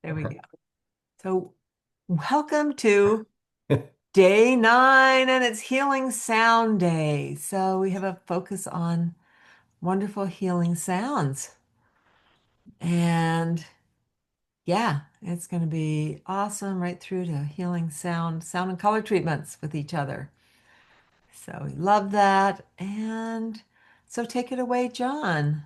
There we go. So, welcome to day 9, and it's Healing Sound Day. So, we have a focus on wonderful healing sounds. And yeah, it's going to be awesome right through to healing sound and color treatments with each other. So, we love that. And so, take it away, John.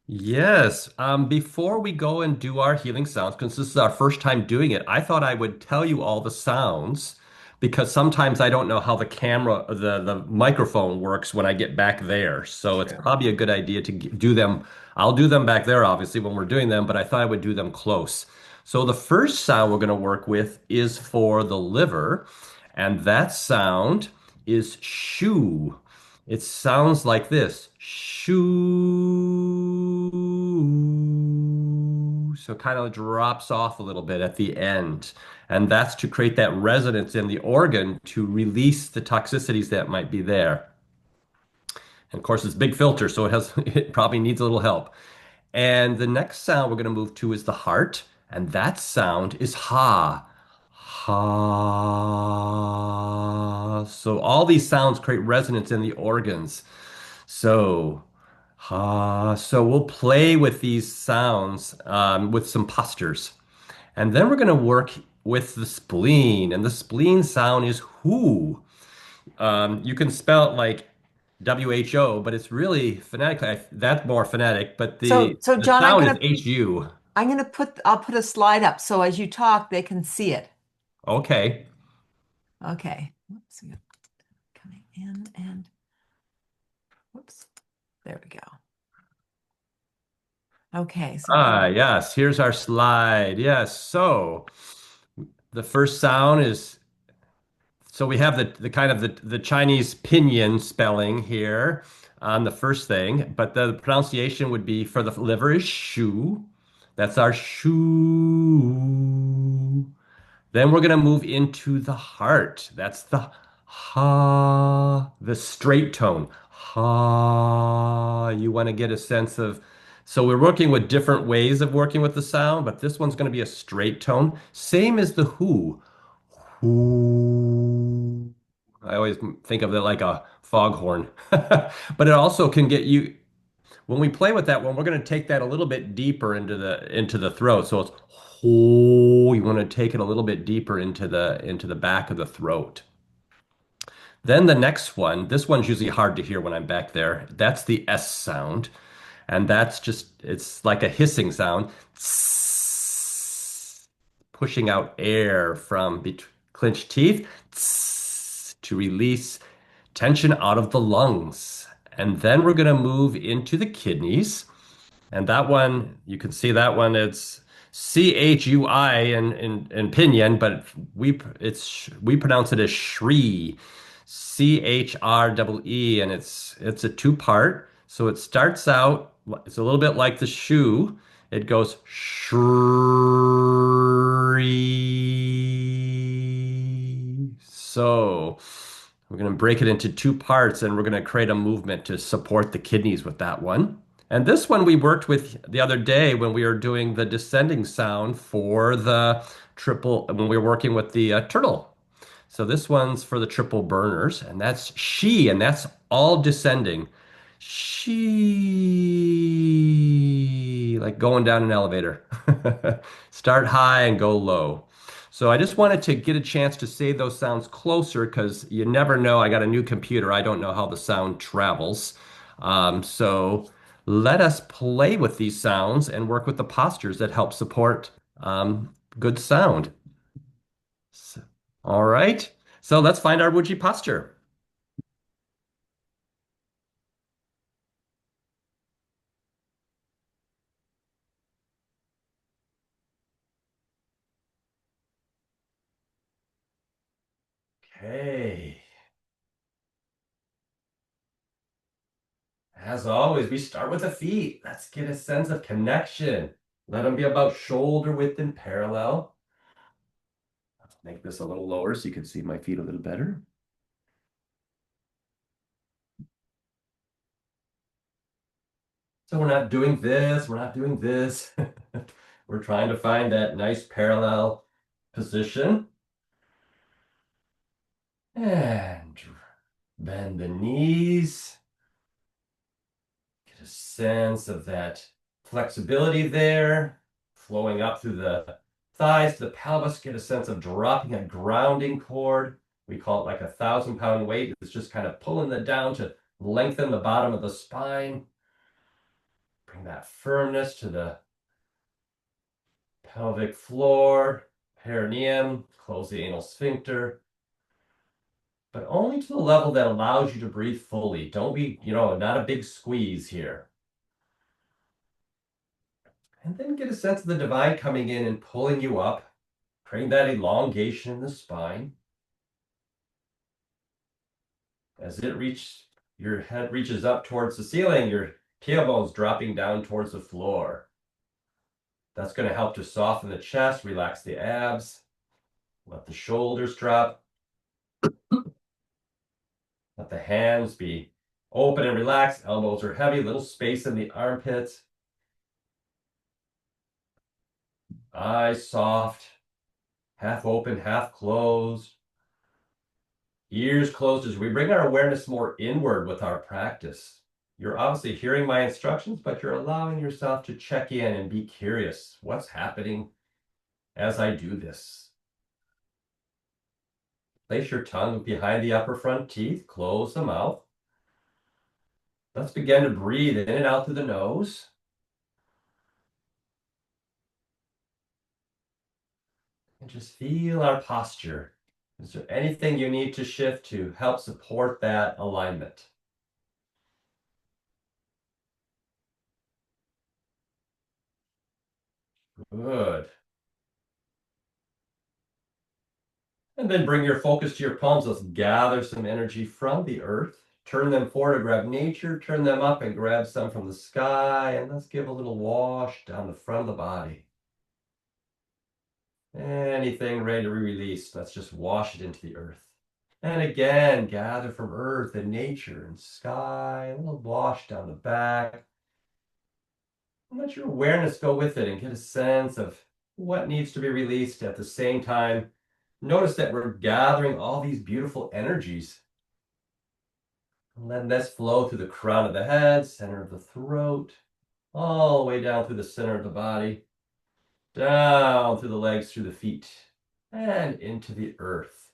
Yes. Before we go and do our healing sounds, because this is our first time doing it, I thought I would tell you all the sounds because sometimes I don't know how the camera, the microphone works when I get back there. So it's True. probably a good idea to do them. I'll do them back there, obviously, when we're doing them, but I thought I would do them close. So the first sound we're going to work with is for the liver, and that sound is shoo. It sounds like this. Shoo. So kind of drops off a little bit at the end. And that's to create that resonance in the organ to release the toxicities that might be there. And of course, it's a big filter, so it probably needs a little help. And the next sound we're going to move to is the heart, and that sound is ha. Ha. So all these sounds create resonance in the organs. So, ha. So we'll play with these sounds with some postures. And then we're going to work with the spleen, and the spleen sound is who. You can spell it like WHO, but it's really phonetically that's more phonetic, but So, so the John, sound is HU. I'll put a slide up so as you talk, they can see it. Okay. Okay. Whoops, we got coming in and whoops. There we go. Okay, so we're Ah, gonna yes. Here's our slide. Yes. So the first sound is so we have the kind of the Chinese pinyin spelling here on the first thing, but the pronunciation would be for the liver is shu. That's our shu. Then we're going to move into the heart. That's the ha, the straight tone. Ha. You want to get a sense of, so we're working with different ways of working with the sound, but this one's going to be a straight tone. Same as the who. Who. I always think of it like a foghorn, but it also can get you when we play with that one, we're going to take that a little bit deeper into the throat. So it's oh, you want to take it a little bit deeper into the back of the throat. Then the next one, this one's usually hard to hear when I'm back there. That's the S sound. And that's just it's like a hissing sound. Tss, pushing out air from clenched teeth to release tension out of the lungs. And then we're going to move into the kidneys. And that one, you can see that one, it's CHUI in pinyin, but we pronounce it as Shri, CHREE, and it's a two-part. So it starts out, it's a little bit like the shoe. It goes Shri. So we're going to break it into two parts and we're going to create a movement to support the kidneys with that one. And this one we worked with the other day when we were doing the descending sound for the triple, when we were working with the turtle. So this one's for the triple burners, and that's she, and that's all descending. She, like going down an elevator. Start high and go low. So I just wanted to get a chance to say those sounds closer because you never know. I got a new computer. I don't know how the sound travels. So let us play with these sounds and work with the postures that help support good sound. S- All right. So let's find our Wuji posture. Okay. As always, we start with the feet. Let's get a sense of connection. Let them be about shoulder width and parallel. Let's make this a little lower so you can see my feet a little better. So we're not doing this, we're not doing this. We're trying to find that nice parallel position. And bend the knees. Get a sense of that flexibility there, flowing up through the thighs to the pelvis. Get a sense of dropping a grounding cord. We call it like 1,000-pound weight. It's just kind of pulling it down to lengthen the bottom of the spine. Bring that firmness to the pelvic floor, perineum, close the anal sphincter, but only to the level that allows you to breathe fully. Don't be, not a big squeeze here. And then get a sense of the divine coming in and pulling you up, creating that elongation in the spine. As your head reaches up towards the ceiling, your tailbone's dropping down towards the floor. That's going to help to soften the chest, relax the abs, let the shoulders drop, let the hands be open and relaxed. Elbows are heavy, little space in the armpits. Eyes soft, half open, half closed. Ears closed as we bring our awareness more inward with our practice. You're obviously hearing my instructions, but you're allowing yourself to check in and be curious. What's happening as I do this? Place your tongue behind the upper front teeth, close the mouth. Let's begin to breathe in and out through the nose. And just feel our posture. Is there anything you need to shift to help support that alignment? Good. And then bring your focus to your palms. Let's gather some energy from the earth. Turn them forward to grab nature. Turn them up and grab some from the sky. And let's give a little wash down the front of the body. Anything ready to be released, let's just wash it into the earth. And again, gather from earth and nature and sky. A little wash down the back. And let your awareness go with it and get a sense of what needs to be released at the same time. Notice that we're gathering all these beautiful energies. And letting this flow through the crown of the head, center of the throat, all the way down through the center of the body, down through the legs, through the feet, and into the earth.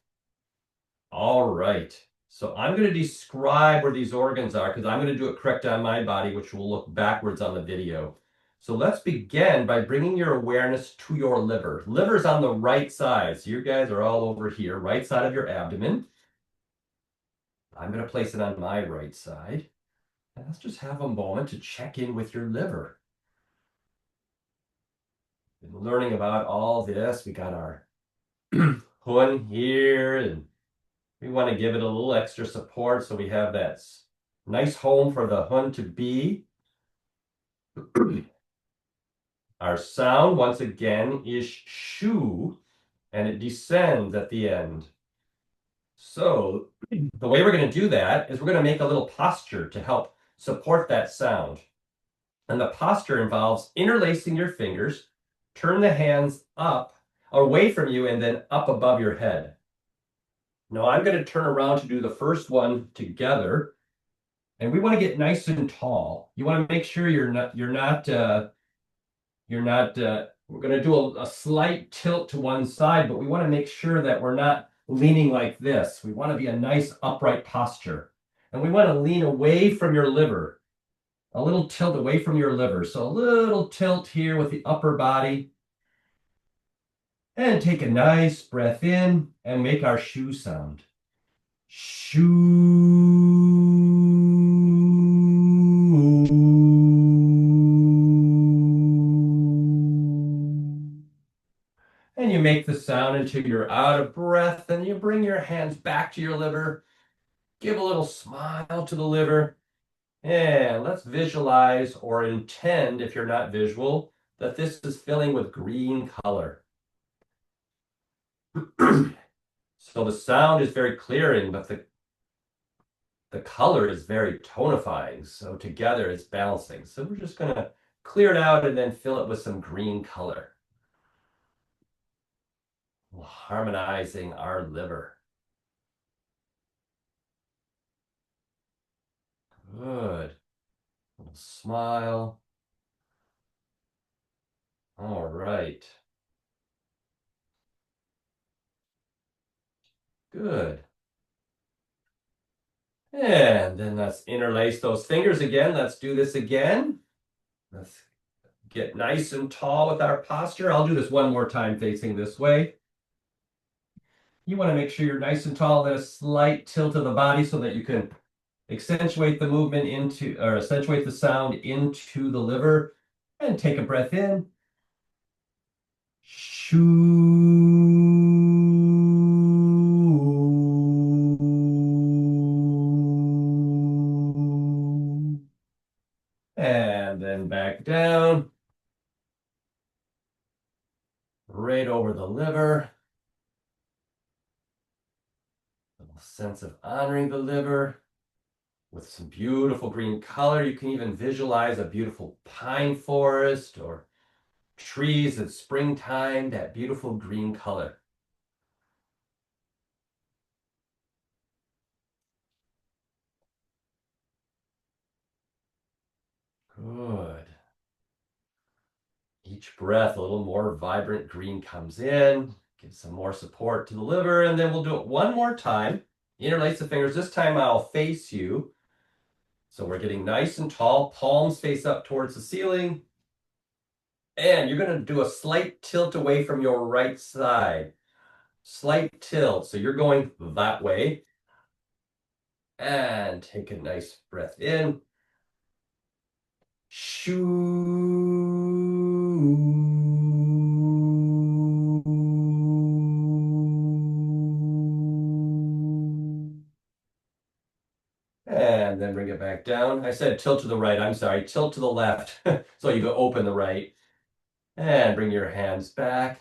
All right. So I'm going to describe where these organs are because I'm going to do it correct on my body, which will look backwards on the video. So let's begin by bringing your awareness to your liver. Liver's on the right side. So you guys are all over here, right side of your abdomen. I'm going to place it on my right side. And let's just have a moment to check in with your liver. Been learning about all this. We got our hun here, and we want to give it a little extra support so we have that nice home for the hun to be. Our sound, once again, is shu, and it descends at the end. So the way we're going to do that is we're going to make a little posture to help support that sound. And the posture involves interlacing your fingers, turn the hands up, away from you, and then up above your head. Now I'm going to turn around to do the first one together. And we want to get nice and tall. You want to make sure we're going to do a slight tilt to one side, but we want to make sure that we're not leaning like this. We want to be a nice upright posture. And we want to lean away from your liver, a little tilt away from your liver. So a little tilt here with the upper body. And take a nice breath in and make our shu sound. Shoo. And you make the sound until you're out of breath, and you bring your hands back to your liver. Give a little smile to the liver. And let's visualize or intend, if you're not visual, that this is filling with green color. So the sound is very clearing, but the color is very tonifying. So together it's balancing. So we're just going to clear it out and then fill it with some green color. harmonizing our liver. Good. Little smile. All right. Good. And then let's interlace those fingers again. Let's do this again. Let's get nice and tall with our posture. I'll do this one more time facing this way. You want to make sure you're nice and tall, then a slight tilt of the body so that you can accentuate the movement into, or accentuate the sound into the liver. And take a breath in. Shoo. And then back down, right over the liver. A little sense of honoring the liver with some beautiful green color. You can even visualize a beautiful pine forest or trees at springtime, that beautiful green color. Good. Each breath, a little more vibrant green comes in, gives some more support to the liver, and then we'll do it one more time. Interlace the fingers. This time I'll face you. So we're getting nice and tall, palms face up towards the ceiling. And you're going to do a slight tilt away from your right side. Slight tilt. So you're going that way. And take a nice breath in. Shoo. And then bring it back down. I said tilt to the right. I'm sorry. Tilt to the left. So you go open the right. And bring your hands back.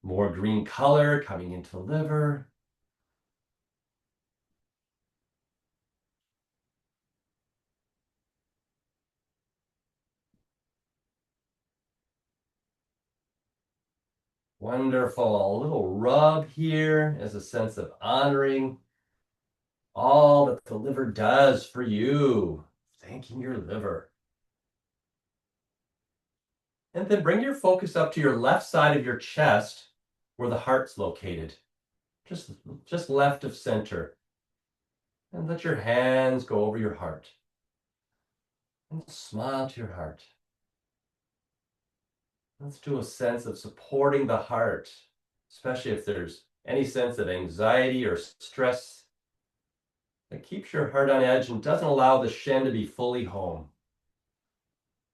More green color coming into the liver. Wonderful. A little rub here as a sense of honoring all that the liver does for you. Thanking your liver. And then bring your focus up to your left side of your chest where the heart's located. Just left of center. And let your hands go over your heart. And smile to your heart. Let's do a sense of supporting the heart, especially if there's any sense of anxiety or stress that keeps your heart on edge and doesn't allow the Shen to be fully home.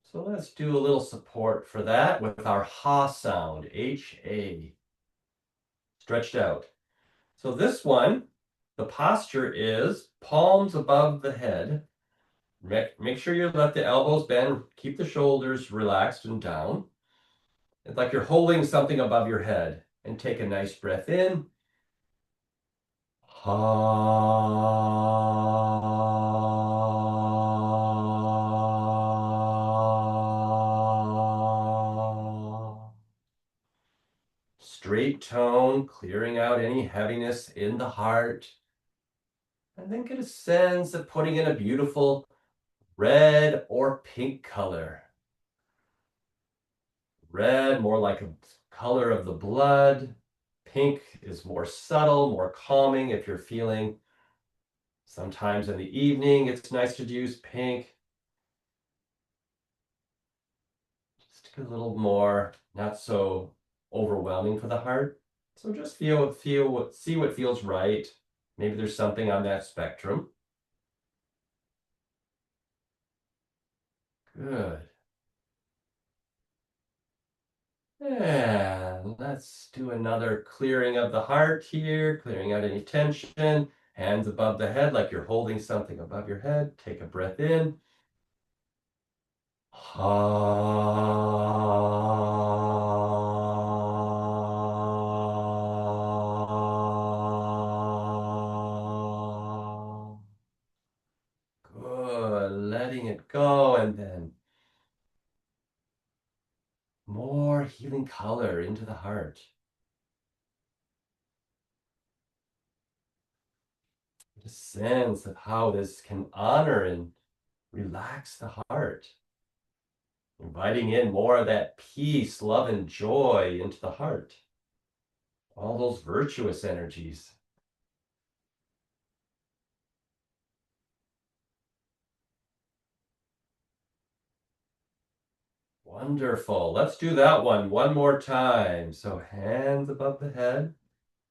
So let's do a little support for that with our Ha sound, H-A, stretched out. So this one, the posture is palms above the head. Make sure you let the elbows bend, keep the shoulders relaxed and down. It's like you're holding something above your head. And take a nice breath in. Ha. Straight tone, clearing out any heaviness in the heart. And then get a sense of putting in a beautiful red or pink color. Red, more like a color of the blood. Pink is more subtle, more calming if you're feeling. Sometimes in the evening, it's nice to use pink. Just a little more, not so overwhelming for the heart. So just see what feels right. Maybe there's something on that spectrum. Good. And let's do another clearing of the heart here, clearing out any tension. Hands above the head like you're holding something above your head. Take a breath in. Ha. Good. Letting it go and then More healing color into the heart. Get a sense of how this can honor and relax the heart. Inviting in more of that peace, love, and joy into the heart. All those virtuous energies. Wonderful. Let's do that one more time. So hands above the head,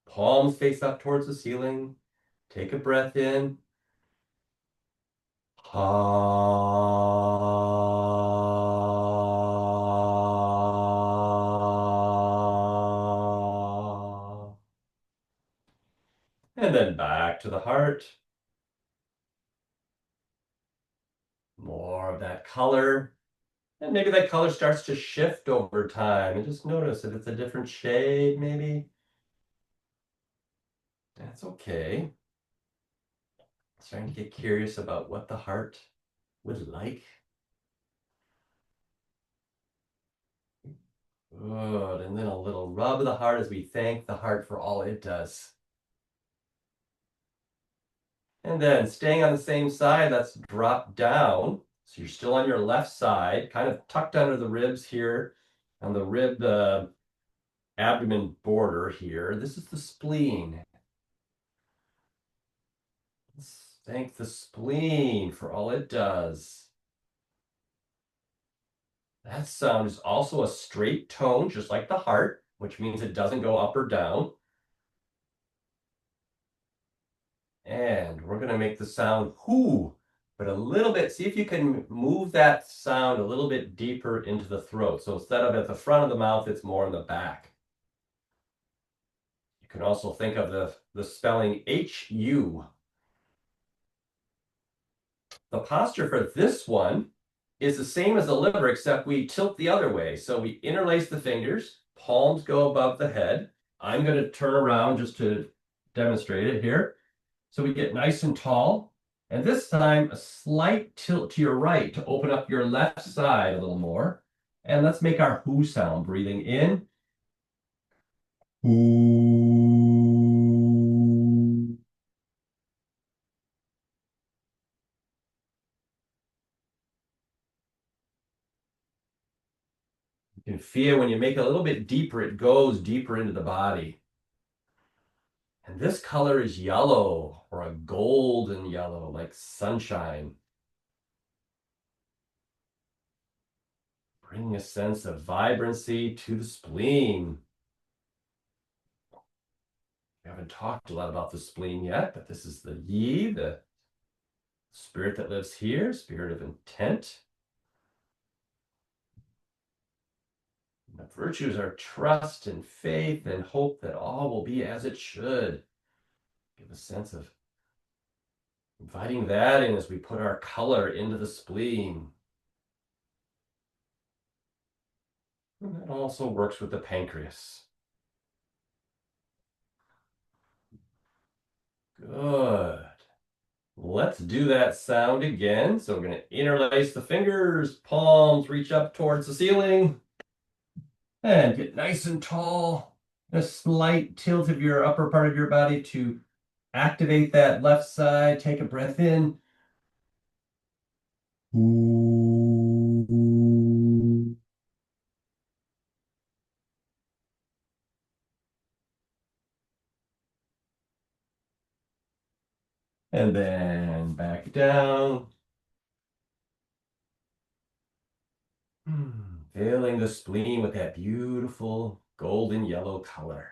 palms face up towards the ceiling. Take a breath in. And then back to the heart. More of that color. And maybe that color starts to shift over time. And just notice if it's a different shade, maybe. That's okay. Starting to get curious about what the heart would like. Good. And then a little rub of the heart as we thank the heart for all it does. And then staying on the same side, let's drop down. So you're still on your left side, kind of tucked under the ribs here on the rib abdomen border here. This is the spleen. Let's thank the spleen for all it does. That sound is also a straight tone, just like the heart, which means it doesn't go up or down. And we're going to make the sound whoo, but a little bit. See if you can move that sound a little bit deeper into the throat. So instead of at the front of the mouth, it's more in the back. You can also think of the spelling H-U. The posture for this one is the same as the liver, except we tilt the other way. So we interlace the fingers, palms go above the head. I'm going to turn around just to demonstrate it here. So we get nice and tall. And this time, a slight tilt to your right to open up your left side a little more. And let's make our whoo sound, breathing in. Whoo. You can feel when you make it a little bit deeper, it goes deeper into the body. And this color is yellow, or a golden yellow, like sunshine. Bringing a sense of vibrancy to the spleen. We haven't talked a lot about the spleen yet, but this is the yi, the spirit that lives here, spirit of intent. The virtues are trust and faith and hope that all will be as it should. Give a sense of inviting that in as we put our color into the spleen. And that also works with the pancreas. Good. Let's do that sound again. So we're going to interlace the fingers, palms reach up towards the ceiling, and get nice and tall. A slight tilt of your upper part of your body to activate that left side. Take a breath in. Ooh. And then back down. Filling the spleen with that beautiful golden yellow color.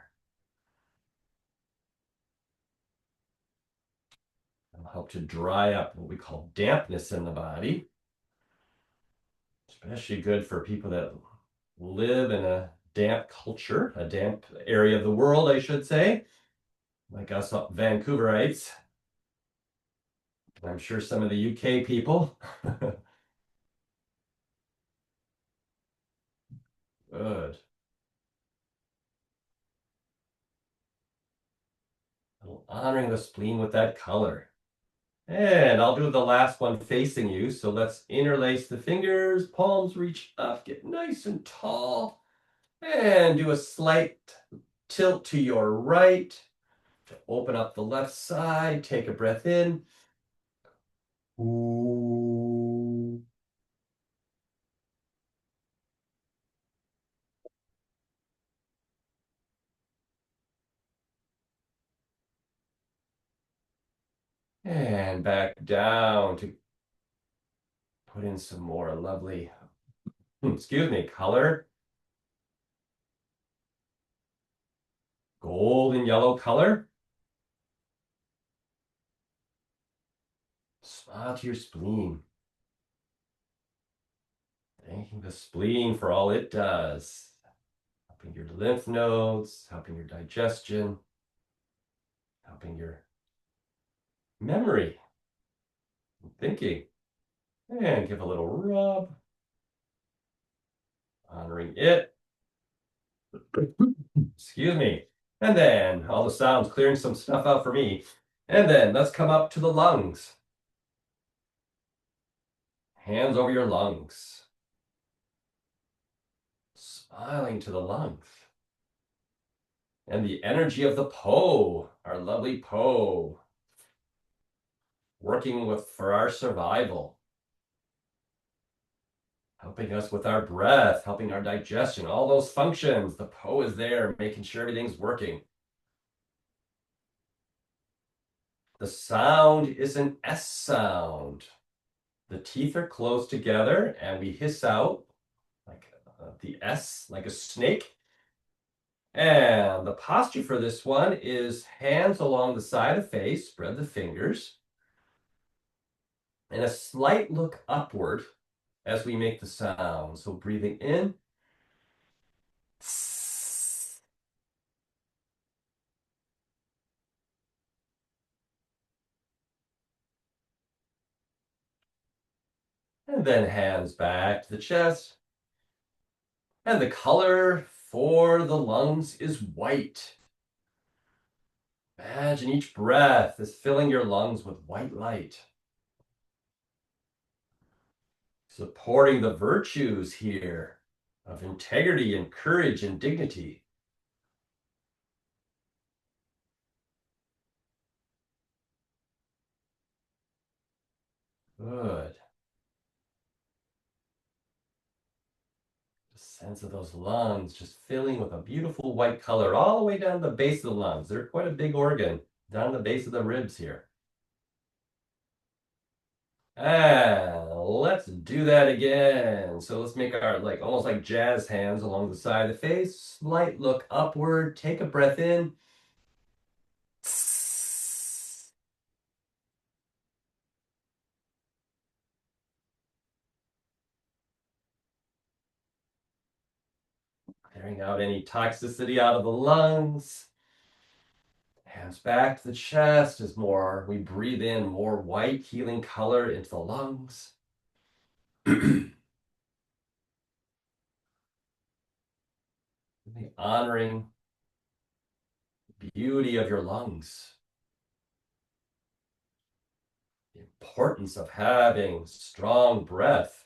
It'll help to dry up what we call dampness in the body. Especially good for people that live in a damp culture, a damp area of the world, I should say, like us Vancouverites. I'm sure some of the UK people. Good. Honoring the spleen with that color. And I'll do the last one facing you. So let's interlace the fingers, palms reach up, get nice and tall, and do a slight tilt to your right. Open up the left side, take a breath in. Ooh. And back down to put in some more lovely, excuse me, color. Gold and yellow color. Smile to your spleen. Thanking the spleen for all it does. Helping your lymph nodes, helping your digestion, helping your memory, thinking. And give a little rub, honoring it. Excuse me. And then all the sounds, clearing some stuff out for me. And then let's come up to the lungs. Hands over your lungs. Smiling to the lungs. And the energy of the Po, our lovely Po, working with for our survival, helping us with our breath, helping our digestion, all those functions. The Po is there, making sure everything's working. The sound is an S sound. The teeth are closed together and we hiss out like the S, like a snake. And the posture for this one is hands along the side of face, spread the fingers, and a slight look upward as we make the sound. So breathing in, and then hands back to the chest. And the color for the lungs is white. Imagine each breath is filling your lungs with white light, supporting the virtues here of integrity and courage and dignity. Good. The sense of those lungs just filling with a beautiful white color all the way down the base of the lungs. They're quite a big organ down the base of the ribs here. And let's do that again. So let's make our like almost like jazz hands along the side of the face. Slight look upward. Take a breath in. Clearing out any toxicity out of the lungs. Hands back to the chest as more we breathe in more white healing color into the lungs. Honoring the beauty of your lungs. The importance of having strong breath.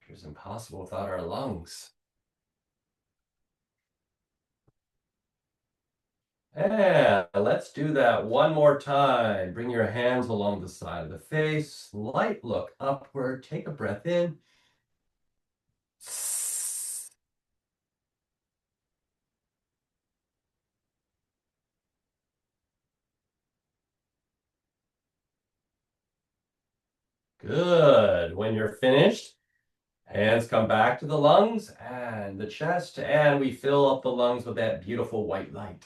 It is impossible without our lungs. And let's do that one more time. Bring your hands along the side of the face. Slight look upward. Take a breath in. Good. When you're finished, hands come back to the lungs and the chest, and we fill up the lungs with that beautiful white light.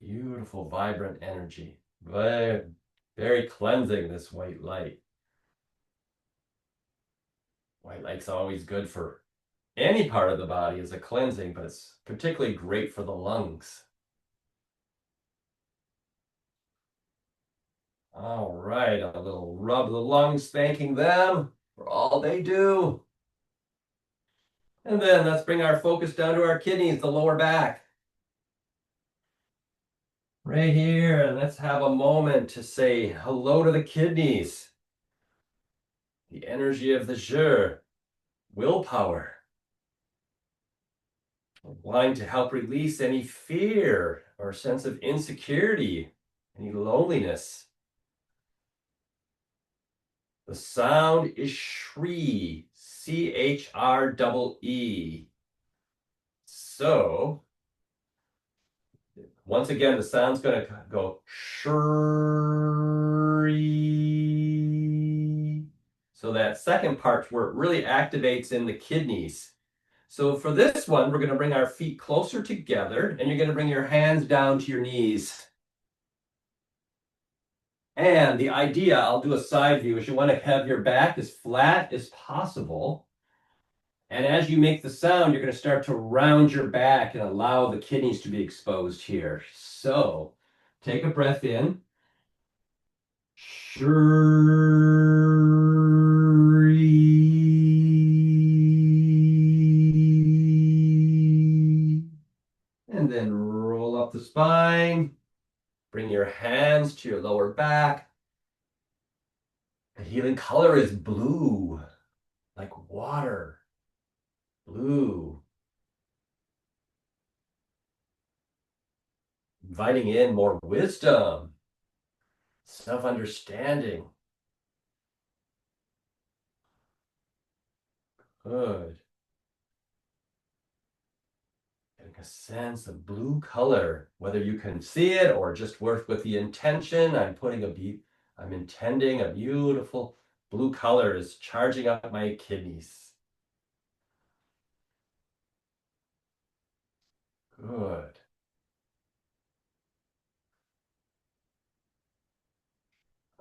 Beautiful, vibrant energy. Very, very cleansing, this white light. White light's always good for any part of the body as a cleansing, but it's particularly great for the lungs. All right, a little rub of the lungs, thanking them. for all they do. And then let's bring our focus down to our kidneys, the lower back. Right here, and let's have a moment to say hello to the kidneys. The energy of the je, willpower. Wanting to help release any fear or sense of insecurity, any loneliness. The sound is Shri, Chree. So, once again, the sound's going to go Shri. So that second part where it really activates in the kidneys. So for this one, we're going to bring our feet closer together, and you're going to bring your hands down to your knees. And the idea, I'll do a side view, is you want to have your back as flat as possible. And as you make the sound, you're going to start to round your back and allow the kidneys to be exposed here. So take a breath in. And then roll up the spine. Bring your hands to your lower back. The healing color is blue, like water. Blue. Inviting in more wisdom, self-understanding. Good. Getting a sense of blue color, whether you can see it or just work with the intention. I'm intending a beautiful blue color is charging up my kidneys. Good.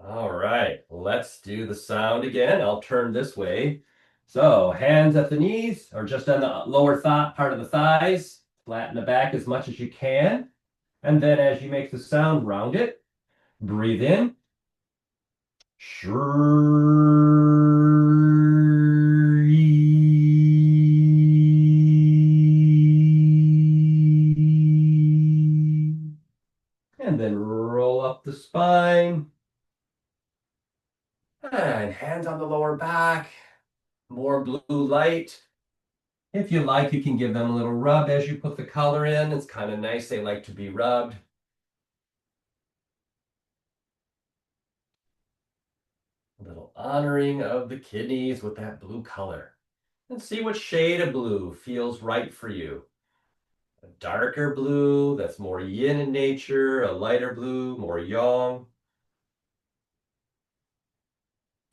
All right, let's do the sound again. I'll turn this way. So hands at the knees or just on the lower thigh part of the thighs. Flatten the back as much as you can. And then as you make the sound, round it. Breathe in. And then roll up the spine. And hands on the lower back. More blue light. If you like, you can give them a little rub as you put the color in. It's kind of nice. They like to be rubbed. A little honoring of the kidneys with that blue color. And see what shade of blue feels right for you. A darker blue, that's more yin in nature. A lighter blue, more yang.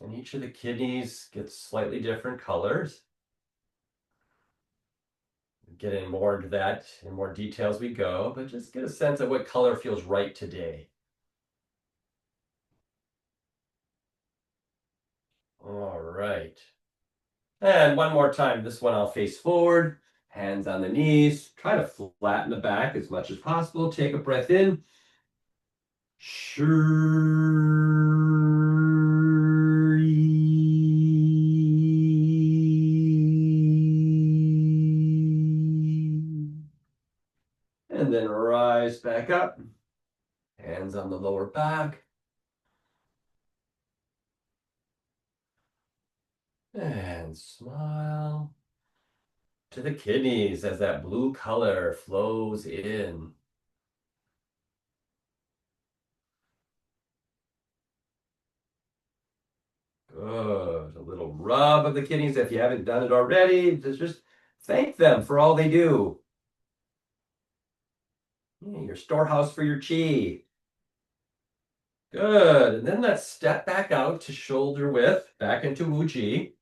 And each of the kidneys gets slightly different colors. Get in more into that in more detail as we go, but just get a sense of what color feels right today. All right. And one more time, this one I'll face forward, hands on the knees. Try to flatten the back as much as possible. Take a breath in. And then rise back up. Hands on the lower back. And smile to the kidneys as that blue color flows in. Good. A little rub of the kidneys if you haven't done it already. Just thank them for all they do. Yeah, your storehouse for your chi. Good. And then let's step back out to shoulder width, back into Wuji.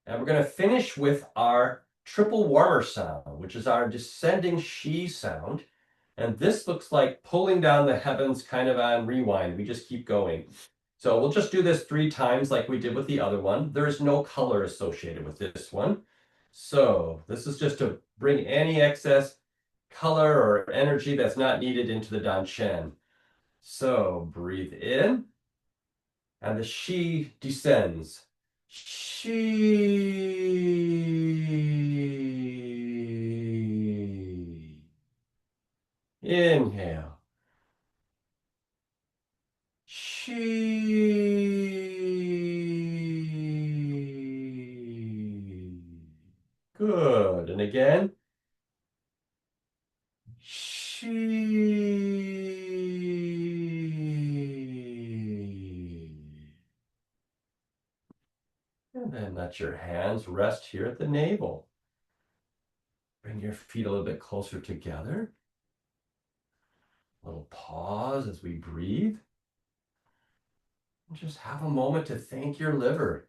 And we're going to finish with our triple warmer sound, which is our descending she sound. And this looks like pulling down the heavens kind of on rewind. We just keep going. So we'll just do this 3 times like we did with the other one. There's no color associated with this one. So this is just to bring any excess color or energy that's not needed into the Danshen. So breathe in, and the she descends. She. Inhale. She. Good. And again. She. And then let your hands rest here at the navel. Bring your feet a little bit closer together. A little pause as we breathe. And just have a moment to thank your liver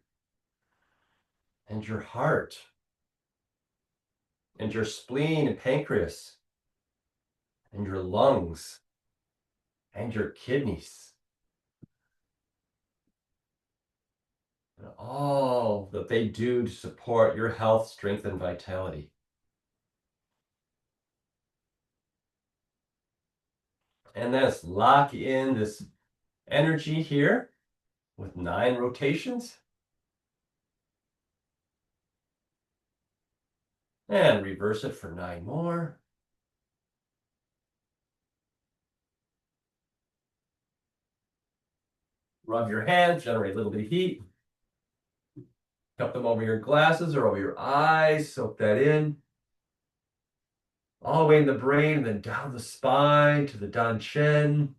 and your heart and your spleen and pancreas and your lungs and your kidneys and all that they do to support your health, strength, and vitality. And let's lock in this energy here with 9 rotations. And reverse it for 9 more. Rub your hands, generate a little bit of heat. Cup them over your glasses or over your eyes, soak that in. All the way in the brain, and then down the spine to the Dan Shen.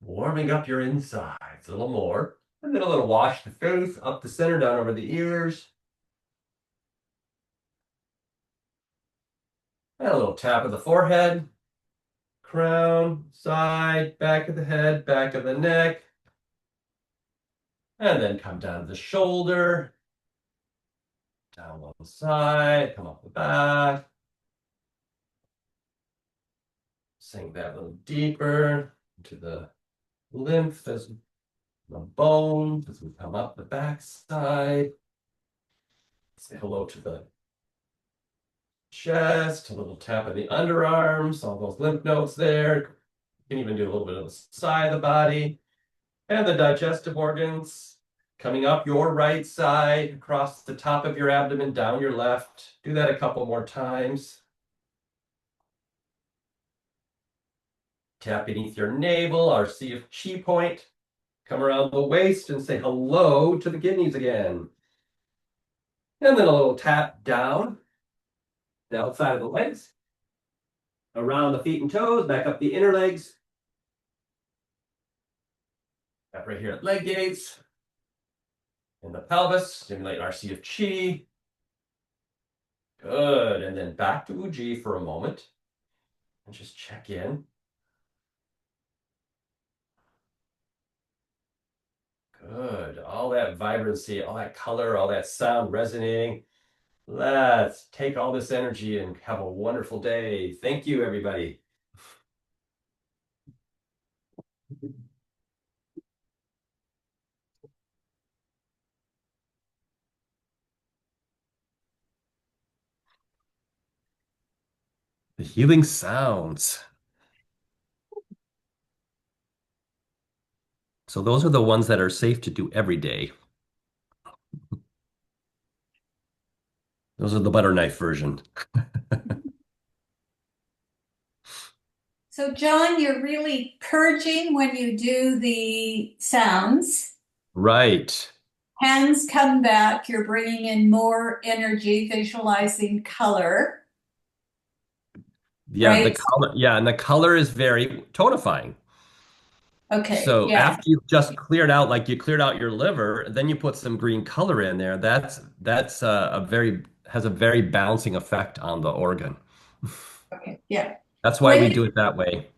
Warming up your insides a little more. And then a little wash the face, up the center, down over the ears. And a little tap of the forehead, crown, side, back of the head, back of the neck. And then come down to the shoulder, down one side, come up the back. Sink that a little deeper into the lymph as the bones as we come up the back side. Say hello to the chest, a little tap of the underarms, all those lymph nodes there. You can even do a little bit of the side of the body. And the digestive organs coming up your right side, across the top of your abdomen, down your left. Do that a couple more times. Tap beneath your navel, our sea of chi point. Come around the waist and say hello to the kidneys again. And then a little tap down the outside of the legs, around the feet and toes, back up the inner legs. Tap right here at leg gates. In the pelvis, stimulate our sea of chi. Good. And then back to Uji for a moment. And just check in. Good. All that vibrancy, all that color, all that sound resonating. Let's take all this energy and have a wonderful day. Thank you, everybody. The healing sounds. So those are the ones that are safe to do every day. Those are the butter knife version. So, John, you're really purging when you do the sounds. Right. Hands come back. You're bringing in more energy, visualizing color, Yeah, the right? color, yeah, and the color is very tonifying. Okay, So yeah. after you've just cleared out, like you cleared out your liver, then you put some green color in there. That's a very has a very balancing effect on the organ. Okay, yeah. That's why When we you, do it that way.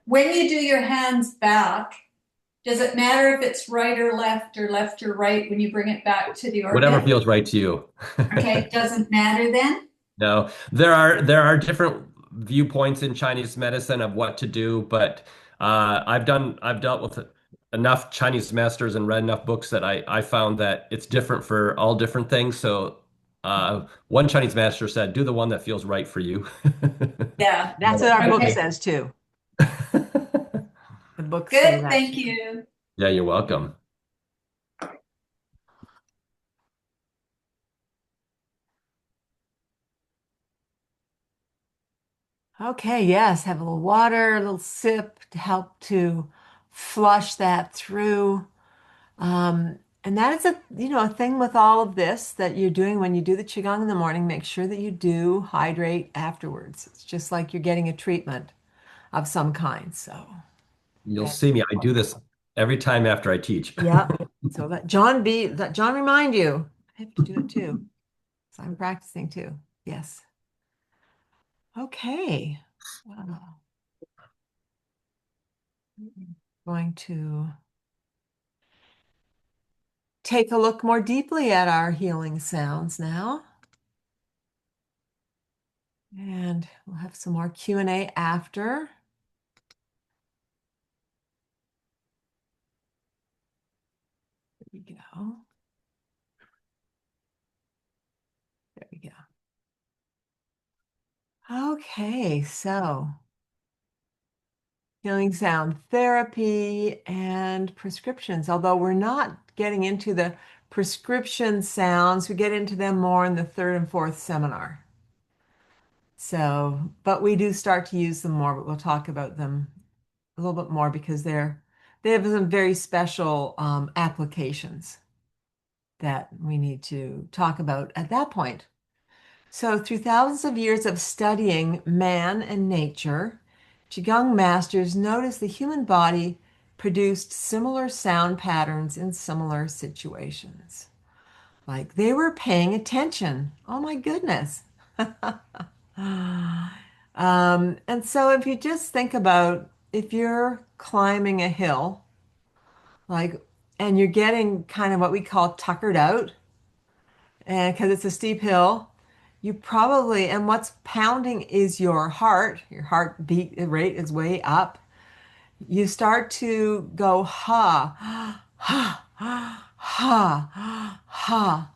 when you do your hands back, does it matter if it's right or left or right when you bring it back to the Whatever organ? feels right to you. Okay, doesn't matter then? No, there are different viewpoints in Chinese medicine of what to do, but I've dealt with enough Chinese masters and read enough books that I found that it's different for all different things. So one Chinese master said, "Do the one that feels right for you." Yeah. That's what our book Okay, says too. The books say good. that Thank too. you. Yeah, you're welcome. Okay, yes, have a little water, a little sip to help to flush that through. And that is a thing with all of this that you're doing when you do the Qigong in the morning, make sure that you do hydrate afterwards. It's just like you're getting a treatment of some kind. So, You'll okay. see me. I do this every time after I teach. Yep. So let John remind you. I have to do it too. So I'm practicing too. Yes. Okay. Wow. Going to take a look more deeply at our healing sounds now. And we'll have some more Q&A after. There we go. There we go. Okay, so healing sound therapy and prescriptions. Although we're not getting into the prescription sounds, we get into them more in the third and fourth seminar. So, but we do start to use them more, but we'll talk about them a little bit more because they have some very special applications that we need to talk about at that point. So, through thousands of years of studying man and nature, Qigong masters noticed the human body produced similar sound patterns in similar situations. Like they were paying attention. Oh my goodness. And so, if you just think about if you're climbing a hill, like, and you're getting kind of what we call tuckered out, and because it's a steep hill, you probably, and what's pounding is your heartbeat rate is way up. You start to go ha, ha, ha, ha,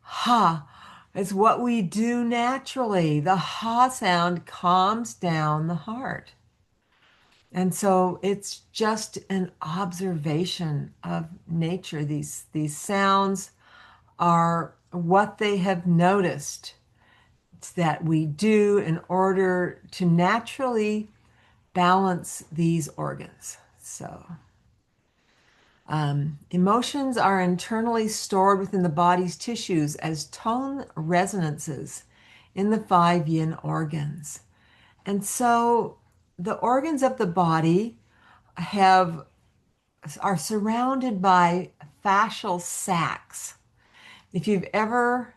ha. It's what we do naturally. The ha sound calms down the heart. And so it's just an observation of nature. These sounds are what they have noticed that we do in order to naturally balance these organs. So, emotions are internally stored within the body's tissues as tone resonances in the five yin organs. And so the organs of the body have are surrounded by fascial sacs. If you've ever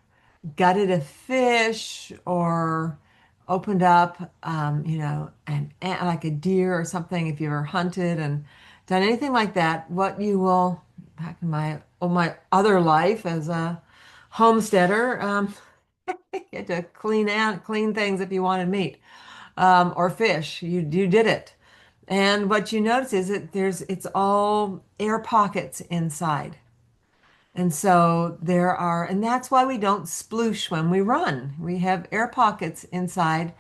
gutted a fish or opened up, like a deer or something, if you ever hunted and done anything like that, what you will, back in my other life as a homesteader, you had to clean things if you wanted meat or fish. You did it. And what you notice is that it's all air pockets inside. And so and that's why we don't sploosh when we run. We have air pockets inside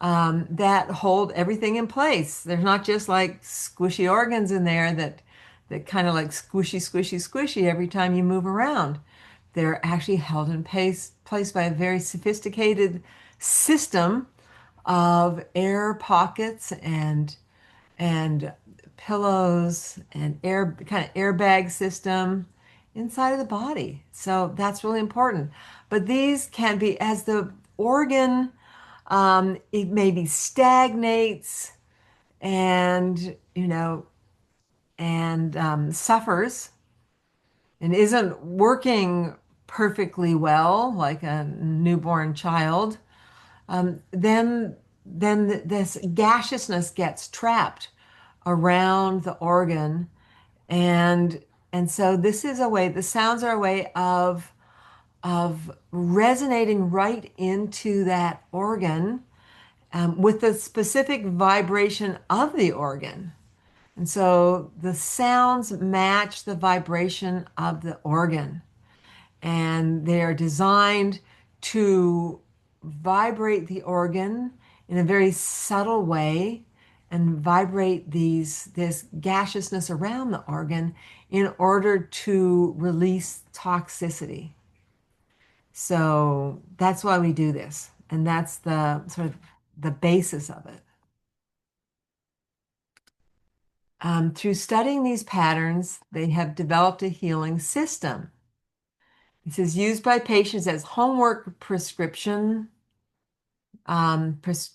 that hold everything in place. There's not just like squishy organs in there that kind of like squishy, squishy, squishy every time you move around. They're actually held in place by a very sophisticated system of air pockets and pillows and air kind of airbag system inside of the body. So that's really important. But these can be as the organ it maybe stagnates and suffers and isn't working perfectly well like a newborn child. Then this gaseousness gets trapped around the organ, and so this is a way. The sounds are a way of resonating right into that organ with the specific vibration of the organ. And so the sounds match the vibration of the organ, and they are designed to vibrate the organ in a very subtle way and vibrate this gaseousness around the organ in order to release toxicity. So that's why we do this. And that's the sort of the basis of it. Through studying these patterns, they have developed a healing system. This is used by patients as homework prescription pres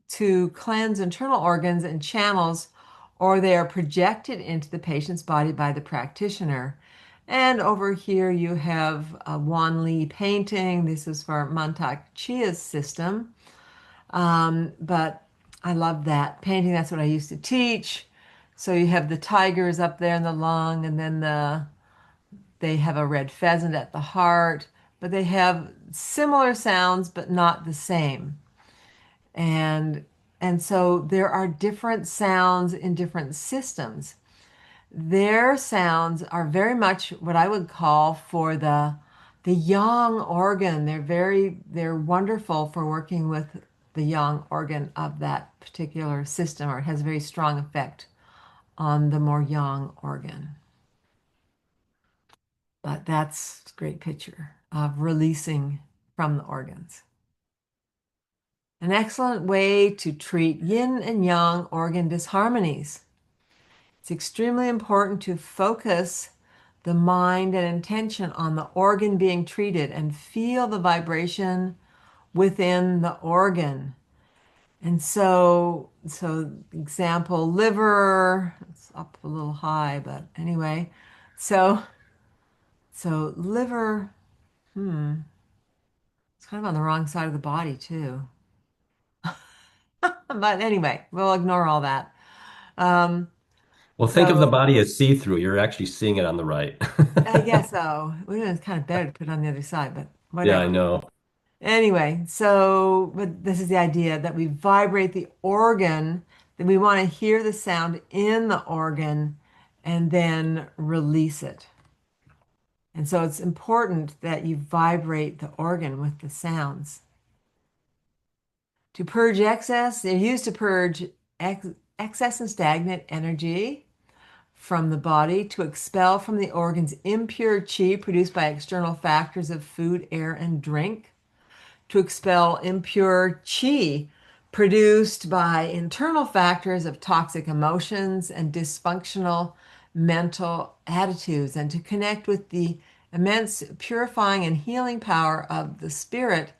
to cleanse internal organs and channels, or they are projected into the patient's body by the practitioner. And over here you have a Wan Li painting. This is for Mantak Chia's system. But I love that painting. That's what I used to teach. So you have the tigers up there in the lung, and then they have a red pheasant at the heart, but they have similar sounds, but not the same. And and so there are different sounds in different systems. Their sounds are very much what I would call for the yang organ. They're wonderful for working with the yang organ of that particular system, or it has a very strong effect on the more yang organ. But that's a great picture of releasing from the organs. An excellent way to treat yin and yang organ disharmonies. It's extremely important to focus the mind and intention on the organ being treated and feel the vibration within the organ. And so example, liver, it's up a little high, but anyway. So, so liver, it's kind of on the wrong side of the body too. But anyway, we'll ignore all that. Um, Well, think of the so body as see-through. You're actually seeing it on the right. I guess so. It's kind of better to put it on the other side, but Yeah, I whatever. know. Anyway, so but this is the idea that we vibrate the organ, that we want to hear the sound in the organ and then release it. And so it's important that you vibrate the organ with the sounds. To purge excess, they're used to purge excess and stagnant energy from the body, to expel from the organs impure chi produced by external factors of food, air, and drink, to expel impure chi produced by internal factors of toxic emotions and dysfunctional mental attitudes, and to connect with the immense purifying and healing power of the spirit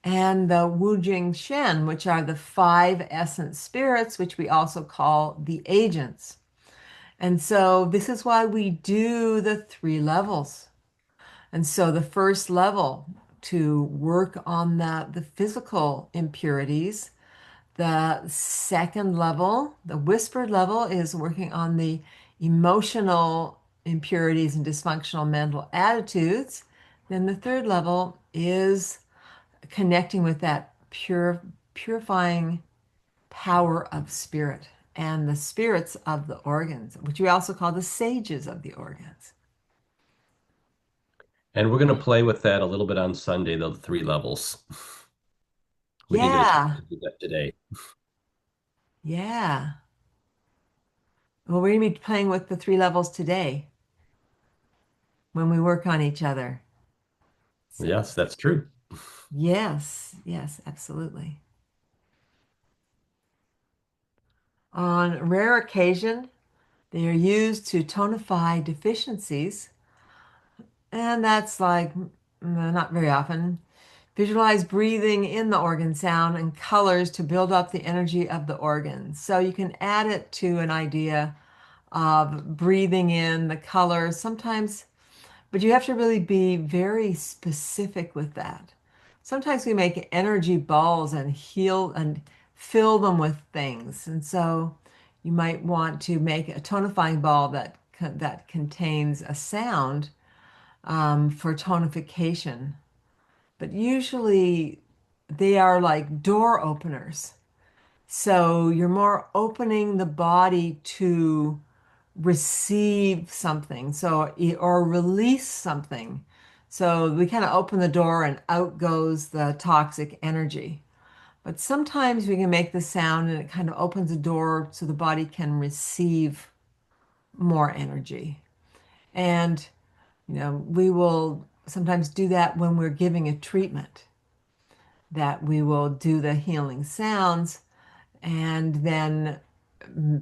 and the Wu Jing Shen, which are the five essence spirits, which we also call the agents. And so this is why we do the three levels. And so the first level to work on the physical impurities. The second level, the whispered level, is working on the emotional impurities and dysfunctional mental attitudes. Then the third level is connecting with that purifying power of spirit and the spirits of the organs, which we also call the sages of the organs. And we're going to play with that a little bit on Sunday, the three levels. We didn't get a chance Yeah, to do that today. yeah. Well, we're going to be playing with the three levels today when we work on each other. So, Yes, that's true. yes, yes, absolutely. On rare occasion, they are used to tonify deficiencies, and that's like not very often. Visualize breathing in the organ sound and colors to build up the energy of the organ. So you can add it to an idea of breathing in the colors. Sometimes, but you have to really be very specific with that. Sometimes we make energy balls and heal and fill them with things. And so you might want to make a tonifying ball that contains a sound for tonification. But usually they are like door openers. So you're more opening the body to receive something, so or release something. So we kind of open the door and out goes the toxic energy. But sometimes we can make the sound and it kind of opens a door so the body can receive more energy. And, we will sometimes do that when we're giving a treatment, that we will do the healing sounds and then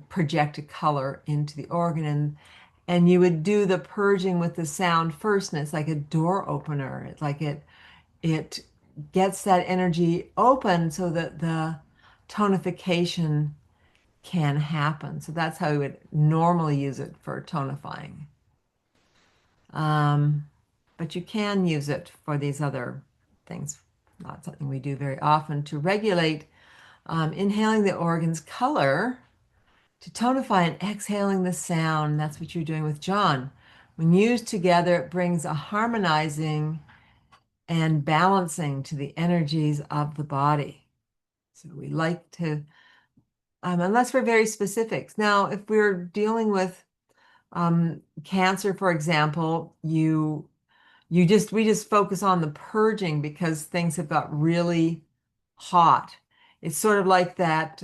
project a color into the organ. And you would do the purging with the sound first, and it's like a door opener. It's like it gets that energy open so that the tonification can happen. So that's how we would normally use it for tonifying. Um, but you can use it for these other things. Not something we do very often to regulate inhaling the organ's color to tonify and exhaling the sound. That's what you're doing with John. When used together, it brings a harmonizing and balancing to the energies of the body. So we like to, unless we're very specific. Now, if we're dealing with cancer, for example, we just focus on the purging because things have got really hot. It's sort of like that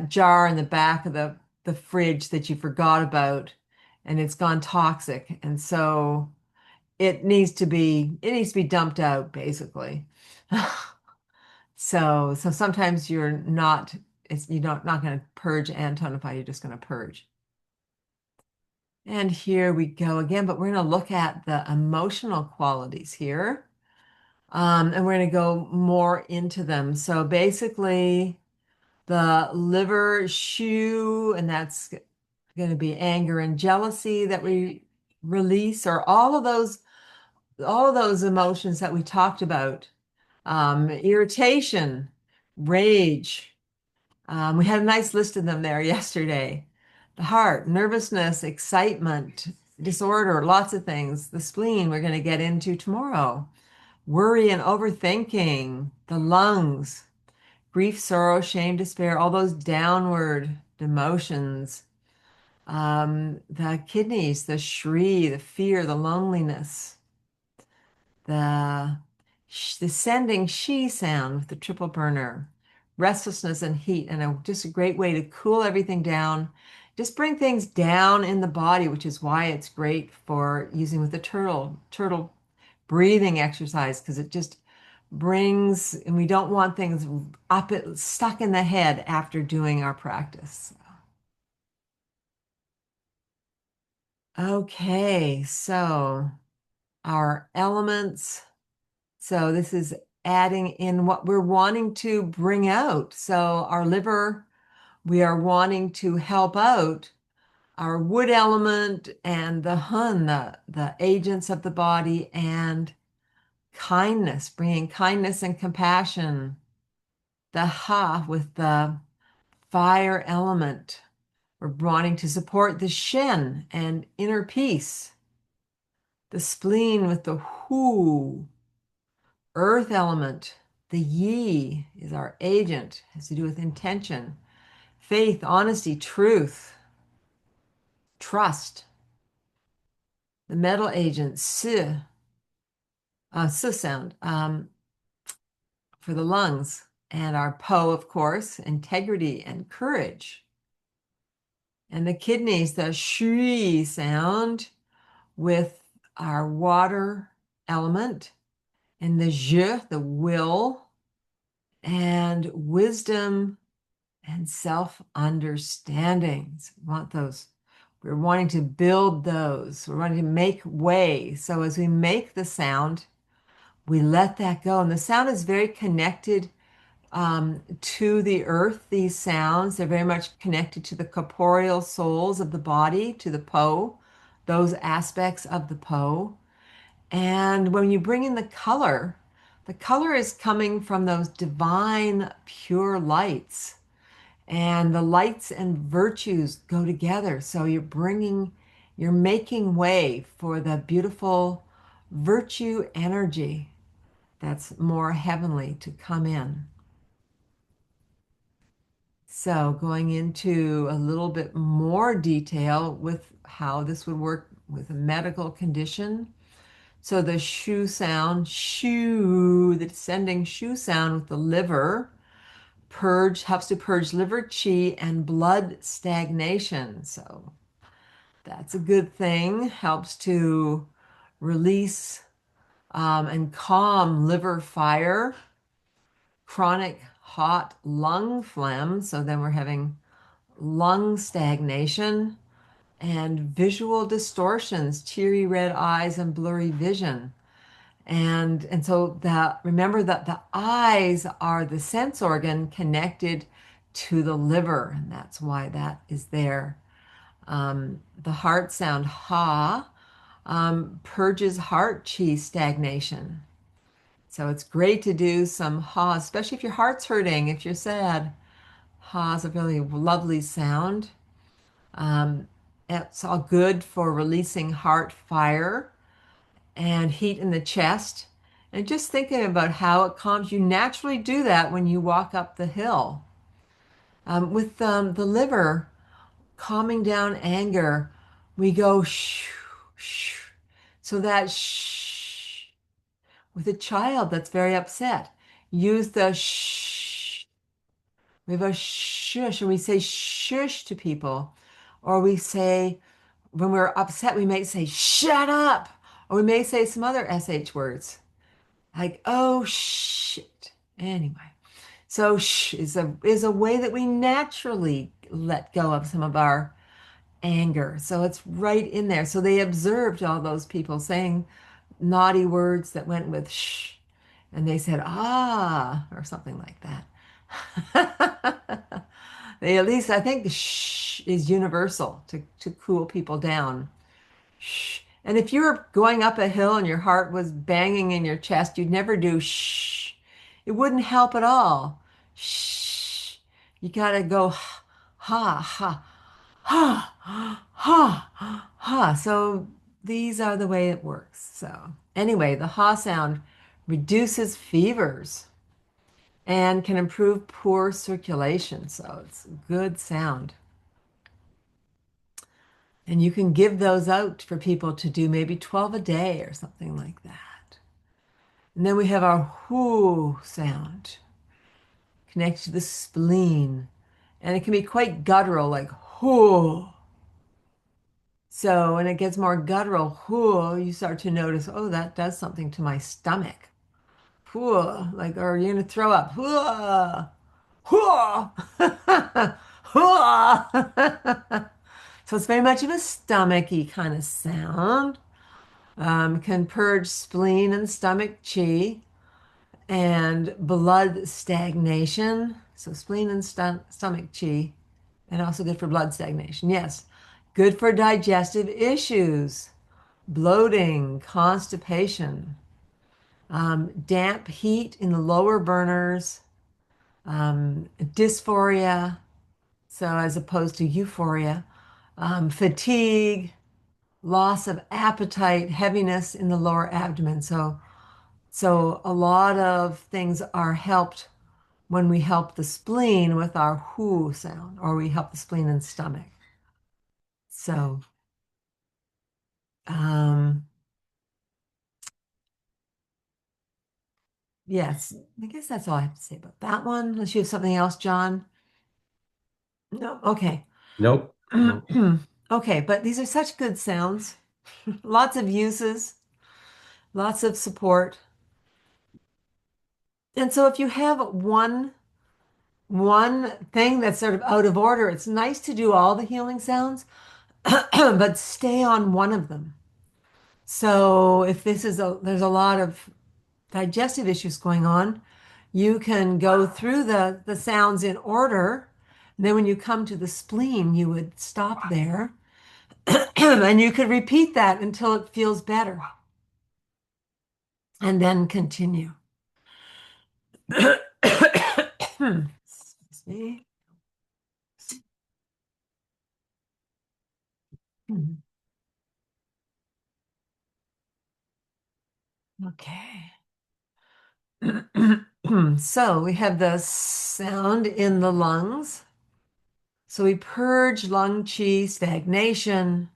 jar in the back of the fridge that you forgot about and it's gone toxic. And so it needs to be dumped out basically. So sometimes you're not going to purge and tonify, you're just going to purge. And here we go again, but we're going to look at the emotional qualities here. And we're going to go more into them. So basically, the liver shu, and that's going to be anger and jealousy that we release, or all of those emotions that we talked about. Irritation, rage. We had a nice list of them there yesterday. The heart, nervousness, excitement, disorder, lots of things. The spleen, we're going to get into tomorrow. Worry and overthinking, the lungs, grief, sorrow, shame, despair, all those downward emotions, the kidneys, the shri, the fear, the loneliness, the descending she sound with the triple burner, restlessness and heat, and just a great way to cool everything down. Just bring things down in the body, which is why it's great for using with the turtle breathing exercise, because it just brings, and we don't want things stuck in the head after doing our practice. Okay, so our elements. So this is adding in what we're wanting to bring out. So our liver, we are wanting to help out our wood element and the hun, the agents of the body, and kindness, bringing kindness and compassion. The ha with the fire element. We're wanting to support the shen and inner peace. The spleen with the hu, earth element. The yi is our agent, has to do with intention, faith, honesty, truth, trust. The metal agent, si, si sound, for the lungs. And our po, of course, integrity and courage. And the kidneys, the shri sound with our water element, and the je, the will, and wisdom and self-understanding. So we want those. We're wanting to build those. We're wanting to make way. So as we make the sound, we let that go. And the sound is very connected to the earth, these sounds. They're very much connected to the corporeal souls of the body, to the Po, those aspects of the Po. And when you bring in the color is coming from those divine, pure lights. And the lights and virtues go together. So you're making way for the beautiful virtue energy that's more heavenly to come in. So going into a little bit more detail with how this would work with a medical condition. So the shu sound, shu, the descending shu sound with the liver. helps to purge liver qi and blood stagnation. So that's a good thing. Helps to release and calm liver fire, chronic hot lung phlegm. So then we're having lung stagnation and visual distortions, teary red eyes and blurry vision. And so that remember that the eyes are the sense organ connected to the liver, and that's why that is there. The heart sound ha purges heart chi stagnation. So it's great to do some ha, especially if your heart's hurting, if you're sad. Ha is a really lovely sound. Um, it's all good for releasing heart fire and heat in the chest. And just thinking about how it calms you naturally do that when you walk up the hill. With the liver calming down anger, we go shh, shh. So that shh with a child that's very upset, use the shh. We have a shush, and we say shush to people, or we say when we're upset, we may say shut up, or we may say some other sh words. Like, oh shit. Anyway, so shh is a way that we naturally let go of some of our anger. So it's right in there. So they observed all those people saying naughty words that went with shh, and they said ah or something like that. They at least I think shh is universal to cool people down. Shh. And if you were going up a hill and your heart was banging in your chest, you'd never do shh. It wouldn't help at all. Shh. You gotta go ha, ha, ha, ha, ha. So these are the way it works. So anyway, the ha sound reduces fevers and can improve poor circulation. So it's a good sound. And you can give those out for people to do maybe 12 a day or something like that. And then we have our whoo sound connected to the spleen. And it can be quite guttural, like whoo. So when it gets more guttural, whoo, you start to notice, oh, that does something to my stomach. Whoo, like, or you're going to throw up. Whoo, whoo, whoo. So it's very much of a stomachy kind of sound. Can purge spleen and stomach chi and blood stagnation. So spleen and stomach chi, and also good for blood stagnation. Yes, good for digestive issues, bloating, constipation, damp heat in the lower burners, dysphoria, so as opposed to euphoria, fatigue, loss of appetite, heaviness in the lower abdomen. So a lot of things are helped when we help the spleen with our whoo sound, or we help the spleen and stomach. So, um, yes, I guess that's all I have to say about that one. Unless you have something else, John. No, okay. Nope. Nope. Okay, but these are such good sounds. Lots of uses, lots of support. And so if you have one thing that's sort of out of order, it's nice to do all the healing sounds, but stay on one of them. So if there's a lot of digestive issues going on, you can go through the sounds in order. And then when you come to the spleen, you would stop there and you could repeat that until it feels better and then continue. Excuse me. Okay. So we have the sound in the lungs. So we purge lung qi stagnation,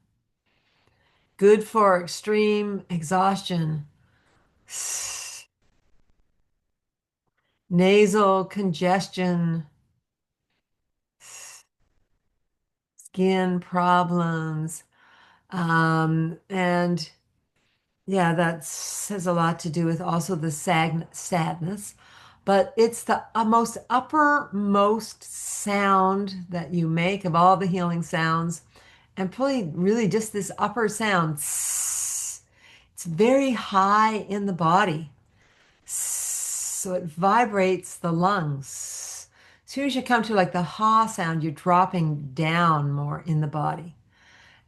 good for extreme exhaustion. nasal congestion, skin problems. And yeah, that has a lot to do with also the sadness. But it's the most uppermost sound that you make of all the healing sounds. And probably really just this upper sound. It's very high in the body. So it vibrates the lungs. As soon as you come to like the ha sound, you're dropping down more in the body.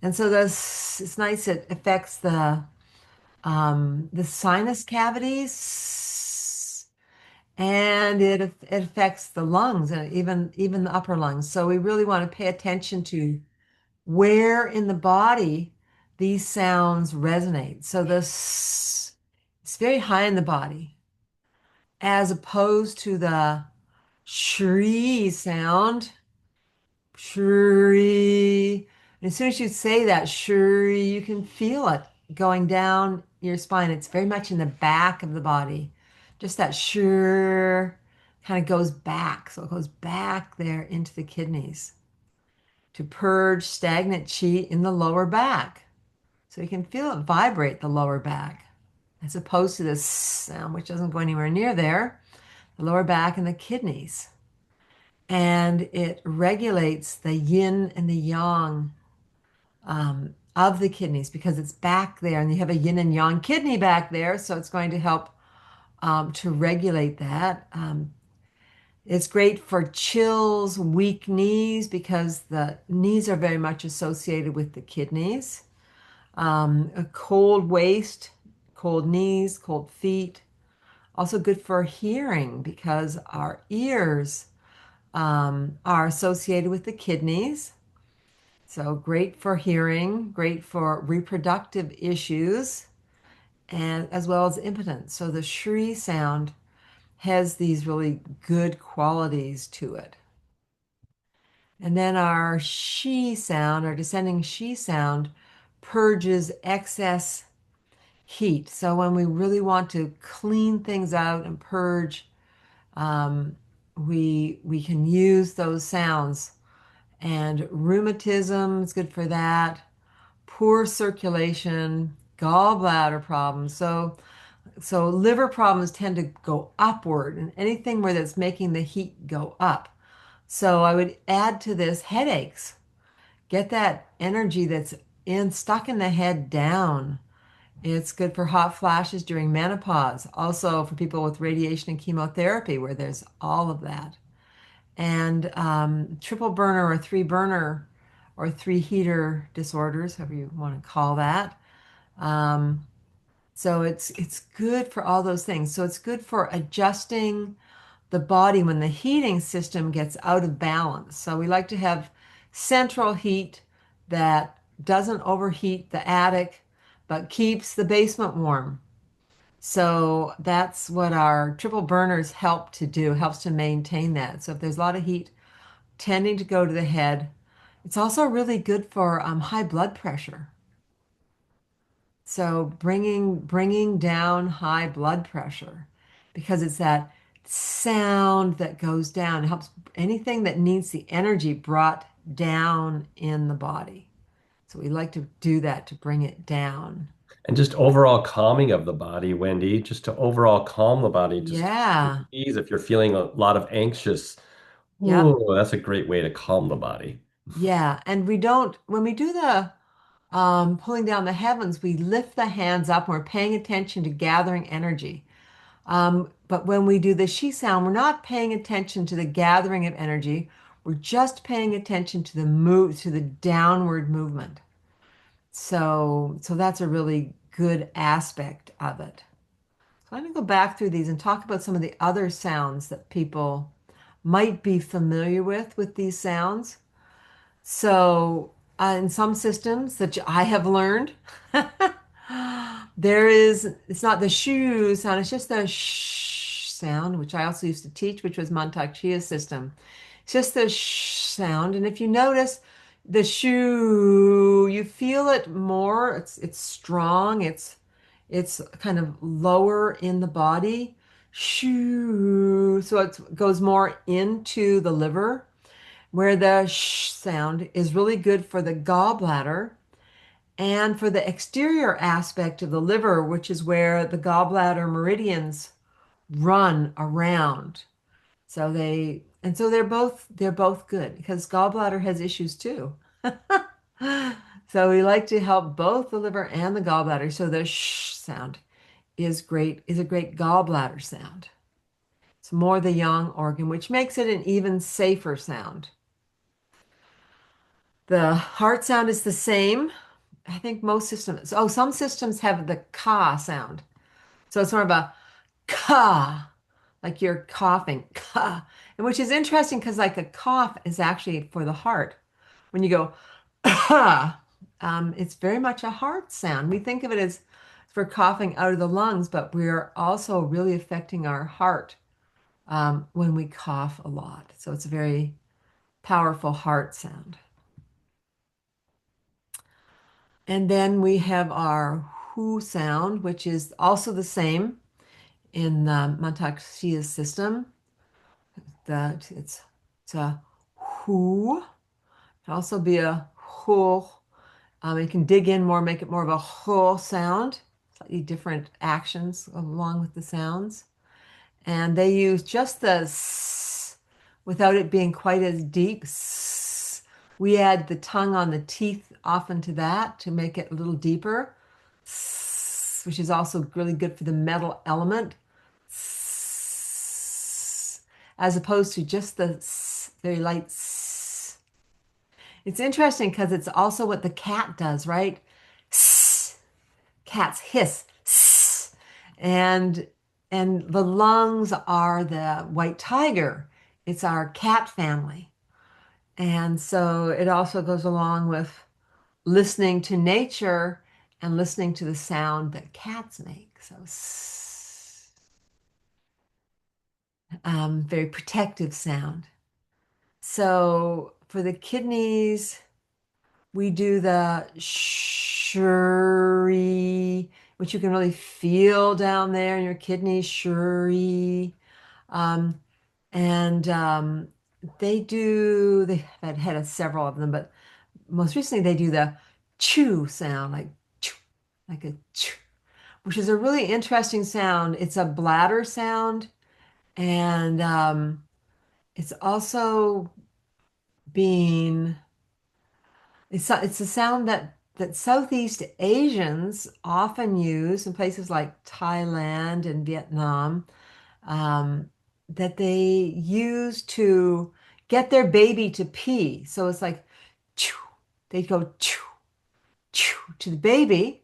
And so this it's nice. It affects the sinus cavities, and it affects the lungs and even the upper lungs. So we really want to pay attention to where in the body these sounds resonate. So this it's very high in the body, as opposed to the shri sound. Shri. And as soon as you say that, shri, you can feel it going down your spine. It's very much in the back of the body. Just that shri kind of goes back. So it goes back there into the kidneys to purge stagnant chi in the lower back. So you can feel it vibrate the lower back, as opposed to this sound, which doesn't go anywhere near there, the lower back and the kidneys. And it regulates the yin and the yang of the kidneys because it's back there, and you have a yin and yang kidney back there, so it's going to help to regulate that. It's great for chills, weak knees, because the knees are very much associated with the kidneys. A cold waist, cold knees, cold feet. Also good for hearing because our ears are associated with the kidneys. So great for hearing, great for reproductive issues, and as well as impotence. So the Shri sound has these really good qualities to it. And then our She sound, our descending She sound, purges excess heat. So when we really want to clean things out and purge, we can use those sounds. And rheumatism is good for that. Poor circulation, gallbladder problems. So liver problems tend to go upward, and anything where that's making the heat go up. So I would add to this headaches. Get that energy that's in stuck in the head down. It's good for hot flashes during menopause. Also for people with radiation and chemotherapy, where there's all of that. And triple burner or three burner or three heater disorders, however you want to call that. Um, so it's good for all those things. So it's good for adjusting the body when the heating system gets out of balance. So we like to have central heat that doesn't overheat the attic, but keeps the basement warm. So that's what our triple burners help to do, helps to maintain that. So if there's a lot of heat tending to go to the head, it's also really good for high blood pressure. So bringing down high blood pressure because it's that sound that goes down. It helps anything that needs the energy brought down in the body. So we like to do that to bring it down. And just overall calming of the body, Wendy, just to overall calm the body, just Yeah. ease if you're feeling a lot of anxious. Yep. Ooh, that's a great way to calm the body. Yeah. And when we do the pulling down the heavens, we lift the hands up and we're paying attention to gathering energy. But when we do the she sound, we're not paying attention to the gathering of energy. We're just paying attention to the move, to the downward movement. So that's a really good aspect of it. So I'm going to go back through these and talk about some of the other sounds that people might be familiar with these sounds. So in some systems that I have learned, it's not the shoo sound, it's just the sh sound, which I also used to teach, which was Mantak Chia's system. It's just the sh sound. And if you notice the shoo, you feel it more. It's strong. It's kind of lower in the body. shoo. So it goes more into the liver, where the sh sound is really good for the gallbladder and for the exterior aspect of the liver, which is where the gallbladder meridians run around. So they're both good because gallbladder has issues too. So we like to help both the liver and the gallbladder. So the sh sound is a great gallbladder sound. It's more the yang organ, which makes it an even safer sound. The heart sound is the same. I think most systems, oh, some systems have the ka sound. So it's more of a ka, like you're coughing, ka. And which is interesting because like a cough is actually for the heart. When you go, ah, it's very much a heart sound. We think of it as for coughing out of the lungs, but we're also really affecting our heart when we cough a lot. So it's a very powerful heart sound. And then we have our who sound, which is also the same in the Mantak system. That it's a who. It can also be a ho. You can dig in more, make it more of a ho sound, slightly different actions along with the sounds. And they use just the s without it being quite as deep. S. We add the tongue on the teeth often to that to make it a little deeper, s, which is also really good for the metal element, s, as opposed to just the s, very light s. It's interesting because it's also what the cat does, right? S. Cats hiss. S. And and the lungs are the white tiger. It's our cat family. And so it also goes along with listening to nature and listening to the sound that cats make. So very protective sound. So for the kidneys, we do the shuri, which you can really feel down there in your kidneys, shuri. Um, and they've had several of them, but most recently they do the chew sound, like chew, like a chew, which is a really interesting sound. It's a bladder sound, and it's also being it's a sound that Southeast Asians often use in places like Thailand and Vietnam, um, that they use to get their baby to pee. So it's like, choo, they go choo, choo to the baby,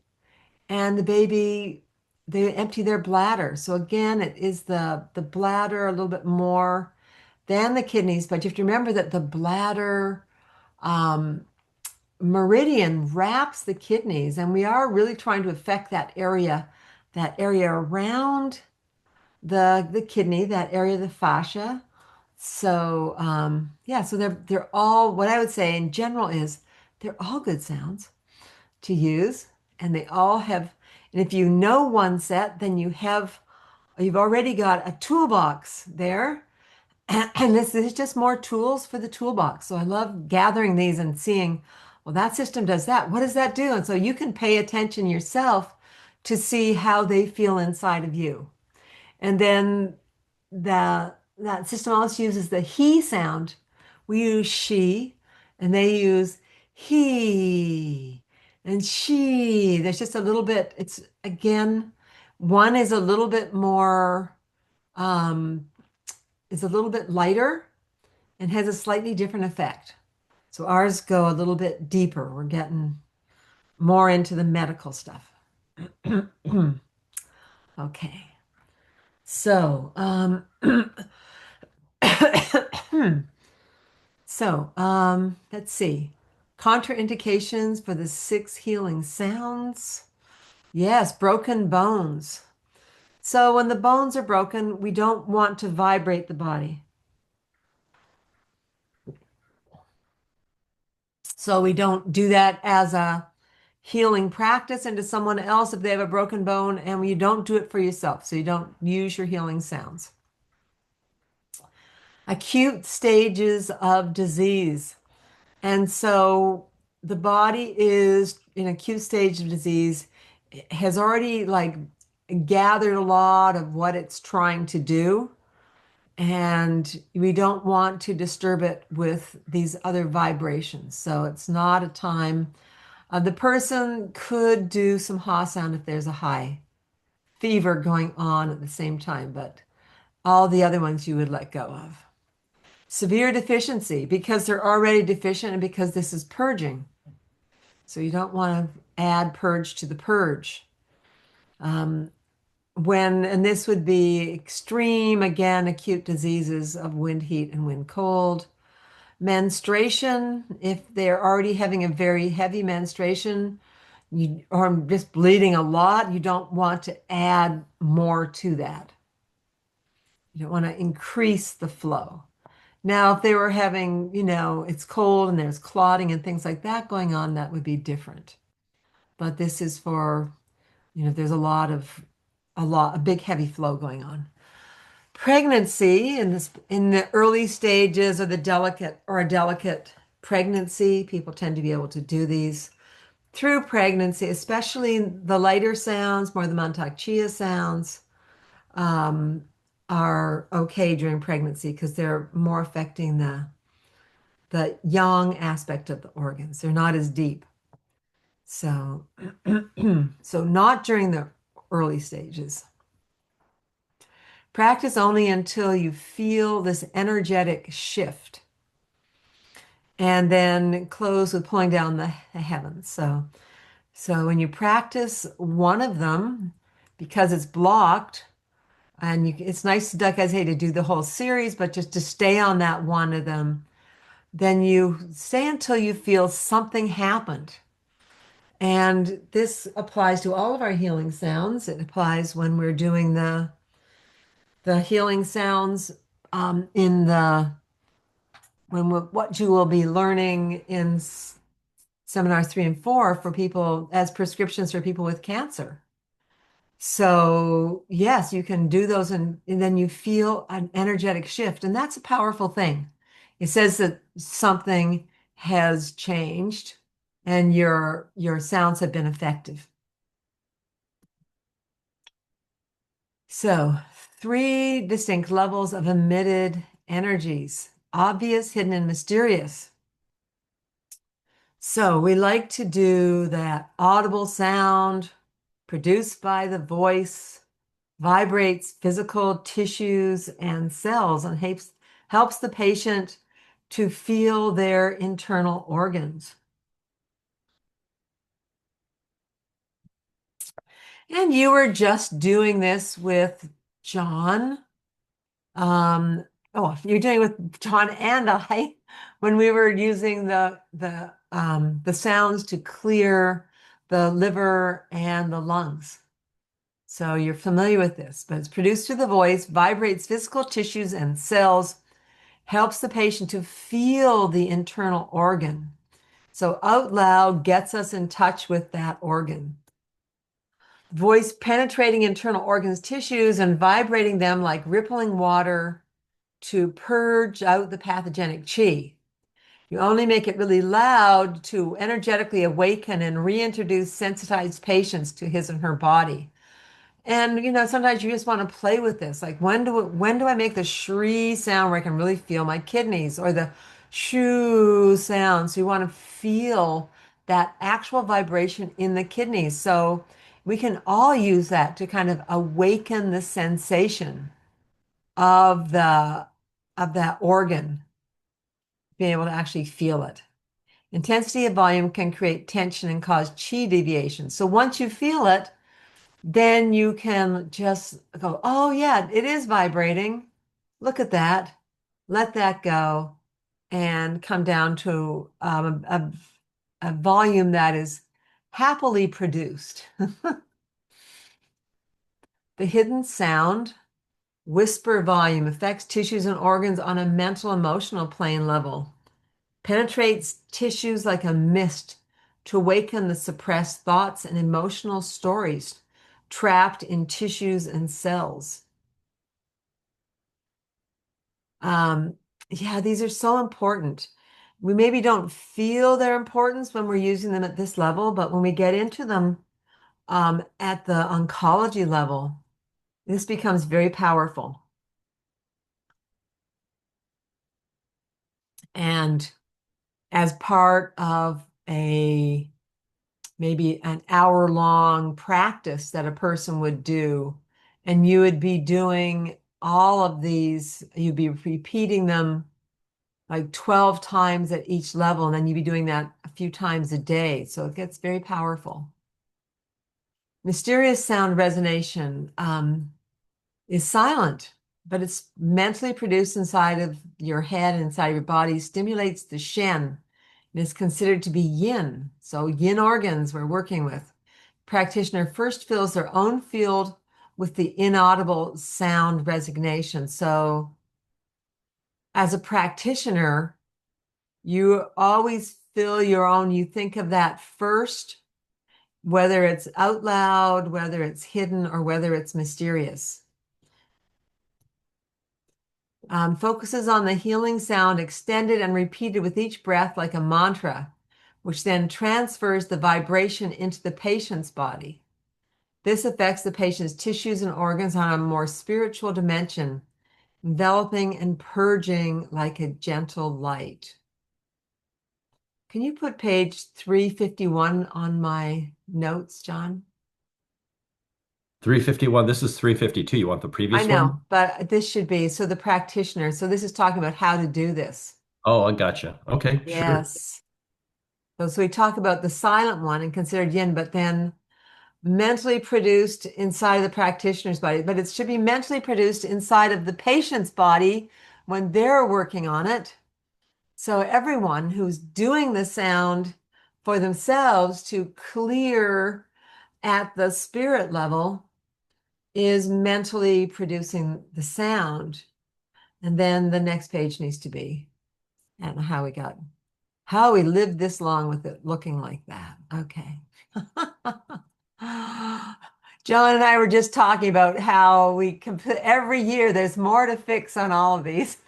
and the baby, they empty their bladder. So again, it is the bladder a little bit more than the kidneys, but you have to remember that the bladder um, meridian wraps the kidneys, and we are really trying to affect that area around the kidney, that area of the fascia. So yeah, so they're all what I would say in general is they're all good sounds to use, and they all have. And if you know one set, then you've already got a toolbox there. And this is just more tools for the toolbox. So I love gathering these and seeing, well, that system does that. What does that do? And so you can pay attention yourself to see how they feel inside of you. And then that system also uses the he sound. We use she, and they use he and she. There's just a little bit, it's again, one is a little bit more, um, is a little bit lighter and has a slightly different effect. So ours go a little bit deeper. We're getting more into the medical stuff. Okay. So, let's see. Contraindications for the six healing sounds. Yes, broken bones. So when the bones are broken, we don't want to vibrate the body. So we don't do that as a healing practice into someone else if they have a broken bone, and you don't do it for yourself. So you don't use your healing sounds. Acute stages of disease. And so the body is in acute stage of disease, has already like gathered a lot of what it's trying to do. And we don't want to disturb it with these other vibrations. So it's not a time. The person could do some ha sound if there's a high fever going on at the same time, but all the other ones you would let go of. Severe deficiency because they're already deficient and because this is purging. So you don't want to add purge to the purge. And this would be extreme, again, acute diseases of wind, heat, and wind, cold. Menstruation, if they're already having a very heavy menstruation, or just bleeding a lot, you don't want to add more to that. You don't want to increase the flow. Now, if they were having, it's cold and there's clotting and things like that going on, that would be different. But this is for, there's a big heavy flow going on. Pregnancy in the early stages of a delicate pregnancy, people tend to be able to do these through pregnancy, especially the lighter sounds, more the Mantak Chia sounds, are okay during pregnancy because they're more affecting the young aspect of the organs. They're not as deep. So, so not during the early stages. Practice only until you feel this energetic shift. And then close with pulling down the heavens. So when you practice one of them, because it's blocked, and it's nice to, like I say, to do the whole series, but just to stay on that one of them, then you stay until you feel something happened. And this applies to all of our healing sounds. It applies when we're doing the healing sounds in what you will be learning in seminars 3 and 4 for people as prescriptions for people with cancer. So yes, you can do those and then you feel an energetic shift. And that's a powerful thing. It says that something has changed and your sounds have been effective. So 3 distinct levels of emitted energies, obvious, hidden, and mysterious. So we like to do that audible sound produced by the voice, vibrates physical tissues and cells, and helps the patient to feel their internal organs. And you were just doing this with John. You're doing it with John and I when we were using the sounds to clear the liver and the lungs. So you're familiar with this, but it's produced through the voice, vibrates physical tissues and cells, helps the patient to feel the internal organ. So out loud gets us in touch with that organ. Voice penetrating internal organs, tissues, and vibrating them like rippling water to purge out the pathogenic chi. You only make it really loud to energetically awaken and reintroduce sensitized patients to his and her body. And sometimes you just want to play with this. Like when do I make the shri sound where I can really feel my kidneys, or the shoo sound? So you want to feel that actual vibration in the kidneys. So we can all use that to kind of awaken the sensation of that organ, being able to actually feel it. Intensity of volume can create tension and cause chi deviation. So once you feel it, then you can just go, oh yeah, it is vibrating. Look at that. Let that go and come down to a volume that is happily produced. The hidden sound, whisper volume, affects tissues and organs on a mental emotional plane level, penetrates tissues like a mist, to awaken the suppressed thoughts and emotional stories trapped in tissues and cells. Um, yeah, these are so important. We maybe don't feel their importance when we're using them at this level, but when we get into them at the oncology level, this becomes very powerful. And as part of a maybe an hour-long practice that a person would do, and you would be doing all of these, you'd be repeating them like 12 times at each level, and then you'd be doing that a few times a day. So it gets very powerful. Mysterious sound resonation is silent, but it's mentally produced inside of your head and inside of your body, stimulates the Shen, and is considered to be yin. So yin organs we're working with. Practitioner first fills their own field with the inaudible sound resignation. So as a practitioner, you always fill your own, you think of that first, whether it's out loud, whether it's hidden, or whether it's mysterious. Focuses on the healing sound extended and repeated with each breath like a mantra, which then transfers the vibration into the patient's body. This affects the patient's tissues and organs on a more spiritual dimension, enveloping and purging like a gentle light. Can you put page 351 on my notes, John? 351. This is 352. You want the I previous one? know, but this should be, so the practitioner. So this is talking about how to do this. Oh, I gotcha. Okay, sure. Yes. So we talk about the silent one and considered yin, but then mentally produced inside of the practitioner's body. But it should be mentally produced inside of the patient's body when they're working on it. So everyone who's doing the sound for themselves to clear at the spirit level is mentally producing the sound. And then the next page needs to be, I don't know how we lived this long with it looking like that. Okay. John and I were just talking about how every year there's more to fix on all of these.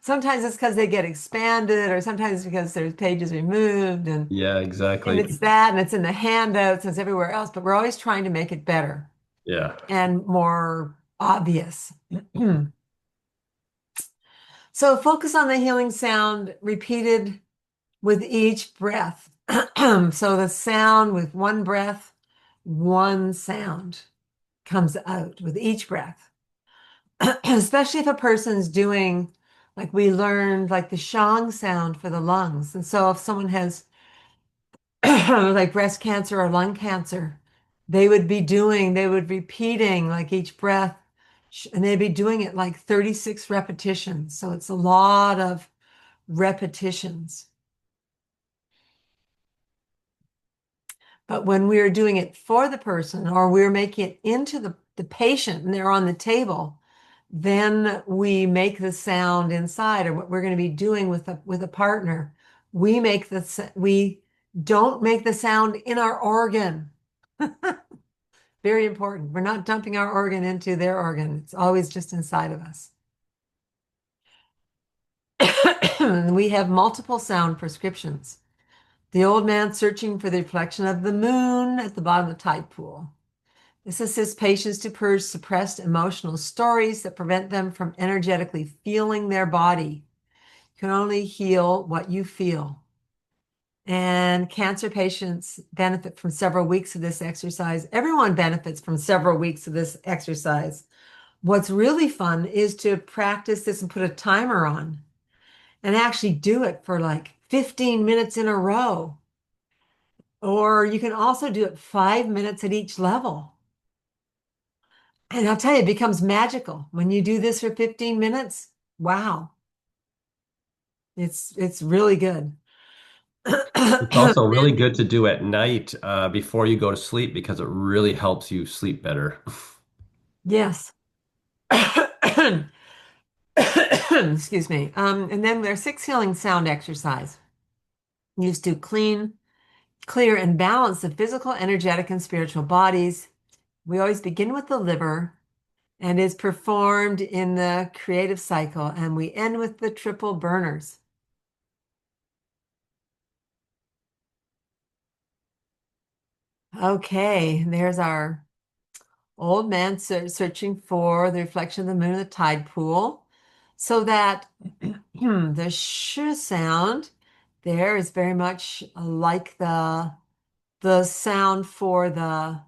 Sometimes it's because they get expanded, or sometimes it's because there's pages removed, Yeah, and exactly. it's that, and it's in the handouts, and it's everywhere else. But we're always trying to make it better Yeah. and more obvious. So focus on the healing sound repeated with each breath. So the sound with one breath, one sound comes out with each breath. Especially if a person's doing, like we learned, like the shang sound for the lungs. And so if someone has like breast cancer or lung cancer, they would repeating like each breath, and they'd be doing it like 36 repetitions. So it's a lot of repetitions. But when we're doing it for the person, or we're making it into the patient and they're on the table, then we make the sound inside, or what we're going to be doing with a partner. We don't make the sound in our organ. Very important. We're not dumping our organ into their organ. It's always just inside of us. We have multiple sound prescriptions. The old man searching for the reflection of the moon at the bottom of the tide pool. This assists patients to purge suppressed emotional stories that prevent them from energetically feeling their body. You can only heal what you feel. And cancer patients benefit from several weeks of this exercise. Everyone benefits from several weeks of this exercise. What's really fun is to practice this and put a timer on and actually do it for like 15 minutes in a row. Or you can also do it 5 minutes at each level. And I'll tell you, it becomes magical when you do this for 15 minutes. Wow. It's really good. It's also really good to do at night before you go to sleep because it really helps you sleep better. Yes. Excuse me. And then there's 6 healing sound exercise. used to clear, and balance the physical, energetic, and spiritual bodies. We always begin with the liver and is performed in the creative cycle, and we end with the triple burners. Okay, there's our old man searching for the reflection of the moon in the tide pool. So that the sh sound there is very much like the sound for the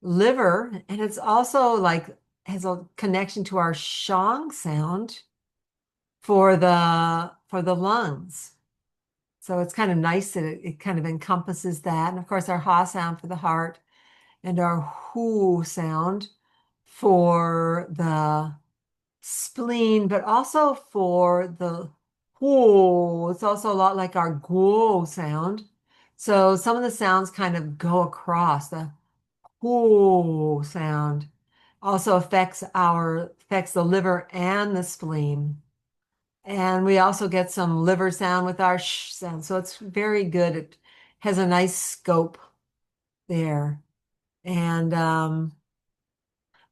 liver, and it's also like has a connection to our shong sound for the lungs. So it's kind of nice that it kind of encompasses that. And of course, our ha sound for the heart and our hu sound for the spleen, but also for the hu. It's also a lot like our guo sound. So some of the sounds kind of go across. The hu sound also affects the liver and the spleen. And we also get some liver sound with our sh sound. So it's very good. It has a nice scope there. And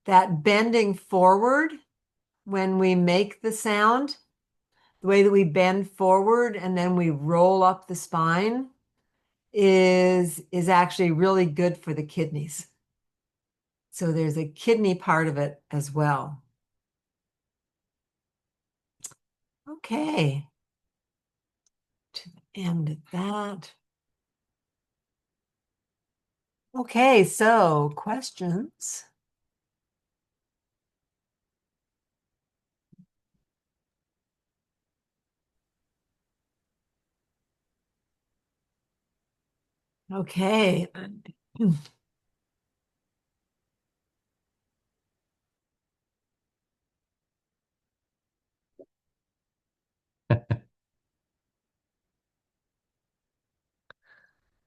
that bending forward when we make the sound, the way that we bend forward and then we roll up the spine is actually really good for the kidneys. So there's a kidney part of it as well. Okay. To the end of that. Okay, so questions. Okay.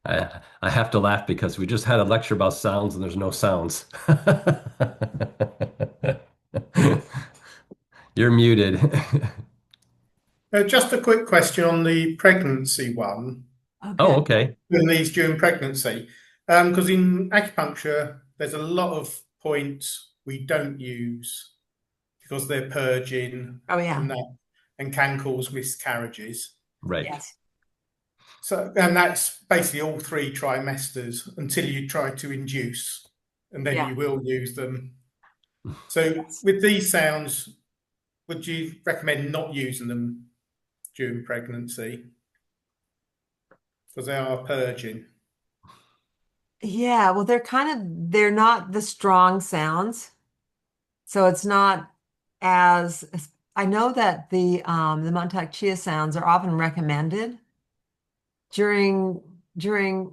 I have to laugh because we just had a lecture about sounds and there's no sounds. You're muted. Just a quick question on the pregnancy one, Oh, Okay. okay. doing these during pregnancy. Because in acupuncture, there's a lot of points we don't use because they're purging Oh, yeah. and that and can cause miscarriages. Right. Yes. So, and that's basically all three trimesters until you try to induce, and then Yeah. you will use them. So, Yes. with these sounds, would you recommend not using them during pregnancy because they are purging? Yeah, well, they're not the strong sounds. So it's not I know that the Montauk Chia sounds are often recommended during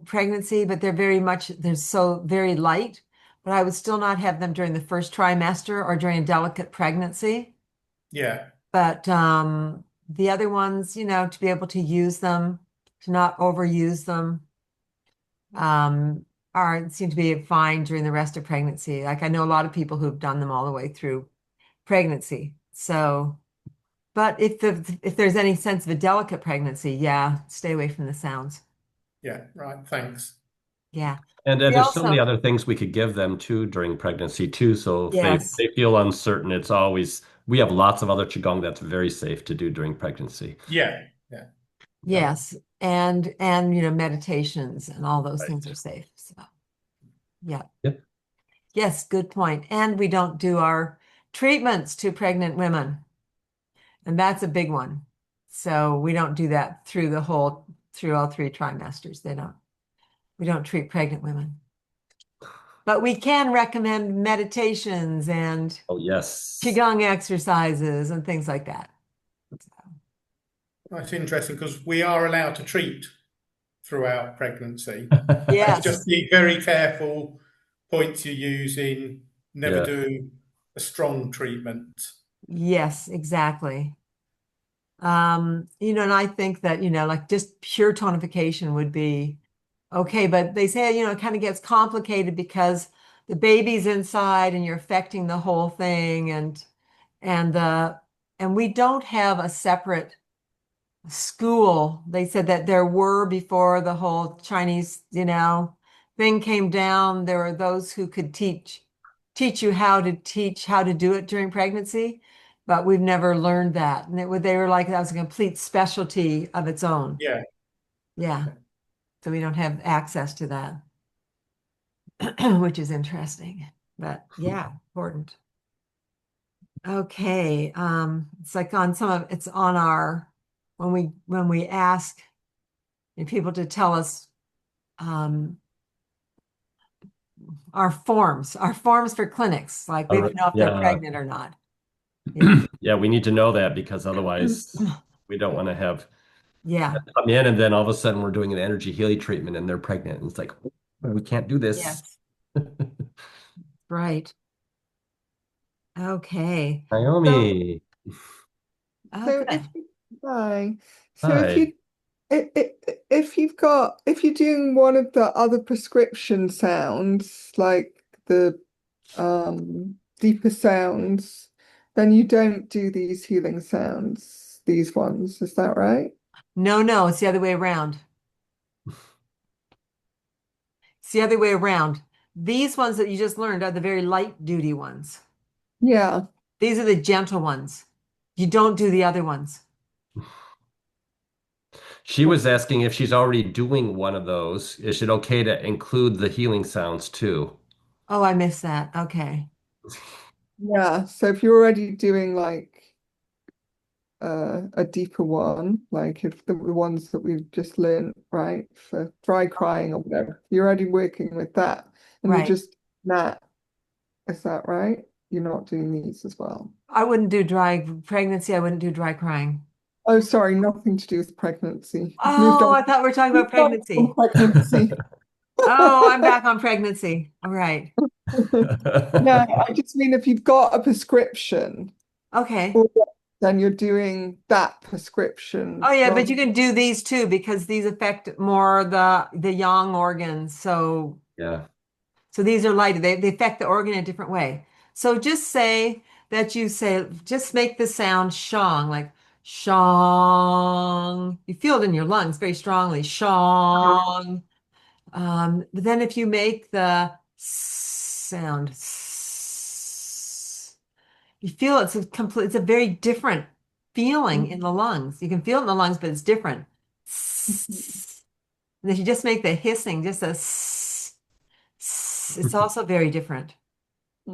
pregnancy, but they're so very light. But I would still not have them during the first trimester or during a delicate pregnancy. Yeah, But the other ones, to be able to use them, to not overuse them, um, seem to be fine during the rest of pregnancy. Like I know a lot of people who've done them all the way through pregnancy. So, but if there's any sense of a delicate pregnancy, yeah, stay away from the sounds. yeah, right. Thanks. Yeah. And We there's so many also, other things we could give them too during pregnancy too. So if yes, they feel uncertain, it's always we have lots of other qigong that's very safe to do during pregnancy. Yeah, yeah, right. yes, and meditations and all those things are safe. So, yeah. Yep. Yes, good point. And we don't do our treatments to pregnant women, and that's a big one. So we don't do that through all three trimesters. We don't treat pregnant women. But we can recommend meditations and Oh, yes. qigong exercises and things like that. That's interesting because we are allowed to treat throughout pregnancy. It's just Yes, be very careful points you're using. Never Yeah. do a strong treatment. yes, exactly. And I think that, like just pure tonification would be okay, but they say, it kind of gets complicated because the baby's inside and you're affecting the whole thing and and we don't have a separate school. They said that there were before the whole Chinese, thing came down, there were those who could teach you how to teach how to do it during pregnancy, but we've never learned that. And they were like that was a complete specialty of its own. Yeah. Yeah. So we don't have access to that, which is interesting. But yeah, important. Okay. It's like on some of it's on our when we ask people to tell us um our forms for clinics, like we have to know if they're Yeah. pregnant or not. Yeah. Yeah, we need to know that because otherwise we don't want to have Yeah. come in and then all of a sudden we're doing an energy healing treatment and they're pregnant. And it's like, we can't do this. Yes. Right. Okay. So, Naomi, oh, So if good. you hi, so hi. if you're doing one of the other prescription sounds like the deeper sounds, then you don't do these healing sounds, these ones, is that right? No, no, it's the other way around. It's the other way around. These ones that you just learned are the very light duty ones. Yeah. These are the gentle ones. You don't do the other ones. She was asking if she's already doing one of those. Is it okay to include the healing sounds too? Oh, I missed that. Okay. Yeah. So if you're already doing like a deeper one, like if the ones that we've just learned, right, for dry crying or whatever, you're already working with that and you're Right. just that, is that right? You're not doing these as well. I wouldn't do dry pregnancy. I wouldn't do dry crying. Oh, sorry, nothing to do with pregnancy. You've Oh, I thought we were talking about moved on from pregnancy. pregnancy. Oh, I'm back on pregnancy. All right. No, I just mean if you've got a prescription, Okay. or then you're doing that prescription Oh yeah, but rather. you can do these too because these affect more the yang organs. Yeah. So these are lighter. They affect the organ in a different way. So just say that just make the sound shong, like shong. You feel it in your lungs very strongly, shong. But then if you make the sound, you feel it's a very different feeling in the lungs. You can feel it in the lungs, but it's different. And if you just make the hissing, just it's also very different.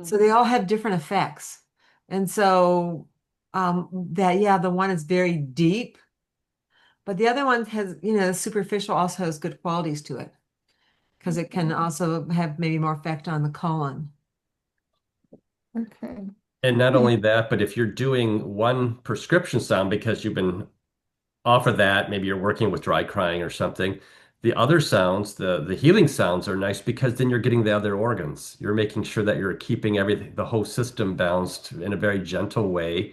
So they all have different effects. And so the one is very deep, but the other one has, superficial also has good qualities to it because it can also have maybe more effect on the colon. Okay. And not only that, but if you're doing one prescription sound because you've been offered that, maybe you're working with dry crying or something, the other sounds, the healing sounds are nice because then you're getting the other organs. You're making sure that you're keeping everything, the whole system balanced in a very gentle way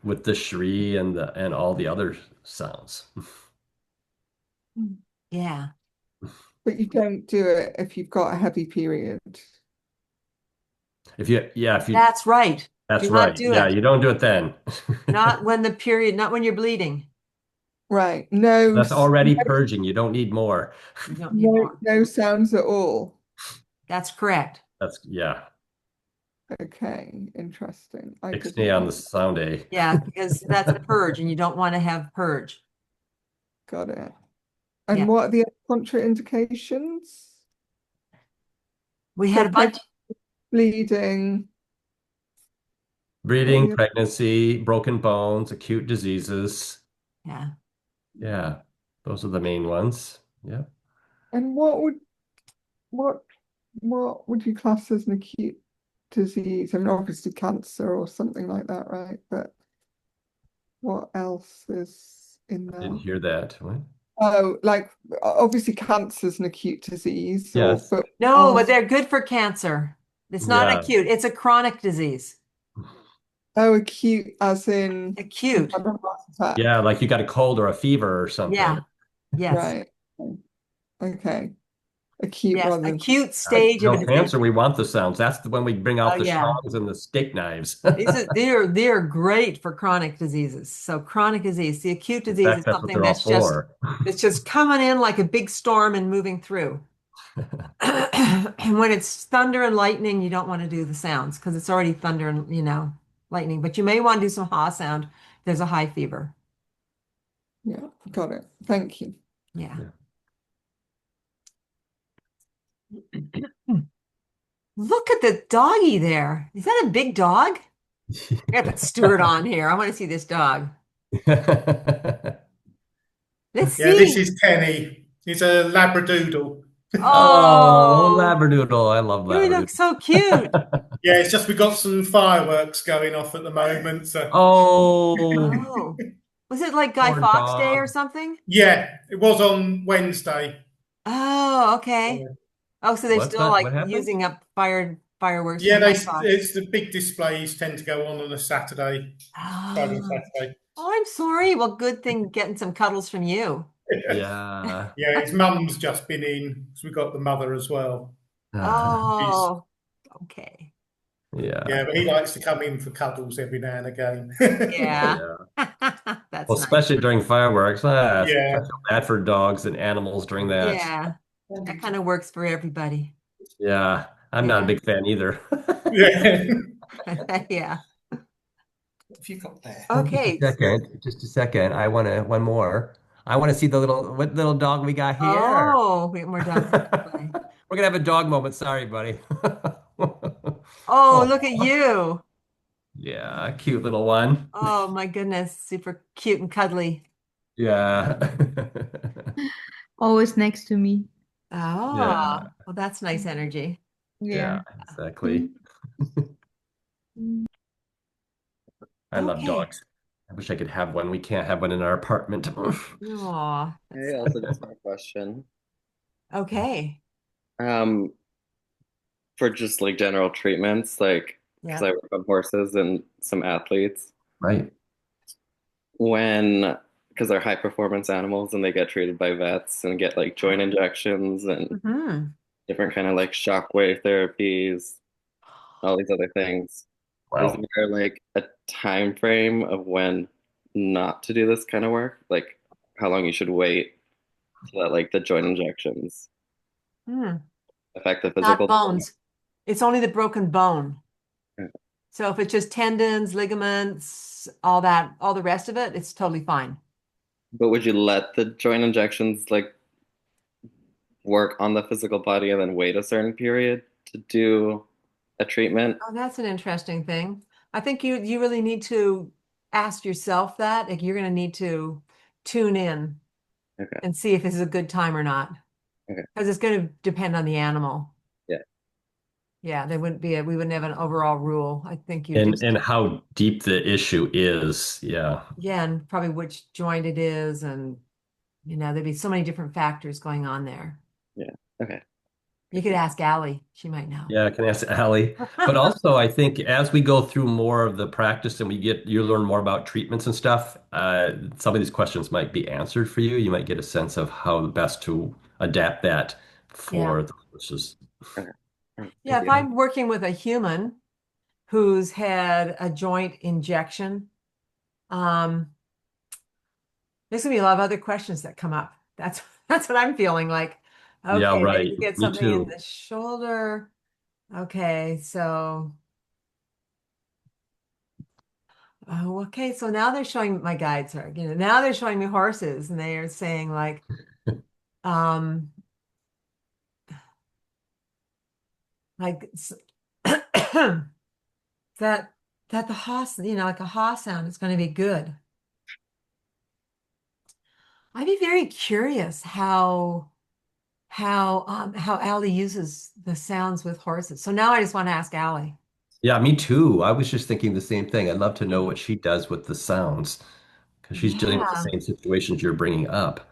with the Shri and all the other sounds. Yeah, But you don't do it if you've got a heavy period. If you, that's right. that's Do not right. do Yeah, it. you don't do it then. Not when you're bleeding. Right. No, That's already purging. You don't need more. You don't need no, more. no sounds at all. That's correct. Yeah. Okay, interesting. I Ixnay didn't on know. the sound A. Yeah, because that's a purge and you don't want to have purge. Got it. Yeah. And what are the contraindications? We So had a bunch. bleeding. What are Breeding, the, pregnancy, broken bones, acute diseases. Yeah. Yeah, those are the main ones. Yeah. and what what would you class as an acute disease? I mean, obviously cancer or something like that, right? But what else is in I didn't there? hear that. What? Oh, like obviously cancer is an acute disease, or Yes. but No, but they're good for cancer. It's not Yeah. acute. It's a chronic disease. oh, acute as in you've Acute. had a heart Yeah, attack, like you got a cold or a fever or something. Yeah. Yes. right? Okay, acute Yes, rather than acute stage of No disease. cancer, we want the sounds. That's when we bring Oh out the yeah. tongs and the steak knives. They're great for chronic diseases. So chronic disease, the acute In disease fact, is that's what something they're all that's just for. it's just coming in like a big storm and moving through. And when it's thunder and lightning, you don't want to do the sounds because it's already thunder and lightning. But you may want to do some ha sound. There's a high fever. yeah, got it. Thank you. Yeah. Yeah. Look at the doggy there. Is that a big dog? I gotta put Stuart on here. I want to see this dog. Let's Yeah, this see. is Kenny. He's a Labradoodle. Oh, Oh, Labradoodle. I love you look Labradoodle. so cute. Yeah, it's just we got some fireworks going off at the moment. So Oh, Oh, was it like Guy poor Fawkes Day or dog. something? yeah, it was on Wednesday. Oh, okay. Yeah, Oh, so they're What's still that? like What happened? using up fireworks yeah, from Guy they Fawkes. it's the big displays tend to go on a Saturday, Friday, Oh, Saturday. oh, I'm sorry. Well, good thing getting some cuddles from you. Yeah. Yeah, his mum's just been in, so we got the mother as well. He's Oh, okay. Yeah, Yeah. but he likes to come in for cuddles every now and again. Yeah. Yeah. That's Well, nice. especially during fireworks. I Yeah, feel bad for dogs and animals during that. Yeah. That kind of works for everybody. Yeah. I'm not a Yeah. big fan either. yeah. Yeah. What have you got there? Oh, just a Okay. second. Just a second. I want to one more. I want to see the what little dog we got here. Oh, we have more dogs to play. We're gonna have a dog moment. Sorry, buddy. Oh, Oh, look at you. yeah, cute little one. Oh my goodness. Super cute and cuddly. Yeah. Always next to me. Oh, Yeah. well, that's nice energy. Yeah. Yeah, exactly. I love Okay. dogs. I wish I could have one. We can't have one in our apartment. Oh, I also just have a question. okay. Um, for just like general treatments, like because Yeah. I work on horses and some athletes, Right. when because they're high performance animals and they get treated by vets and get like joint injections and Hmm. different kind of like shockwave therapies, all these other things. Is Wow. there like a time frame of when not to do this kind of work? Like how long you should wait so that like the joint injections Hmm. affect the Not physical? bones. It's only the broken bone. Okay. So if it's just tendons, ligaments, all that, all the rest of it, it's totally fine. But would you let the joint injections like work on the physical body and then wait a certain period to do a treatment? Oh, that's an interesting thing. I think you really need to ask yourself that. Like you're going to need to tune in Okay. and see if this is a good time or not, Okay. because it's going to depend on the animal. Yeah. Yeah, we wouldn't have an overall rule. I think you And just, and how deep the issue is. Yeah. yeah, and probably which joint it is, and there'd be so many different factors going on there. Yeah. Okay. You could ask Allie; she might know. Yeah, I can ask Allie. But also, I think as we go through more of the practice and you learn more about treatments and stuff, some of these questions might be answered for you. You might get a sense of how best to adapt that Yeah, for the horses. Okay. All right. yeah. Thank If you. I'm working with a human who's had a joint injection, um, there's gonna be a lot of other questions that come up. That's that's what I'm feeling like. Yeah, Okay, maybe right. you get Me something in too. the shoulder. Okay, so okay, so now they're showing my guides are, now they're showing me horses and they are saying um, like that that the hoss, like a hoss sound is going to be good. I'd be very curious how Allie uses the sounds with horses. So now I just want to ask Allie. Yeah, me too. I was just thinking the same thing. I'd love to know Okay. what she does with the sounds because she's dealing with the Yeah, same situations you're bringing up.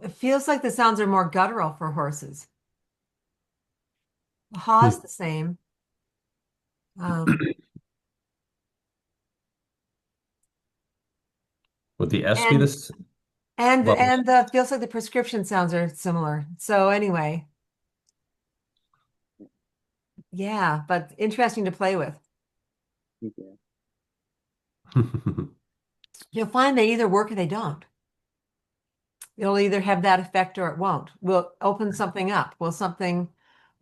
it feels like the sounds are more guttural for horses. The haw's the same. Um, Would the S be and this? And Well, feels like the prescription sounds are similar. So anyway, yeah, but interesting to play with. Yeah. You'll find they either work or they don't. It'll either have that effect or it won't. Will open something up. Will something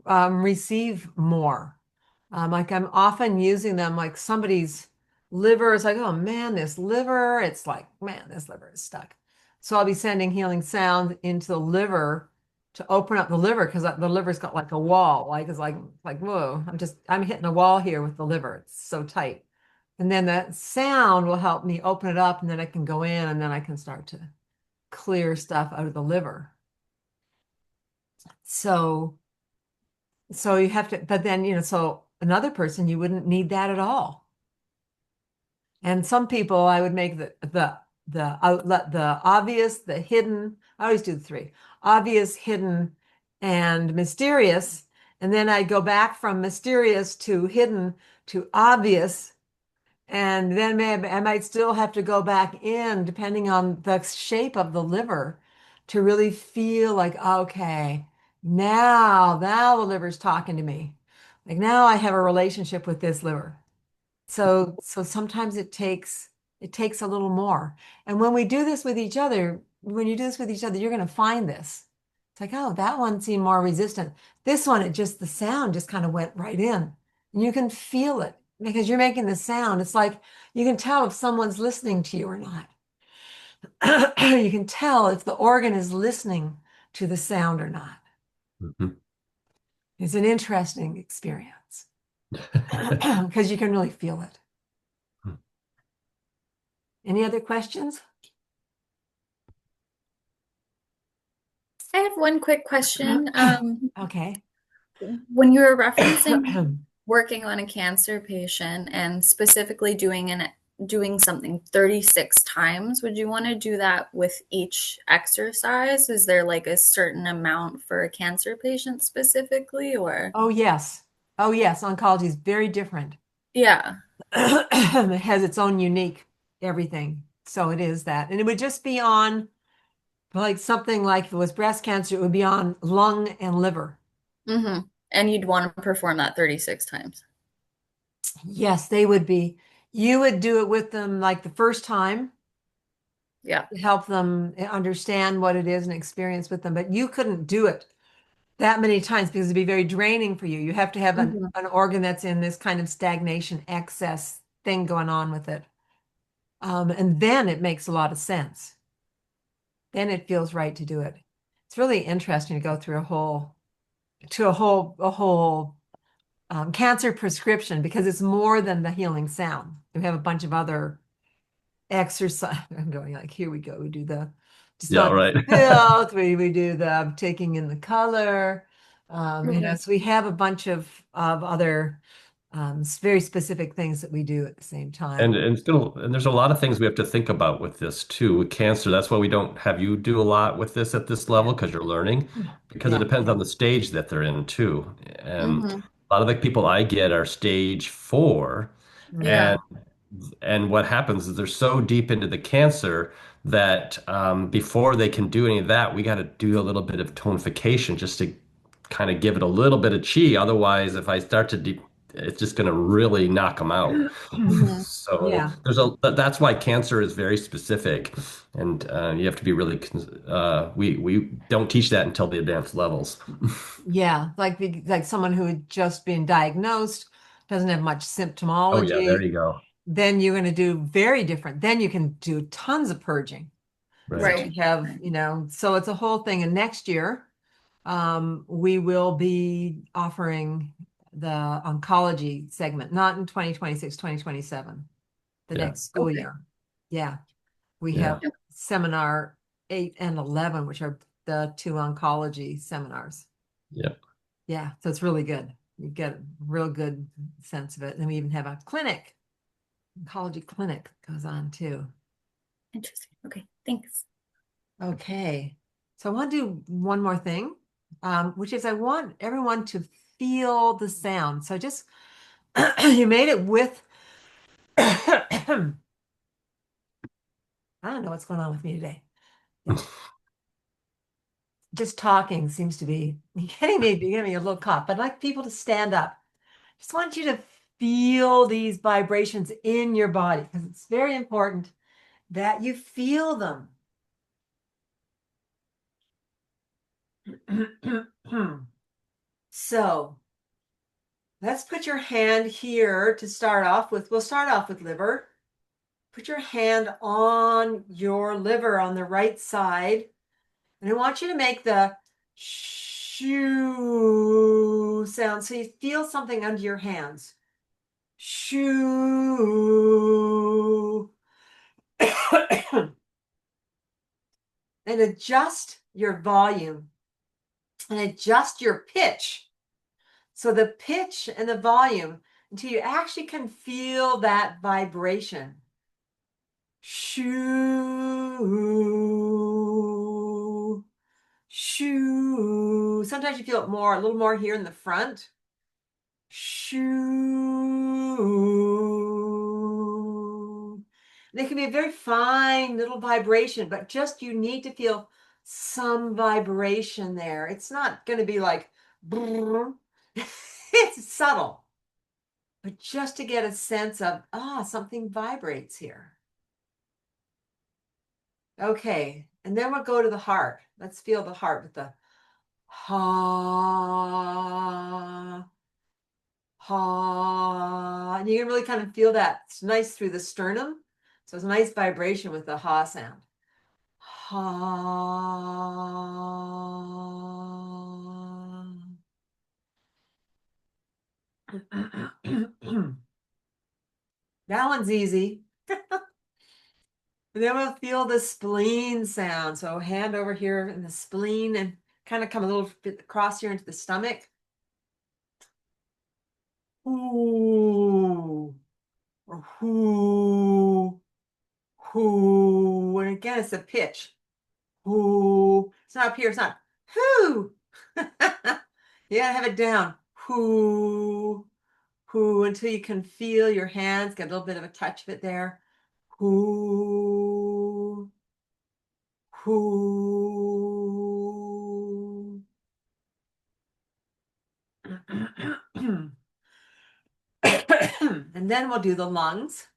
receive more? Like I'm often using them like somebody's liver is like, oh man, this liver, it's like, man, this liver is stuck. So I'll be sending healing sound into the liver to open up the liver because the liver's got like a wall. Like it's like, whoa, I'm hitting a wall here with the liver. It's so tight. And then that sound will help me open it up and then I can go in and then I can start to clear stuff out of the liver. So you have to, but then, so another person, you wouldn't need that at all. And some people I would make the outlet, the obvious, the hidden. I always do the three: obvious, hidden, and mysterious. And then I go back from mysterious to hidden to obvious. And then maybe I might still have to go back in, depending on the shape of the liver, to really feel like, okay, now the liver's talking to me. Like now I have a relationship with this liver. So sometimes it takes a little more. And when we do this with each other, when you do this with each other, you're going to find this. It's like, oh, that one seemed more resistant. This one, the sound just kind of went right in. And you can feel it because you're making the sound. It's like you can tell if someone's listening to you or not. You can tell if the organ is listening to the sound or not. Mhm. It's an interesting experience because you can really feel it. Any other questions? I have one quick question. Okay. When you were referencing working on a cancer patient and specifically doing something 36 times, would you want to do that with each exercise? Is there like a certain amount for a cancer patient specifically, or? Oh, yes. Oh, yes. Oncology is very different. Yeah. It has its own unique everything. So it is that. And it would just be on like something like if it was breast cancer, it would be on lung and liver. Mm-hmm. And you'd want to perform that 36 times. Yes, they would be. You would do it with them like the first time Yeah. to help them understand what it is and experience with them. But you couldn't do it that many times because it'd be very draining for you. You have to have Mm-hmm. an organ that's in this kind of stagnation excess thing going on with it. And then it makes a lot of sense. Then it feels right to do it. It's really interesting to go through a whole cancer prescription because it's more than the healing sound. We have a bunch of other exercise. I'm going like, here we go. We do the Yeah, dispelling right. filth. We do the taking in the color. Right. So we have a bunch of other very specific things that we do at the same time. And there's a lot of things we have to think about with this too, with cancer. That's why we don't have you do a lot with this at this Yeah. level because you're learning, because it Yeah. depends on the stage that they're in too. And Mm-hmm. a lot of the people I get are stage 4, Yeah. and what happens is they're so deep into the cancer that before they can do any of that, we got to do a little bit of tonification just to kind of give it a little bit of chi. Otherwise, if I start to it's just going to really knock them out. Mm-hmm. So Yeah. that's why cancer is very specific, and you have to be really. We don't teach that until the advanced levels. Yeah. Like someone who had just been diagnosed, doesn't have much Oh yeah, there symptomology. you go. Then you're going to do very different. Then you can do tons of purging. So Right. Right. we have, so it's a whole thing. And next year, we will be offering the oncology segment, not in 2026, 2027, the Yeah. next school Okay. year. Yeah. We Yeah. have seminar 8 and 11, which are the two oncology seminars. Yeah. Yeah. So it's really good. You get a real good sense of it. And we even have a clinic, oncology clinic goes on too. Interesting. Okay. Thanks. Okay. So I want to do one more thing, which is I want everyone to feel the sound. So just, you made it with, I don't know what's going on with me today. Just talking seems to be getting me a little cough, but I'd like people to stand up. Just want you to feel these vibrations in your body because it's very important that you feel them. So let's put your hand here to start off with. We'll start off with liver. Put your hand on your liver on the right side. And I want you to make the shoo sound. So you feel something under your hands. Shoo. And adjust your volume and adjust your pitch. So the pitch and the volume until you actually can feel that vibration. Shoo, shoo. Sometimes you feel it more, a little more here in the front. Shoo. They can be a very fine little vibration, but just you need to feel some vibration there. It's not going to be like, it's subtle, but just to get a sense of, something vibrates here. Okay, and then we'll go to the heart. Let's feel the heart with the ha, ha. And you can really kind of feel that. It's nice through the sternum. So it's a nice vibration with the ha sound. Ha. That one's easy. And then we'll feel the spleen sound. So hand over here in the spleen and kind of come a little bit across here into the stomach. Ooh, or whoo, whoo. And again, it's a pitch. Whoo. It's not up here. It's not whoo. You gotta have it down. Whoo, whoo, until you can feel your hands get a little bit of a touch of it there. Whoo, whoo. And then we'll do the lungs.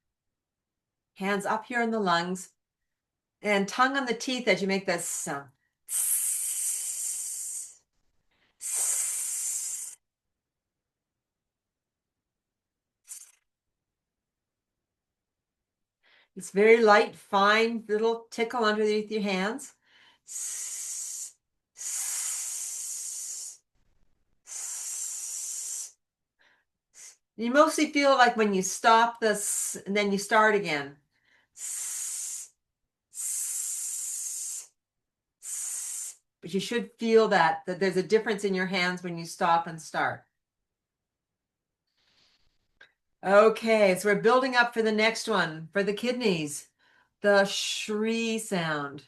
Hands up here in the lungs and tongue on the teeth as you make this sound. It's very light, fine little tickle underneath your hands. You mostly feel like when you stop this and then you start again. But you should feel that there's a difference in your hands when you stop and start. Okay, so we're building up for the next one, for the kidneys, the shri sound.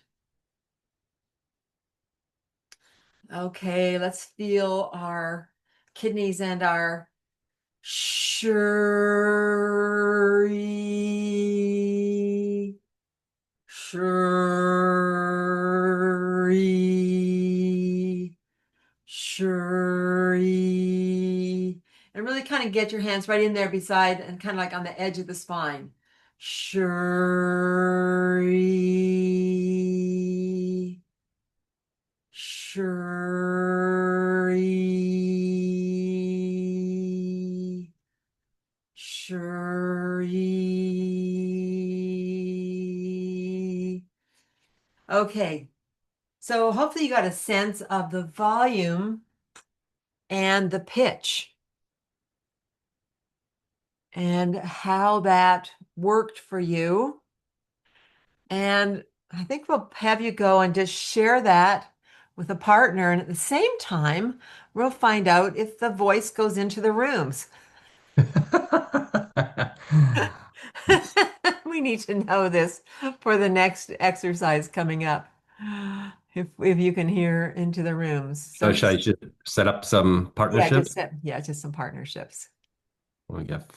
Okay, let's feel our kidneys and our shri, shri, shri. And really kind of get your hands right in there beside and kind of like on the edge of the spine. Shri, shri, shri. Okay, so hopefully you got a sense of the volume and the pitch and how that worked for you. And I think we'll have you go and just share that with a partner. And at the same time, we'll find out if the voice goes into the rooms. We need to know this for the next exercise coming up. If you can hear into the rooms. So should I just set up some partnerships? Just some partnerships. We got.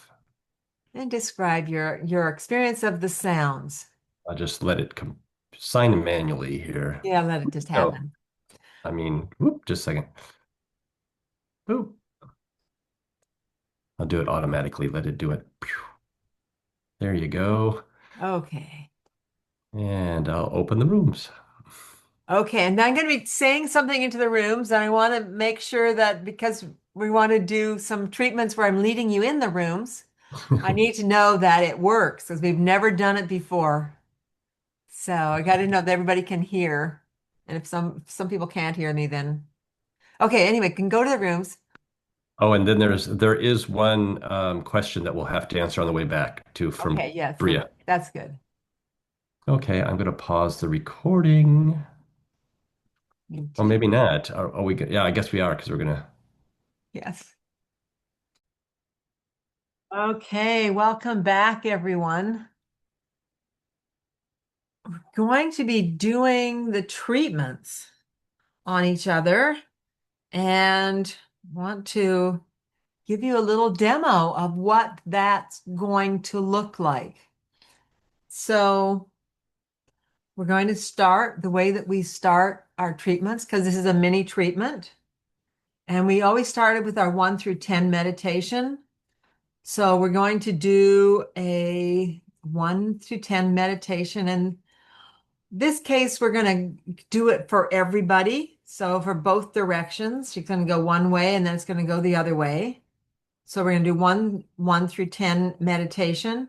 And describe your experience of the sounds. I'll just let it come sign manually here. Yeah, let it just Oh, happen. I mean, whoop, just a second. Boop. I'll do it automatically. Let it do it. There you go. Okay. And I'll open the rooms. Okay, and I'm going to be saying something into the rooms, and I want to make sure that because we want to do some treatments where I'm leading you in the rooms, I need to know that it works because we've never done it before. So I got to know that everybody can hear. And if some people can't hear me, then okay, anyway, can go to the rooms. Oh, and then there is one question that we'll have to answer on the way back too from Okay, yeah, so Bria. that's good. Okay, I'm going to pause the recording. Me Well, maybe too. not. Are we? Yeah, I guess we are because we're gonna. Yes. Okay, welcome back, everyone. Going to be doing the treatments on each other and want to give you a little demo of what that's going to look like. So we're going to start the way that we start our treatments because this is a mini treatment. And we always started with our 1 through 10 meditation. So we're going to do a 1 through 10 meditation. And this case, we're going to do it for everybody. So for both directions, you're going to go one way and then it's going to go the other way. So we're going to do 1 through 10 meditation.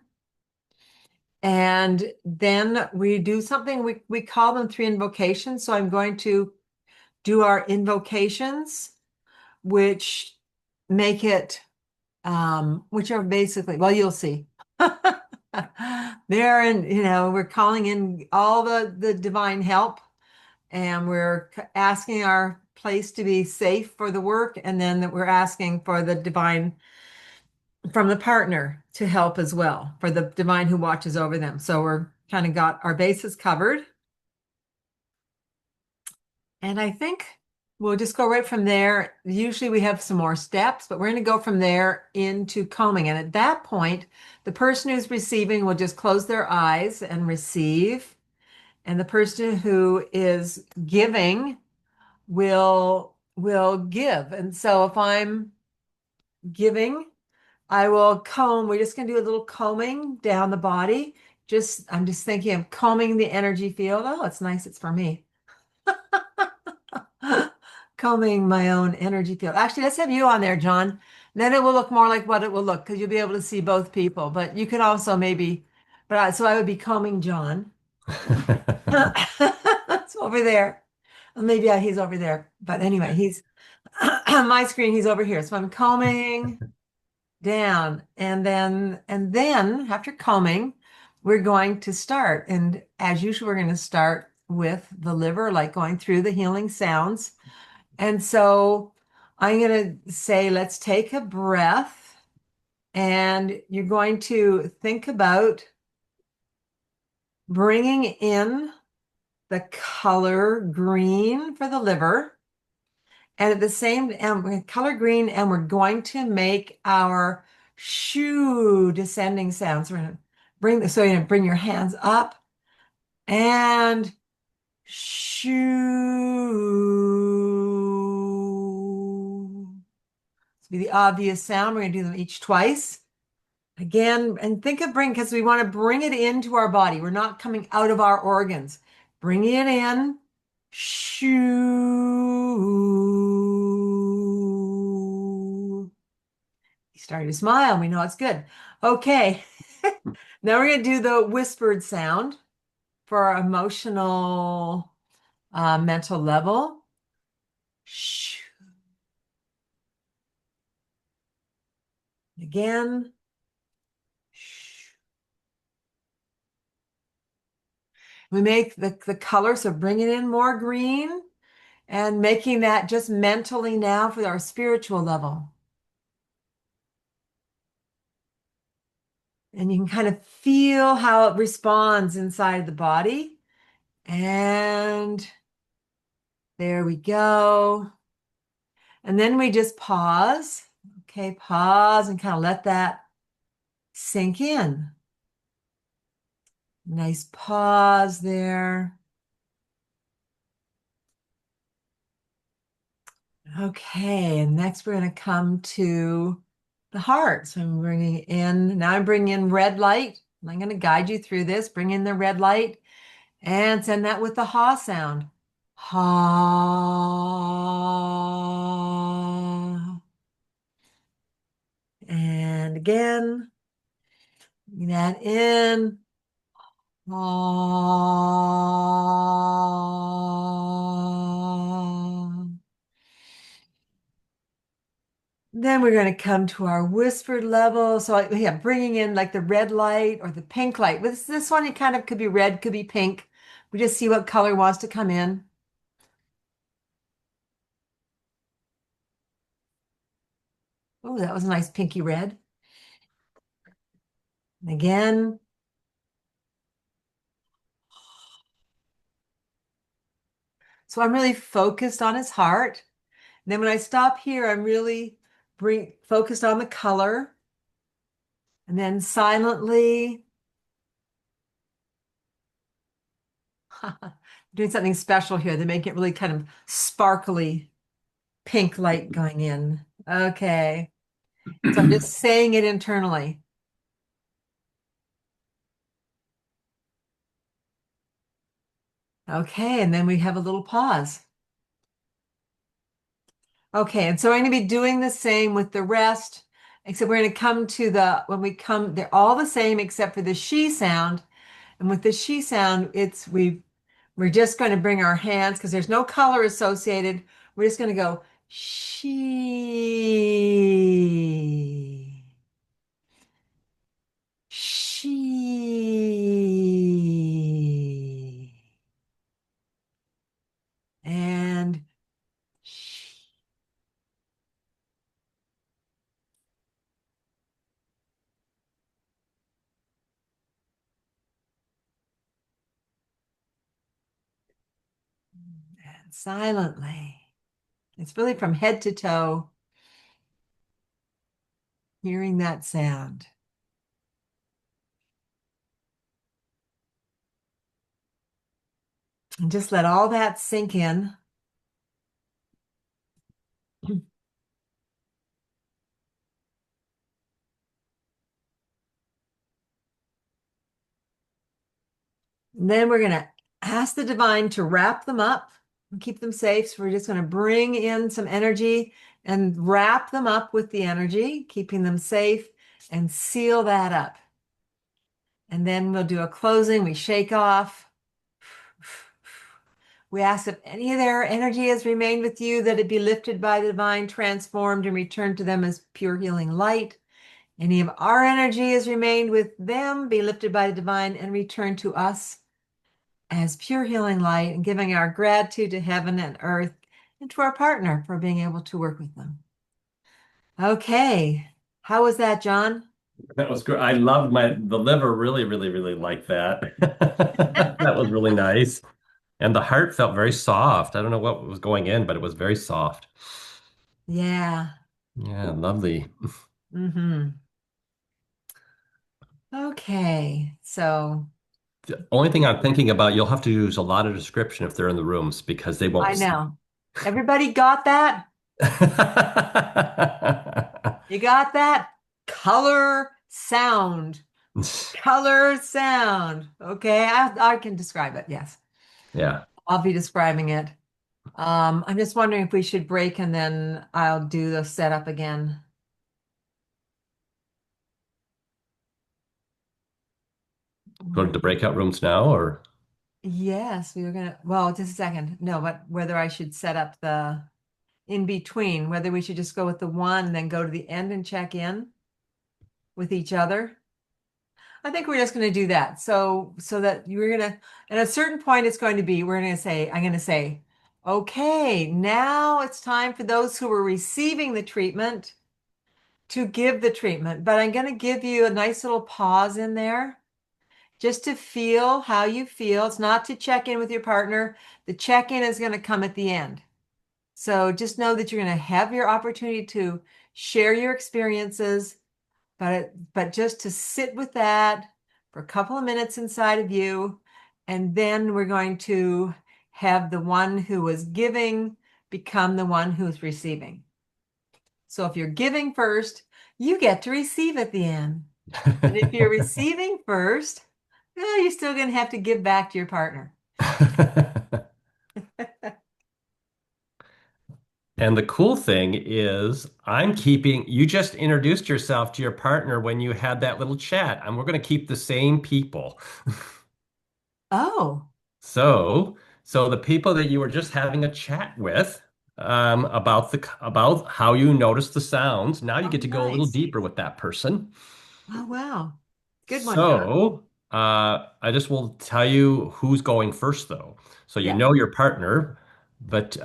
And then we do something, we call them 3 invocations. So I'm going to do our invocations, which make it, which are basically, well, you'll see. They're in, we're calling in all the divine help and we're asking our place to be safe for the work. And then that we're asking for the divine from the partner to help as well, for the divine who watches over them. So we're kind of got our bases covered. And I think we'll just go right from there. Usually we have some more steps, but we're going to go from there into combing. And at that point, the person who's receiving will just close their eyes and receive. And the person who is giving will give. And so if I'm giving, I will comb. We're just going to do a little combing down the body. I'm just thinking of combing the energy field. Oh, it's nice. It's for me. Combing my own energy field. Actually, let's have you on there, John. Then it will look more like what it will look because you'll be able to see both people. But you can also maybe, so I would be combing John. It's over there. Maybe he's over there. But anyway, he's on my screen. He's over here. So I'm combing down and then after combing, we're going to start. And as usual, we're going to start with the liver, like going through the healing sounds. And so I'm going to say, let's take a breath. And you're going to think about bringing in the color green for the liver. And at the same, and we're color green, and we're going to make our shoo descending sounds. We're going to so you're going to bring your hands up and shoo. This will be the obvious sound. We're going to do them each twice. Again, and think of because we want to bring it into our body. We're not coming out of our organs. Bring it in. Shoo. You started to smile. We know it's good. Okay. Now we're going to do the whispered sound for our emotional, mental level. Shoo. Again. Shoo. We make the color, so bringing in more green and making that just mentally now for our spiritual level. And you can kind of feel how it responds inside the body. And there we go. And then we just pause. Okay, pause and kind of let that sink in. Nice pause there. Okay, and next we're going to come to the heart. So I'm bringing in red light. I'm going to guide you through this. Bring in the red light and send that with the ha sound. Ha. And again, bring that in. Ha. Then we're going to come to our whispered level. So yeah, bringing in like the red light or the pink light. With this one, it kind of could be red, could be pink. We just see what color wants to come in. Oh, that was a nice pinky red. And again. So I'm really focused on his heart. And then when I stop here, I'm really focused on the color. And then silently doing something special here. They make it really kind of sparkly pink light going in. Okay. So I'm just saying it internally. Okay, and then we have a little pause. Okay, and so I'm going to be doing the same with the rest, except we're going to come to they're all the same except for the she sound. And with the she sound, we're just going to bring our hands because there's no color associated. We're just going to go she, she, and she. And silently. It's really from head to toe, hearing that sound. And just let all that sink in. And then we're going to ask the divine to wrap them up and keep them safe. So we're just going to bring in some energy and wrap them up with the energy, keeping them safe, and seal that up. And then we'll do a closing. We shake off. We ask if any of their energy has remained with you, that it be lifted by the divine, transformed, and returned to them as pure healing light. Any of our energy has remained with them, be lifted by the divine, and returned to us as pure healing light, and giving our gratitude to heaven and earth and to our partner for being able to work with them. Okay. How was that, John? That was great. I loved the liver really, really, really liked that. That was really nice. And the heart felt very soft. I don't know what was going in, but it was very soft. Yeah. Yeah, lovely. Mm-hmm. Okay. So The only thing I'm thinking about, you'll have to use a lot of description if they're in the rooms because they I won't see. know. Everybody got that? You got that? Color, sound. Color, sound. Okay. I can describe it. Yes. Yeah. I'll be describing it. I'm just wondering if we should break and then I'll do the setup again. Go to the breakout rooms now or Yes, we were gonna, well, just a second. No, but whether I should set up the in between, whether we should just go with the one and then go to the end and check in with each other. I think we're just going to do that. So that you're going to, at a certain point, I'm going to say, okay, now it's time for those who are receiving the treatment to give the treatment. But I'm going to give you a nice little pause in there just to feel how you feel. It's not to check in with your partner. The check-in is going to come at the end. So just know that you're going to have your opportunity to share your experiences, but just to sit with that, for a couple of minutes inside of you. And then we're going to have the one who was giving become the one who's receiving. So if you're giving first, you get to receive at the end. And if you're receiving first, well, you're still going to have to give back to your partner. And the cool thing is, you just introduced yourself to your partner when you had that little chat, and we're going to keep the same people. Oh, So the people that you were just having a chat with, about how you notice the sounds, now you oh, get to go a little nice. deeper with that person. Oh, wow. Good one, John. So, I just will tell you who's going first, though. So you Yeah. know your partner, but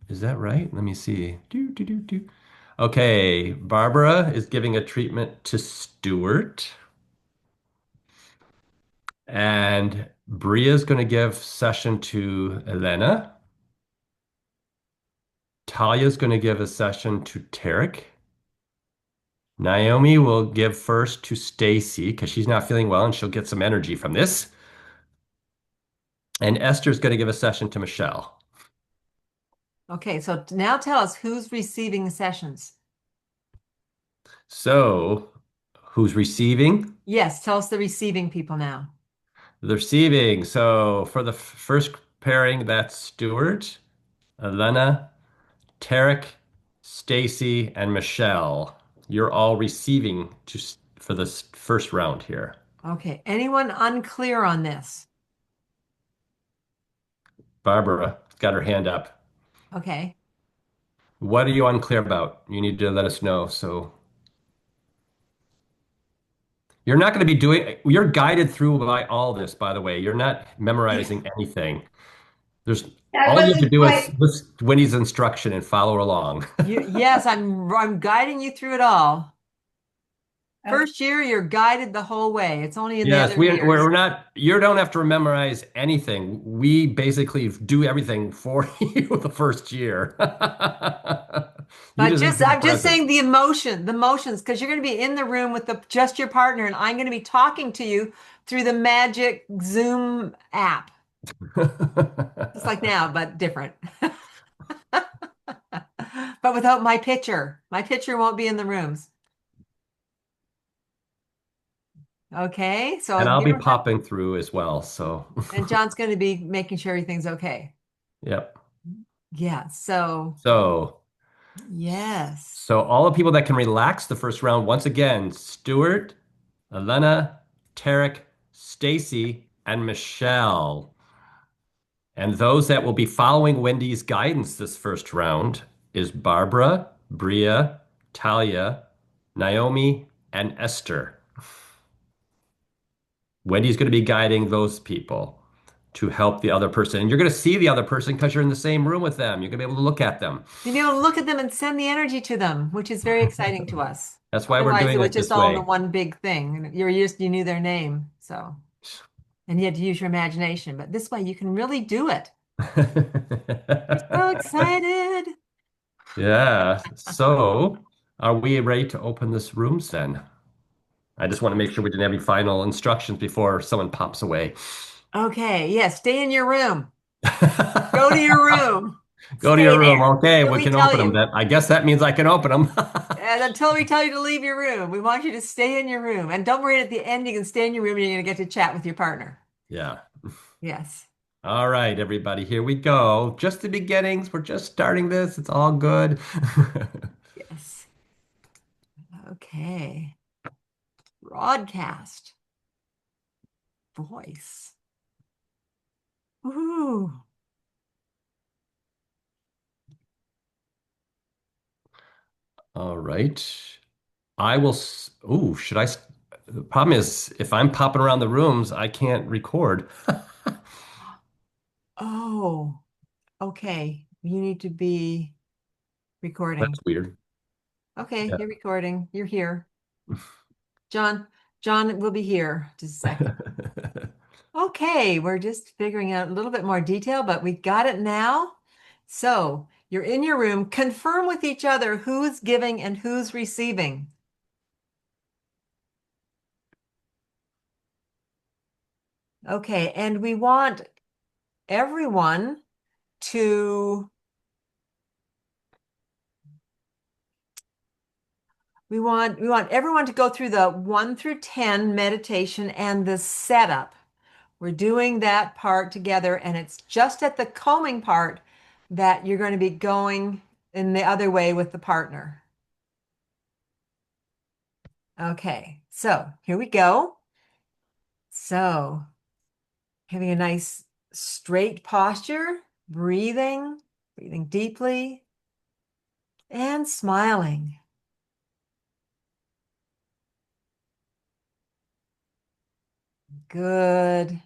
is that right? Let me see. Do. Okay, Barbara is giving a treatment to Stuart, and Bria's going to give session to Elena. Talia's going to give a session to Tarek. Naomi will give first to Stacy because she's not feeling well and she'll get some energy from this. And Esther's going to give a session to Michelle. Okay, so now tell us who's receiving the sessions. So, who's receiving? Yes, tell us the receiving people now. The receiving. So, for the first pairing, that's Stuart, Elena, Tarek, Stacy, and Michelle. You're all receiving for this first round here. Okay, anyone unclear on this? Barbara got her hand up. Okay. What are you unclear about? You need to let us know. So you're not going to be you're guided through by all this, by the way. You're not memorizing anything. There's That all you have to wasn't do is quite. listen to Winnie's instruction and follow along. Yes, I'm guiding you through it all. Okay. First year, you're guided the whole way. It's only in the Yes, other years. we're not, you don't have to memorize anything. We basically do everything for you the first year. You But just have to be I'm just present. saying the emotions, because you're going to be in the room with just your partner, and I'm going to be talking to you through the magic Zoom app, just like now, but different. But without my picture. My picture won't be in the rooms. Okay, so And I'll you be don't have, popping through as well. So, and John's going to be making sure everything's okay. yep. Yeah, so So, yes. so all the people that can relax the first round, once again, Stuart, Elena, Tarek, Stacy, and Michelle. And those that will be following Wendy's guidance this first round is Barbara, Bria, Talia, Naomi, and Esther. Wendy's going to be guiding those people to help the other person. And you're going to see the other person because you're in the same room with them. You're going to be able to look at them. You'll be able to look at them and send the energy to them, which is very exciting to us. That's why we're Otherwise, it doing was it just this all in the way. one big thing. And you knew their name, so and you had to use your imagination. But this way, you can really do it. We're so excited. Yeah. So, are we ready to open this rooms then? I just want to make sure we didn't have any final instructions before someone pops away. Okay, yeah, stay in your room. Go to your room. Go to Stay your room. there Okay, till we we can tell open them. you. I guess that means I can open them. And until we tell you to leave your room, we want you to stay in your room. And don't worry, at the end, you can stay in your room and you're going to get to chat with your partner. Yeah. Yes. All right, everybody, here we go. Just the beginnings. We're just starting this. It's all good. Yes. Okay. Broadcast. Voice. Ooh. All right. I will. Ooh, the problem is if I'm popping around the rooms, I can't record. Oh, okay. You need to be recording. That's weird. Okay, Yeah. you're recording. You're here. John, John will be here just a second. Okay, we're just figuring out a little bit more detail, but we got it now. So you're in your room. Confirm with each other who's giving and who's receiving. Okay, and we want everyone to we want everyone to go through the 1 through 10 meditation and the setup. We're doing that part together, and it's just at the combing part that you're going to be going in the other way with the partner. Okay, so here we go. So, having a nice straight posture, breathing deeply, and smiling. Good.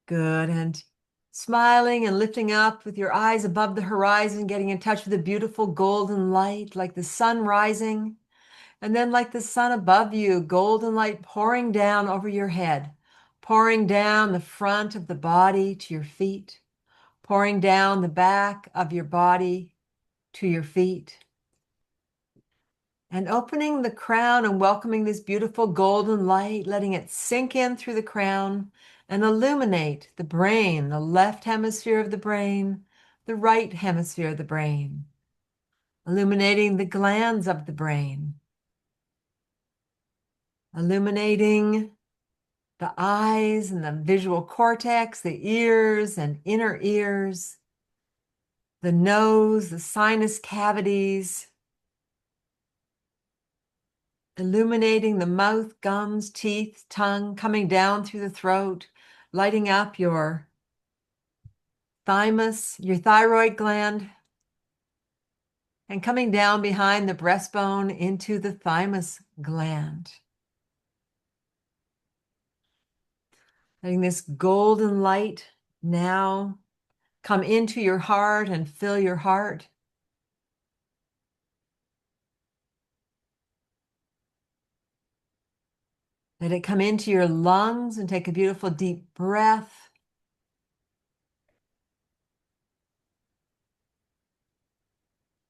Good. And smiling and lifting up with your eyes above the horizon, getting in touch with the beautiful golden light, like the sun rising. And then, like the sun above you, golden light pouring down over your head, pouring down the front of the body to your feet, pouring down the back of your body to your feet. And opening the crown and welcoming this beautiful golden light, letting it sink in through the crown and illuminate the brain, the left hemisphere of the brain, the right hemisphere of the brain, illuminating the glands of the brain, illuminating the eyes and the visual cortex, the ears and inner ears, the nose, the sinus cavities, illuminating the mouth, gums, teeth, tongue, coming down through the throat, lighting up your thymus, your thyroid gland, and coming down behind the breastbone into the thymus gland. Letting this golden light now come into your heart and fill your heart. Let it come into your lungs and take a beautiful deep breath.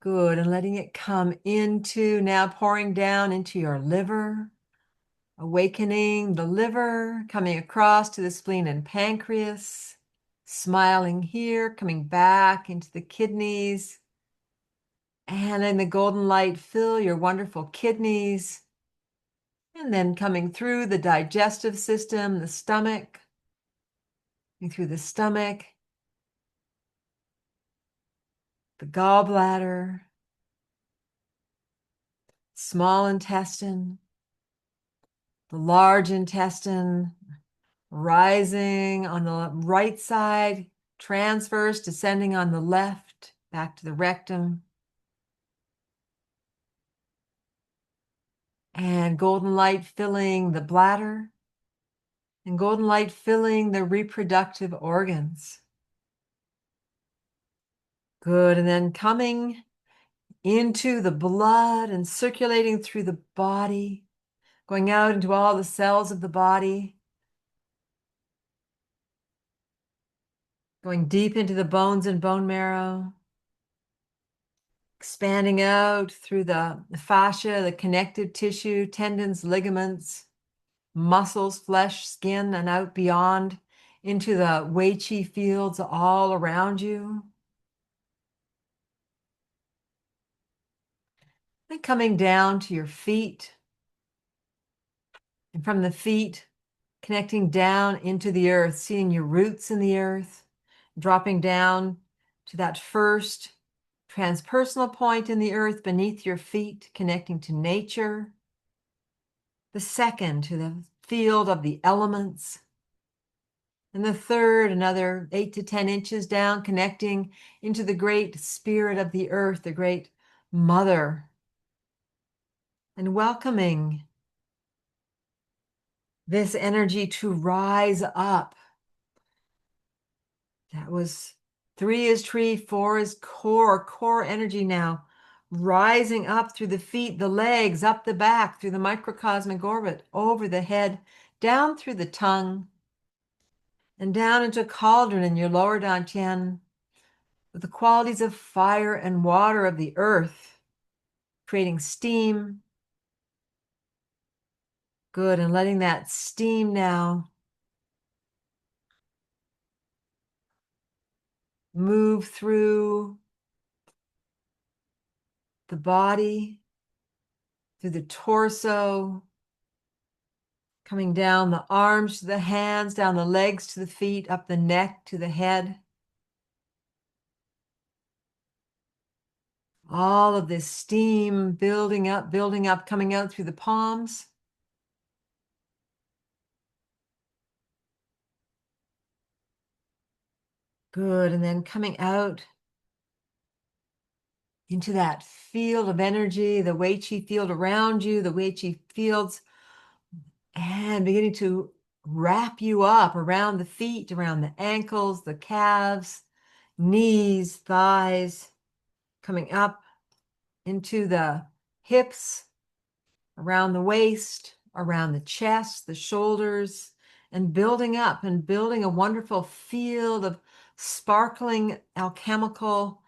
Good. And letting it come into, now pouring down into your liver, awakening the liver, coming across to the spleen and pancreas, smiling here, coming back into the kidneys. And in the golden light, fill your wonderful kidneys. And then coming through the digestive system, the stomach, through the stomach, the gallbladder, small intestine, the large intestine, rising on the right side, transverse, descending on the left, back to the rectum. And golden light filling the bladder, and golden light filling the reproductive organs. Good. And then coming into the blood and circulating through the body, going out into all the cells of the body, going deep into the bones and bone marrow, expanding out through the fascia, the connective tissue, tendons, ligaments, muscles, flesh, skin, and out beyond into the Wei Qi fields all around you. Then coming down to your feet, and from the feet, connecting down into the earth, seeing your roots in the earth, dropping down to that first transpersonal point in the earth beneath your feet, connecting to nature. The second to the field of the elements. And the third, another 8 to 10 inches down, connecting into the great spirit of the earth, the great mother, and welcoming this energy to rise up. That was 3 is tree, 4 is core energy now, rising up through the feet, the legs, up the back, through the microcosmic orbit, over the head, down through the tongue, and down into cauldron in your lower dantian, with the qualities of fire and water of the earth, creating steam, Good. And letting that steam now move through the body, through the torso, coming down the arms to the hands, down the legs to the feet, up the neck to the head. All of this steam building up, coming out through the palms. Good. And then coming out into that field of energy, the Wei Qi field around you, the Wei Qi fields, and beginning to wrap you up around the feet, around the ankles, the calves, knees, thighs, coming up into the hips, around the waist, around the chest, the shoulders, and building up and building a wonderful field of sparkling alchemical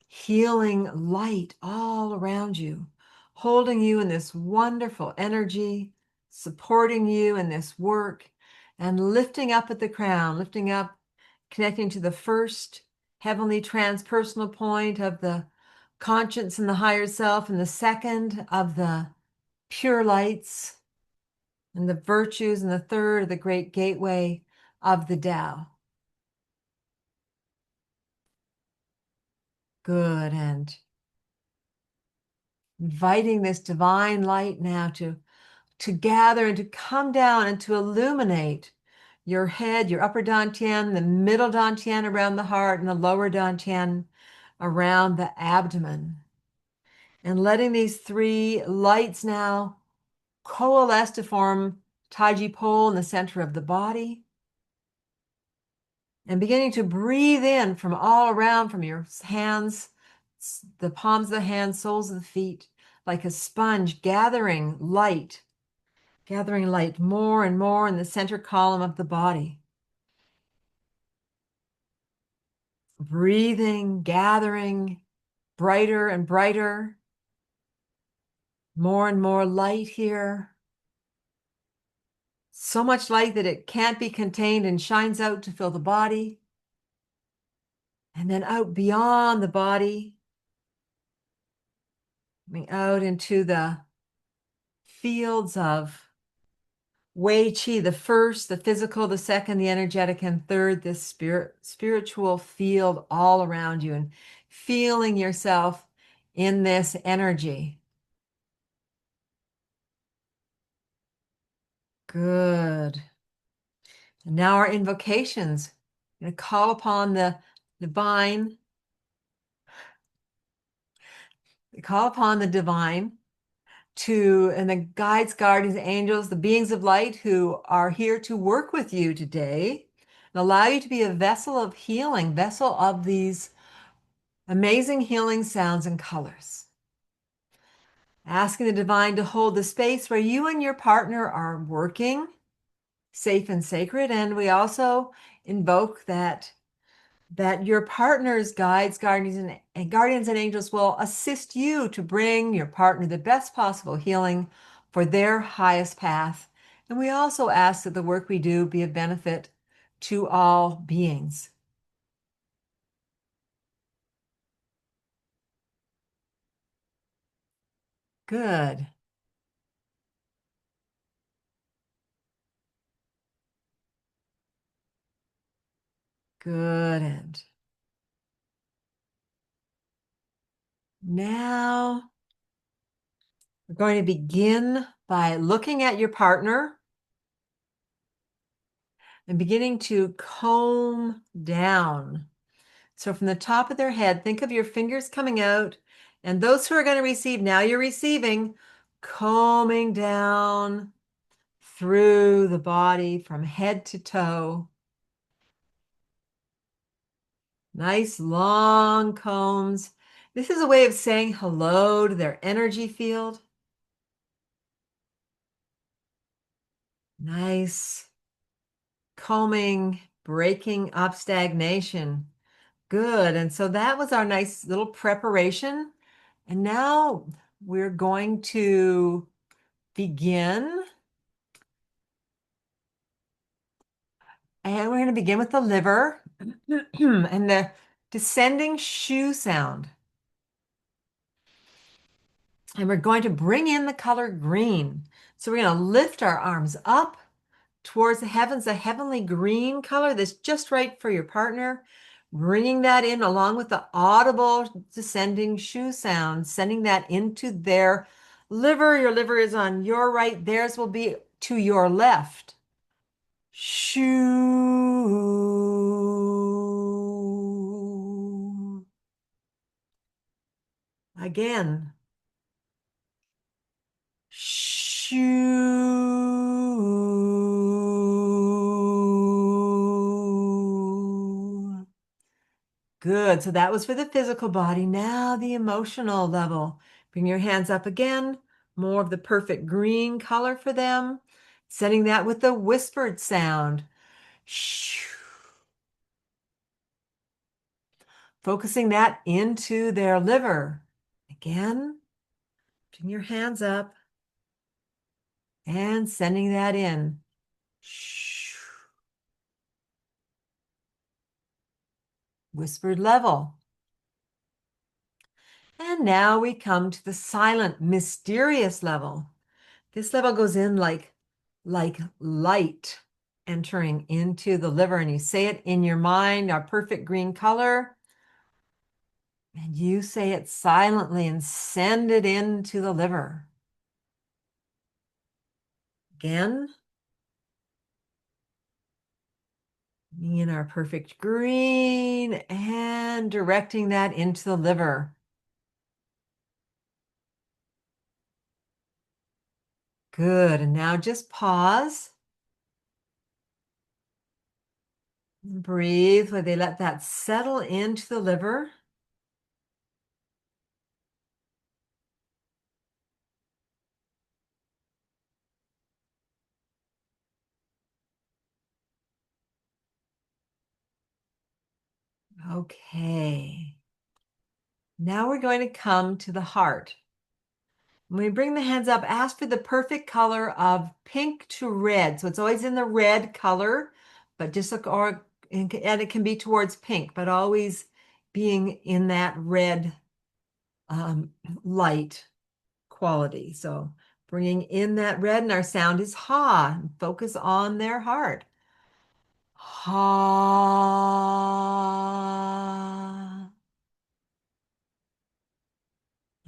healing light all around you, holding you in this wonderful energy, supporting you in this work, and lifting up at the crown, lifting up, connecting to the first heavenly transpersonal point of the conscience and the higher self, and the second of the pure lights and the virtues, and the third of the great gateway of the Tao. Good. And inviting this divine light now to gather and to come down and to illuminate your head, your upper dantian, the middle dantian around the heart, and the lower dantian around the abdomen. And letting these three lights now coalesce to form Taiji pole in the center of the body. And beginning to breathe in from all around, from your hands, the palms of the hands, soles of the feet, like a sponge, gathering light more and more in the center column of the body. Breathing, gathering, brighter and brighter, more and more light here. So much light that it can't be contained and shines out to fill the body. And then out beyond the body, coming out into the fields of Wei Qi, the first, the physical, the second, the energetic, and third, this spiritual field all around you, and feeling yourself in this energy. Good. And now our invocations. I'm going to call upon the divine. Call upon the divine and the guides, guardians, angels, the beings of light who are here to work with you today and allow you to be a vessel of healing, vessel of these amazing healing sounds and colors. Asking the divine to hold the space where you and your partner are working, safe and sacred. And we also invoke that your partner's guides, guardians, and angels will assist you to bring your partner the best possible healing for their highest path. And we also ask that the work we do be of benefit to all beings. Good. Good. And now we're going to begin by looking at your partner and beginning to comb down. So from the top of their head, think of your fingers coming out, and those who are going to receive, now you're receiving, combing down through the body from head to toe. Nice long combs. This is a way of saying hello to their energy field. Nice combing, breaking up stagnation. Good. And so that was our nice little preparation. And now we're going to begin And we're going to begin with the liver and the descending shu sound. And we're going to bring in the color green. So we're going to lift our arms up towards the heavens, a heavenly green color that's just right for your partner. Bringing that in along with the audible descending shu sound, sending that into their liver. Your liver is on your right. Theirs will be to your left. Shoo. Again. Shoo. Good. So that was for the physical body. Now the emotional level. Bring your hands up again. More of the perfect green color for them. Setting that with the whispered sound. Shoo. Focusing that into their liver. Again, bring your hands up and sending that in. Shoo. Whispered level. And now we come to the silent, mysterious level. This level goes in like light entering into the liver, and you say it in your mind, our perfect green color, and you say it silently and send it into the liver. Again, in our perfect green and directing that into the liver. Good. And now just pause. And breathe while they let that settle into the liver. Okay. Now we're going to come to the heart. When we bring the hands up, ask for the perfect color of pink to red. So it's always in the red color, but just look, and it can be towards pink, but always being in that red light quality. So bringing in that red, and our sound is ha. Focus on their heart. Ha.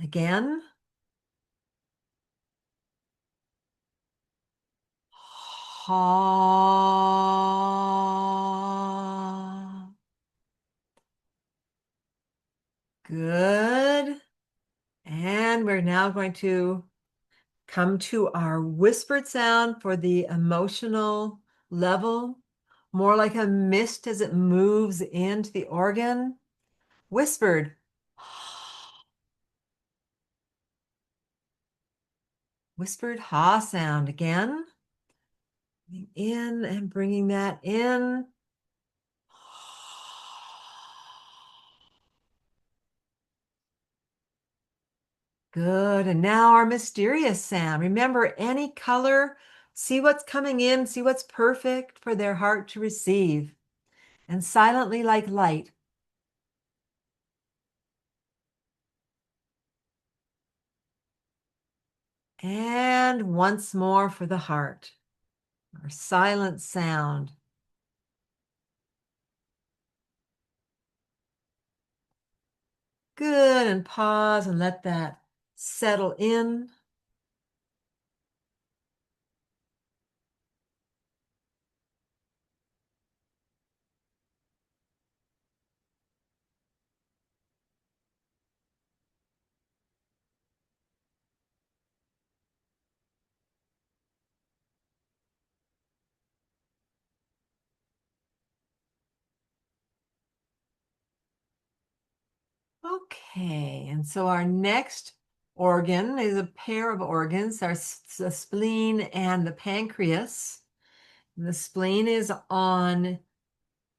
Again. Ha. Good. And we're now going to come to our whispered sound for the emotional level, more like a mist as it moves into the organ. Whispered. Whispered ha sound again. In and bringing that in. Good. And now our mysterious sound. Remember, any color, see what's coming in, see what's perfect for their heart to receive. And silently like light. And once more for the heart, our silent sound. Good. And pause and let that settle in. Okay, and so our next organ is a pair of organs, the spleen and the pancreas. And the spleen is on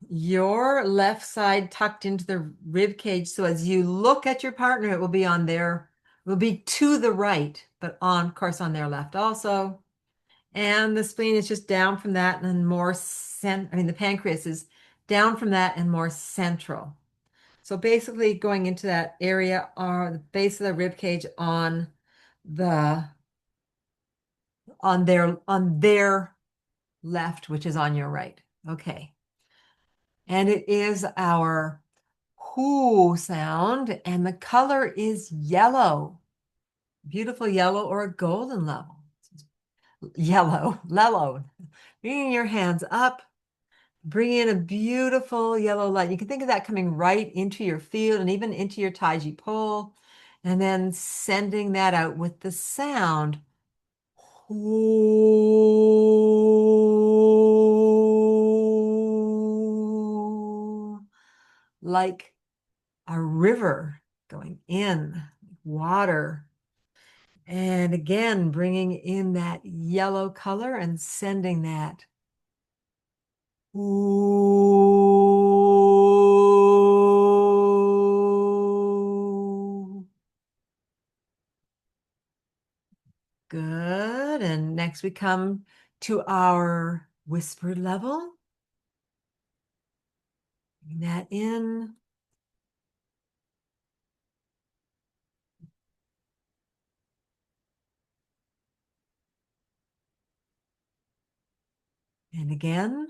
your left side tucked into the rib cage. So as you look at your partner, it will be on their, it will be to the right, but on, of course, on their left also. And the spleen is just down from that and more the pancreas is down from that and more central. So basically going into that area are the base of the rib cage on their left, which is on your right. Okay. And it is our whoo sound, and the color is yellow. Beautiful yellow or a golden level. Yellow, lello. Bringing your hands up, bring in a beautiful yellow light. You can think of that coming right into your field and even into your taiji pole, and then sending that out with the sound. Like a river going in, water. And again, bringing in that yellow color and sending that. Ooh. Good. And next we come to our whispered level. Bring that in. And again.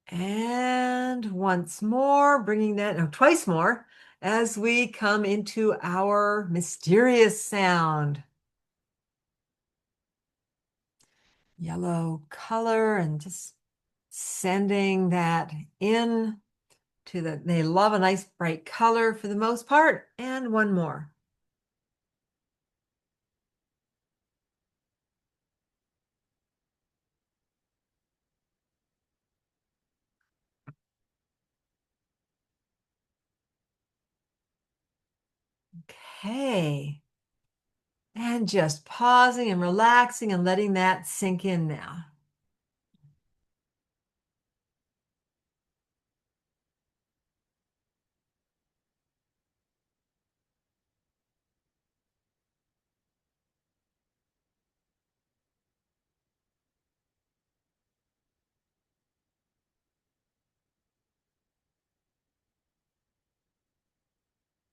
And once more, bringing that, no, twice more, as we come into our mysterious sound. Yellow color and just sending that in to they love a nice bright color for the most part. And one more. Okay. And just pausing and relaxing and letting that sink in now.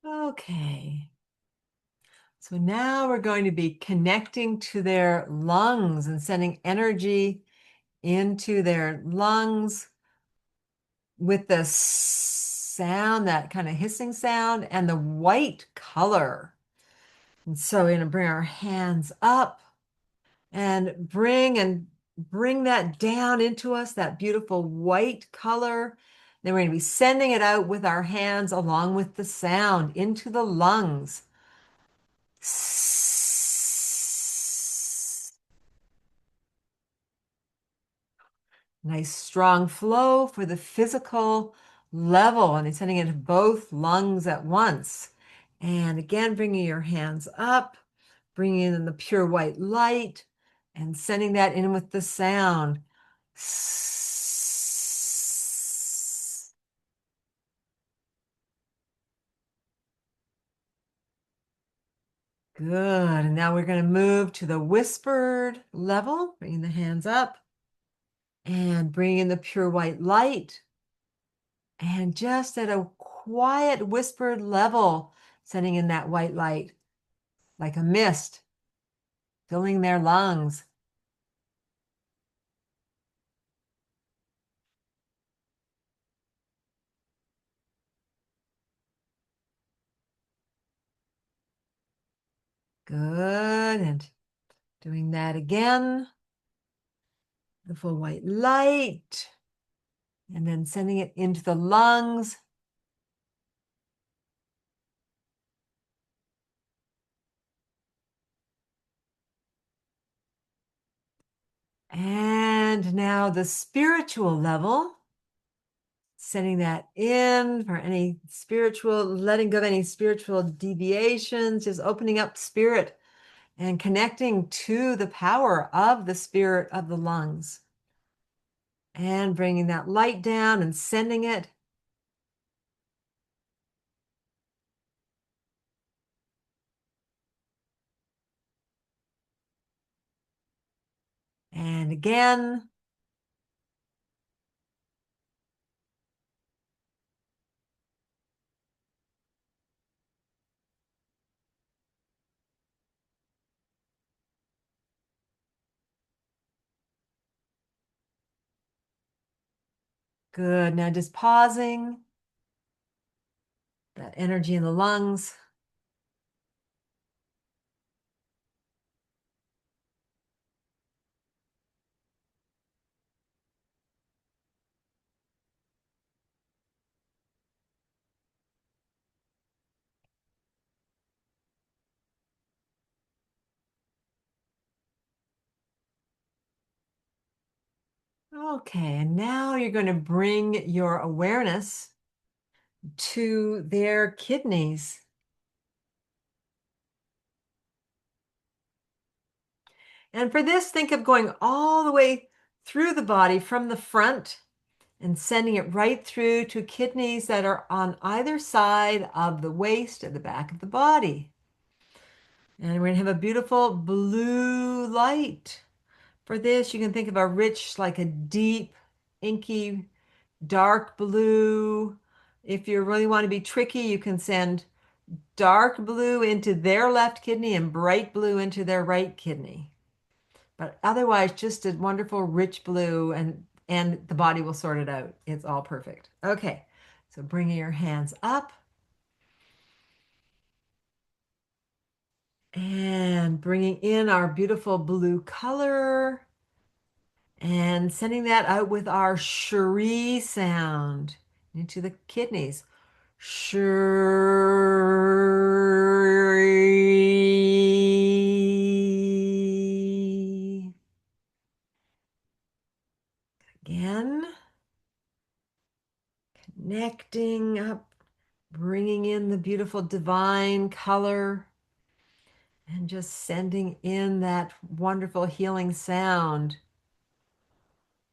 Okay. So now we're going to be connecting to their lungs and sending energy into their lungs with the sound, that kind of hissing sound, and the white color. And so we're going to bring our hands up and bring that down into us, that beautiful white color. Then we're going to be sending it out with our hands along with the sound into the lungs. Nice strong flow for the physical level, and it's sending it to both lungs at once. And again, bringing your hands up, bringing in the pure white light, and sending that in with the sound. Good. And now we're going to move to the whispered level, bringing the hands up and bringing in the pure white light. And just at a quiet whispered level, sending in that white light like a mist, filling their lungs. Good. And doing that again. The full white light. And then sending it into the lungs. And now the spiritual level, sending that in for any spiritual, letting go of any spiritual deviations, just opening up spirit and connecting to the power of the spirit of the lungs. And bringing that light down and sending it. And again. Good. Now just pausing. That energy in the lungs. Okay, and now you're going to bring your awareness to their kidneys. And for this, think of going all the way through the body from the front and sending it right through to kidneys that are on either side of the waist at the back of the body. And we're going to have a beautiful blue light. For this, you can think of a rich, like a deep, inky, dark blue. If you really want to be tricky, you can send dark blue into their left kidney and bright blue into their right kidney. But otherwise, just a wonderful rich blue, and the body will sort it out. It's all perfect. Okay, so bringing your hands up and bringing in our beautiful blue color and sending that out with our shri sound into the kidneys. Shri. Again, connecting up, bringing in the beautiful divine color, and just sending in that wonderful healing sound.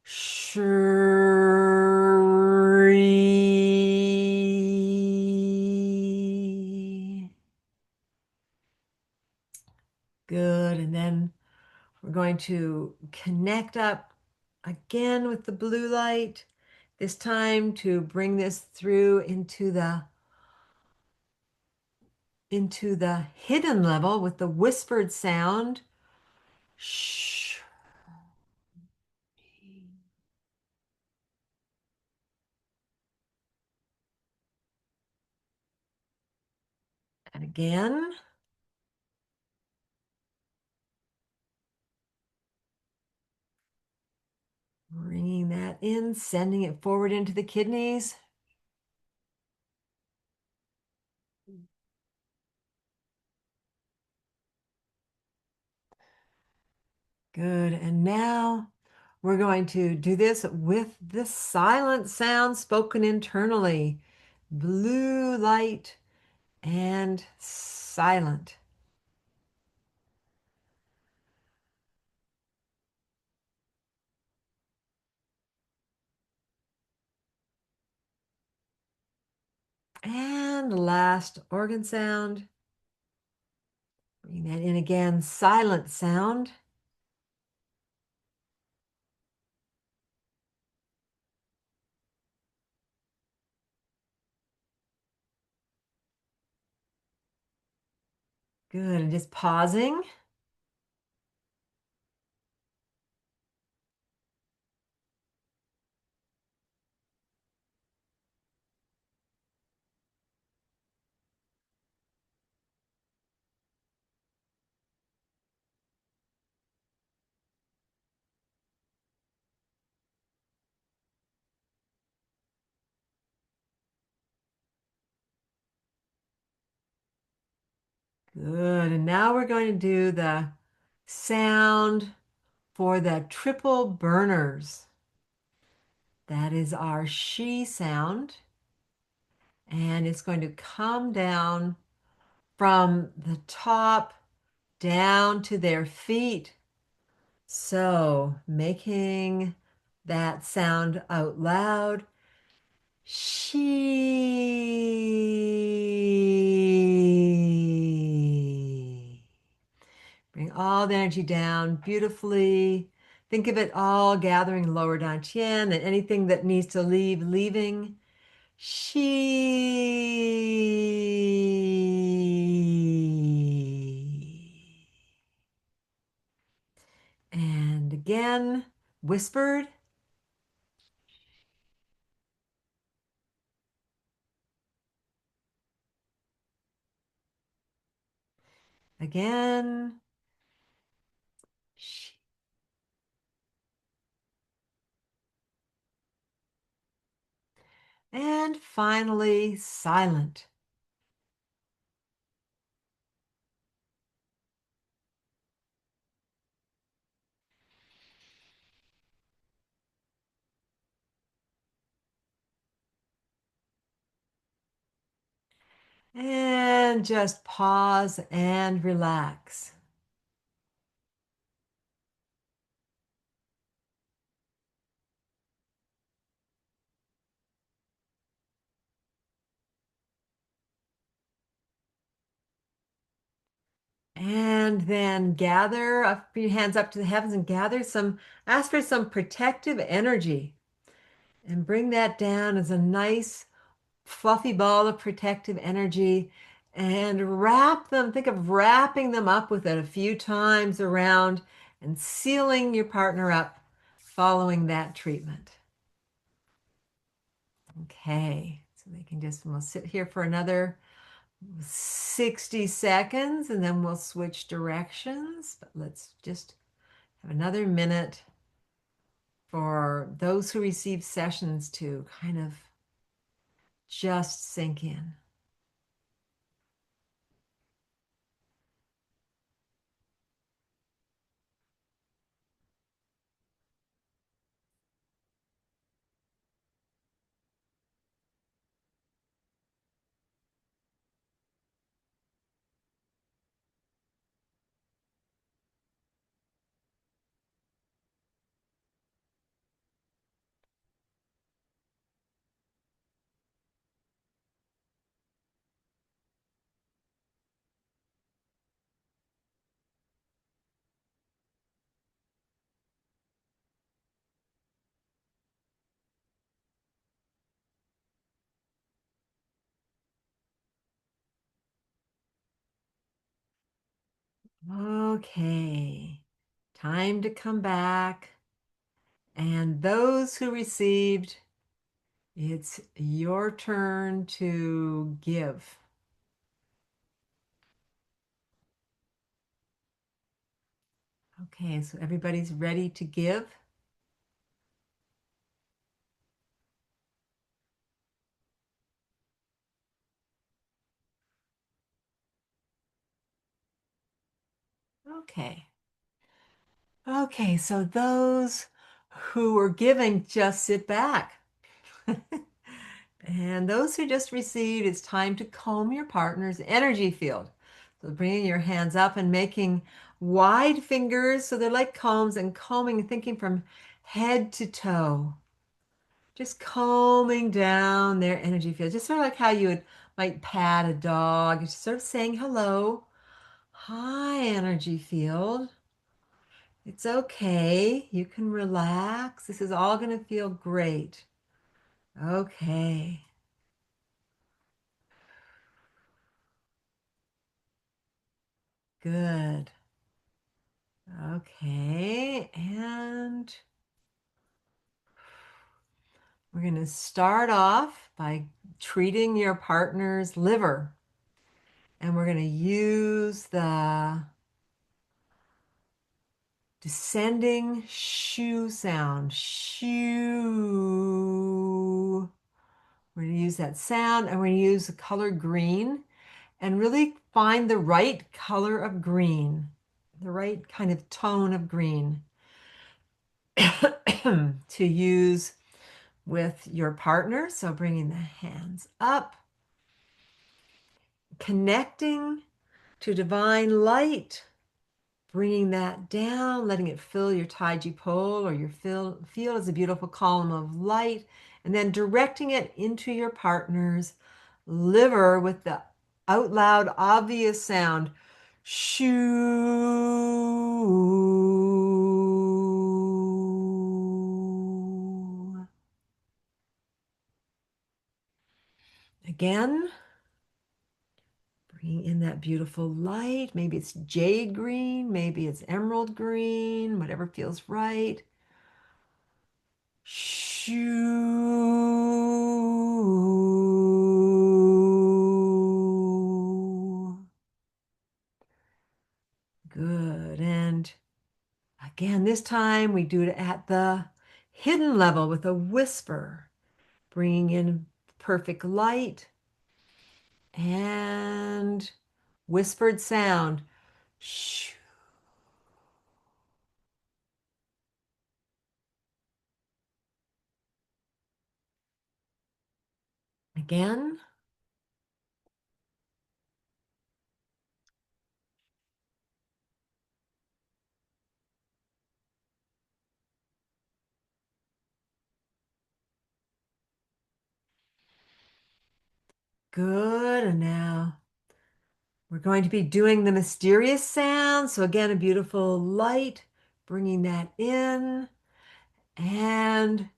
Shri. Good. And then we're going to connect up again with the blue light, this time to bring this through into the hidden level with the whispered sound. Shh. And again. Bringing that in, sending it forward into the kidneys. Good. And now we're going to do this with the silent sound spoken internally. Blue light and silent. And last organ sound. Bring that in again, silent sound. Good. And just pausing. Good. And now we're going to do the sound for the triple burners. That is our she sound. And it's going to come down from the top down to their feet. So making that sound out loud. She. Bring all the energy down beautifully. Think of it all gathering lower down chin and anything that needs to leave, leaving. She. And again, whispered. Again. She. And finally, silent. And just pause and relax. And then gather up your hands up to the heavens and ask for some protective energy and bring that down as a nice fluffy ball of protective energy and think of wrapping them up with it a few times around and sealing your partner up following that treatment. Okay, so we'll sit here for another 60 seconds and then we'll switch directions. But let's just have another minute for those who receive sessions to kind of just sink in. Okay, time to come back. And those who received, it's your turn to give. Okay, so everybody's ready to give. Okay. Okay, so those who are giving, just sit back. And those who just received, it's time to comb your partner's energy field. So bringing your hands up and making wide fingers so they're like combs and combing, thinking from head to toe. Just combing down their energy field, just sort of like how might pat a dog, just sort of saying hello. Hi, energy field. It's okay. You can relax. This is all going to feel great. Okay. Good. Okay. And we're going to start off by treating your partner's liver. And we're going to use the descending shoe sound. Shoe. We're going to use that sound and we're going to use the color green and really find the right color of green, the right kind of tone of green to use with your partner. So bringing the hands up, connecting to divine light bringing that down, letting it fill your taiji pole or your field as a beautiful column of light, and then directing it into your partner's liver with the out loud, obvious sound, shoo. Again, bringing in that beautiful light. Maybe it's jade green, maybe it's emerald green, whatever feels right. Shoo. Good. And again, this time we do it at the hidden level with a whisper, bringing in perfect light and whispered sound. Shoo. Again. Good. And now we're going to be doing the mysterious sound. So again, a beautiful light, bringing that in and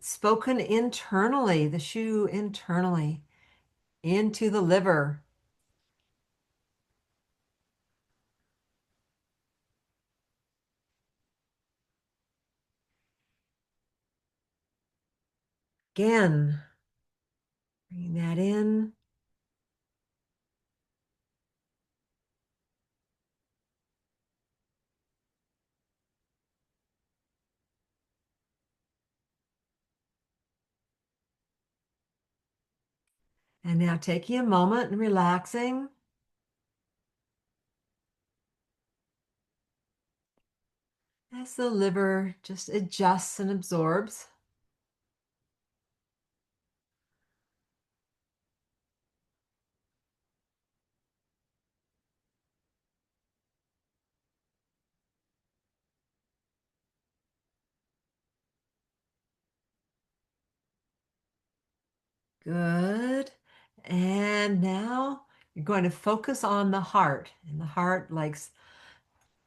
spoken internally, the shu internally into the liver. Again, bringing that in. And now taking a moment and relaxing. As the liver just adjusts and absorbs. Good. And now you're going to focus on the heart. And the heart likes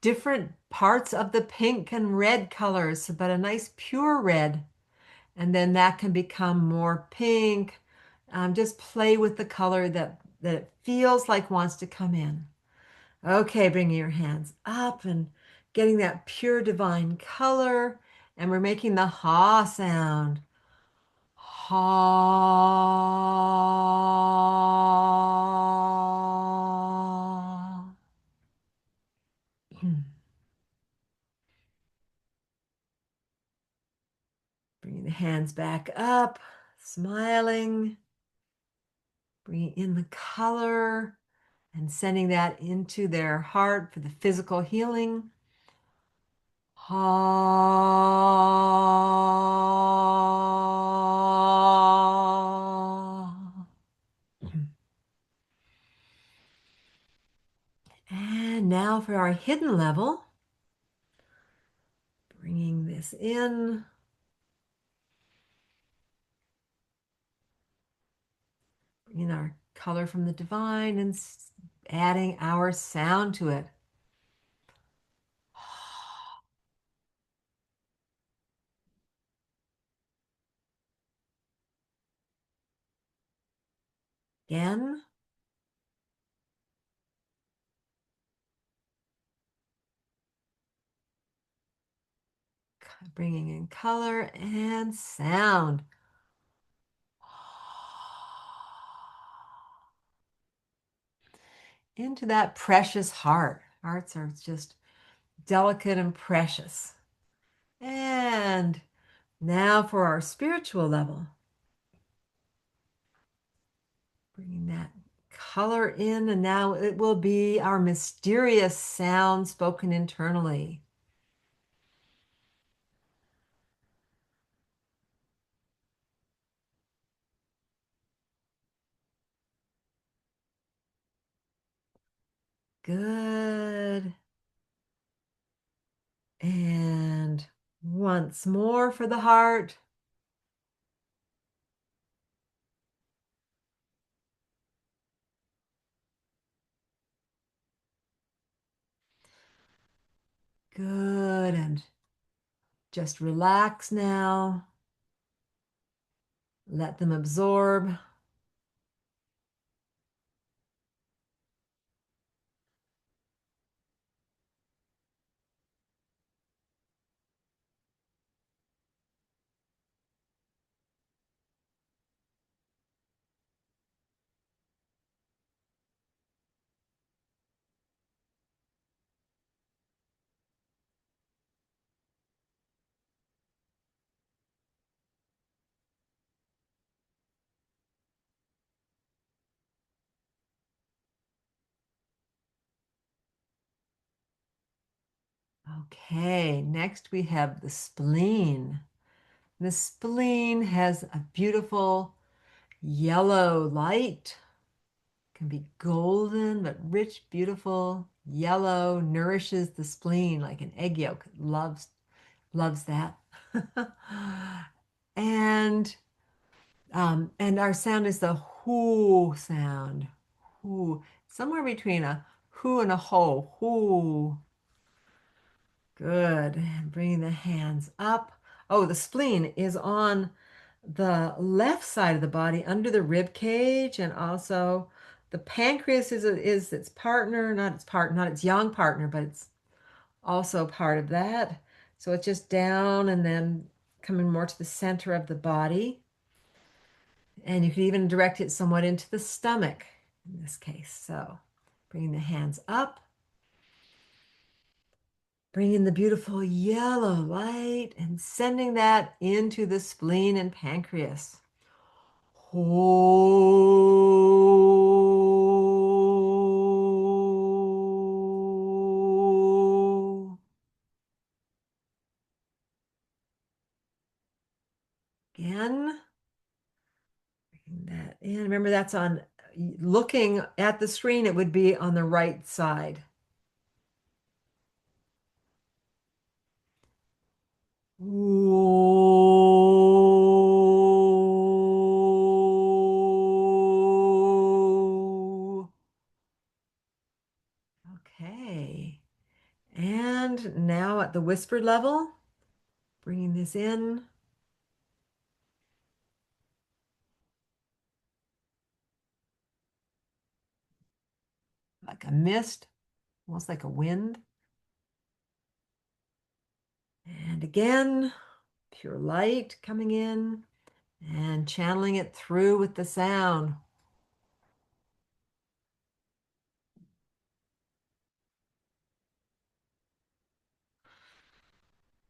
different parts of the pink and red colors, but a nice pure red. And then that can become more pink. Just play with the color that it feels like wants to come in. Okay, bringing your hands up and getting that pure divine color. And we're making the ha sound. Ha. Bringing the hands back up, smiling, bringing in the color and sending that into their heart for the physical healing. Ha. And now for our hidden level, bringing this in. Bringing our color from the divine and adding our sound to it. Again, bringing in color and sound. Into that precious heart. Hearts are just delicate and precious. And now for our spiritual level. Bringing that color in, and now it will be our mysterious sound spoken internally. Good. once more for the heart. Good. And just relax now. Let them absorb. Okay, next we have the spleen. The spleen has a beautiful yellow light. Can be golden, but rich, beautiful yellow, nourishes the spleen like an egg yolk. Loves that. And our sound is the whoo sound. Whoo. Somewhere between a whoo and a ho. Whoo. Good. And bringing the hands up. Oh, the spleen is on the left side of the body under the rib cage, and also the pancreas is its partner, not its young partner, but it's also part of that. So it's just down and then coming more to the center of the body. And you could even direct it somewhat into the stomach in this case. So bringing the hands up, bringing the beautiful yellow light and sending that into the spleen and pancreas. Ho. Again, bring that in. Remember, that's on looking at the screen, it would be on the right side. Ooh. Okay. And now at the whispered level, bringing this in. Like a mist, almost like a wind. And again, pure light coming in and channeling it through with the sound.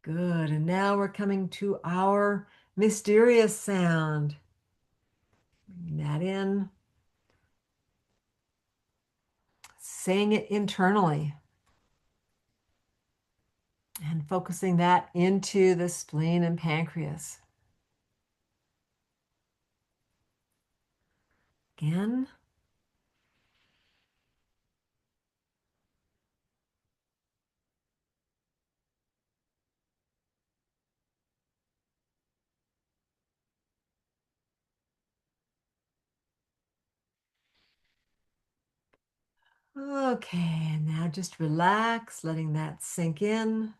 Good. And now we're coming to our mysterious sound. Bring that in, saying it internally and focusing that into the spleen and pancreas. Again. Okay, and now just relax, letting that sink in.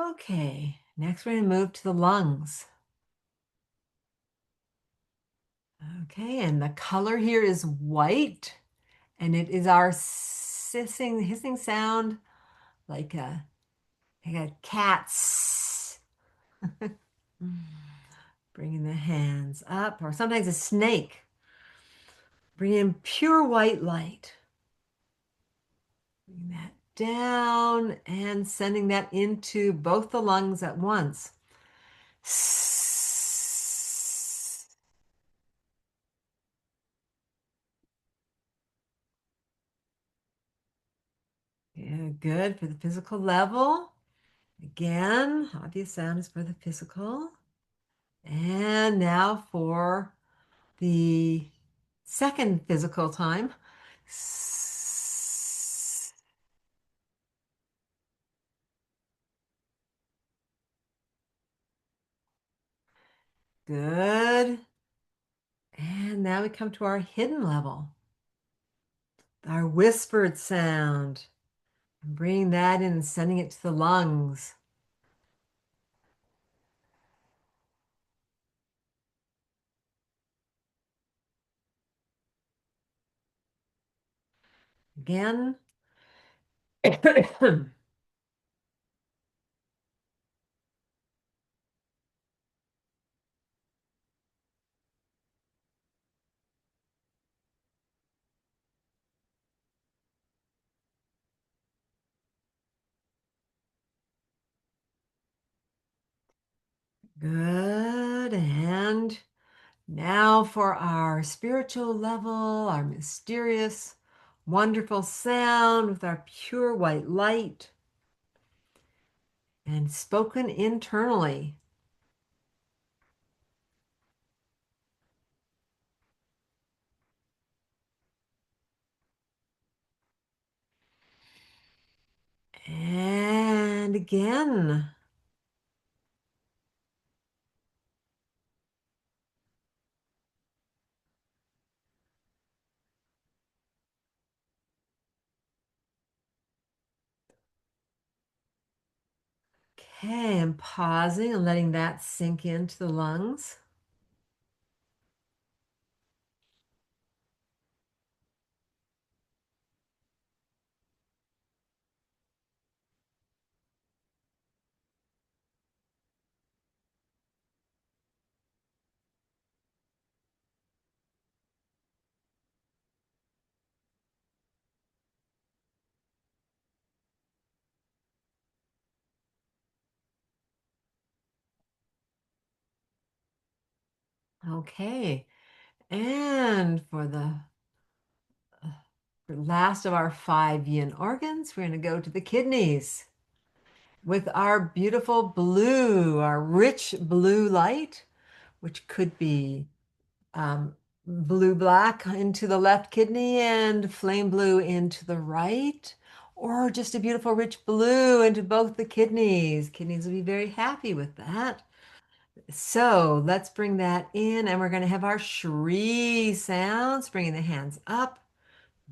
Okay, next we're going to move to the lungs. Okay, and the color here is white, and it is our hissing sound like a cat's. Bringing the hands up, or sometimes a snake. Bring in pure white light. Bring that down and sending that into both the lungs at once. Yeah, good for the physical level. Again, obvious sound is for the physical. And now for the second physical time. Good. And now we come to our hidden level, our whispered sound. Bring that in and sending it to the lungs. Again. Good. And now for our spiritual level, our mysterious, wonderful sound with our pure white light and spoken internally. And again. Okay, and pausing and letting that sink into the lungs. Okay, and for the last of our 5 yin organs, we're going to go to the kidneys with our beautiful blue, our rich blue light, which could be blue black into the left kidney and flame blue into the right, or just a beautiful rich blue into both the kidneys. Kidneys will be very happy with that. So let's bring that in, and we're going to have our Shri sounds, bringing the hands up.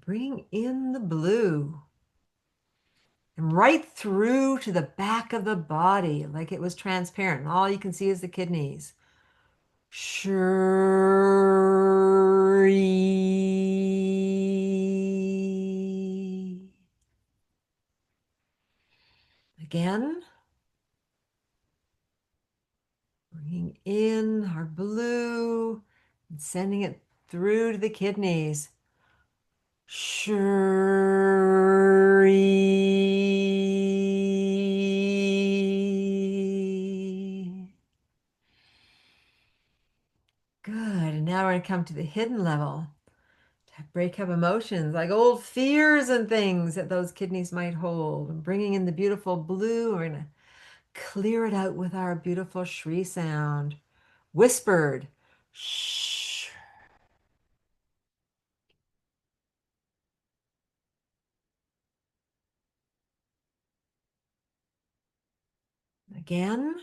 Bring in the blue. And right through to the back of the body, like it was transparent. And all you can see is the kidneys. Shri. Again. Bringing in our blue and sending it through to the kidneys. Shri. Good. And now we're going to come to the hidden level to break up emotions like old fears and things that those kidneys might hold. And bringing in the beautiful blue, we're going to clear it out with our beautiful Shri sound. Whispered. Shh. Again.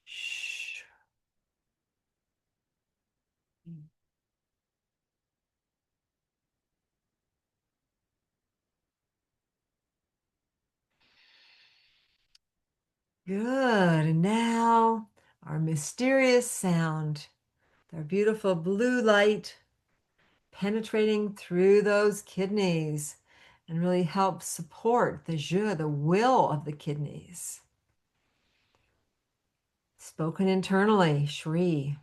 Shh. Good. And now our mysterious sound, our beautiful blue light penetrating through those kidneys and really help support the jeu, the will of the kidneys. Spoken internally, Shri.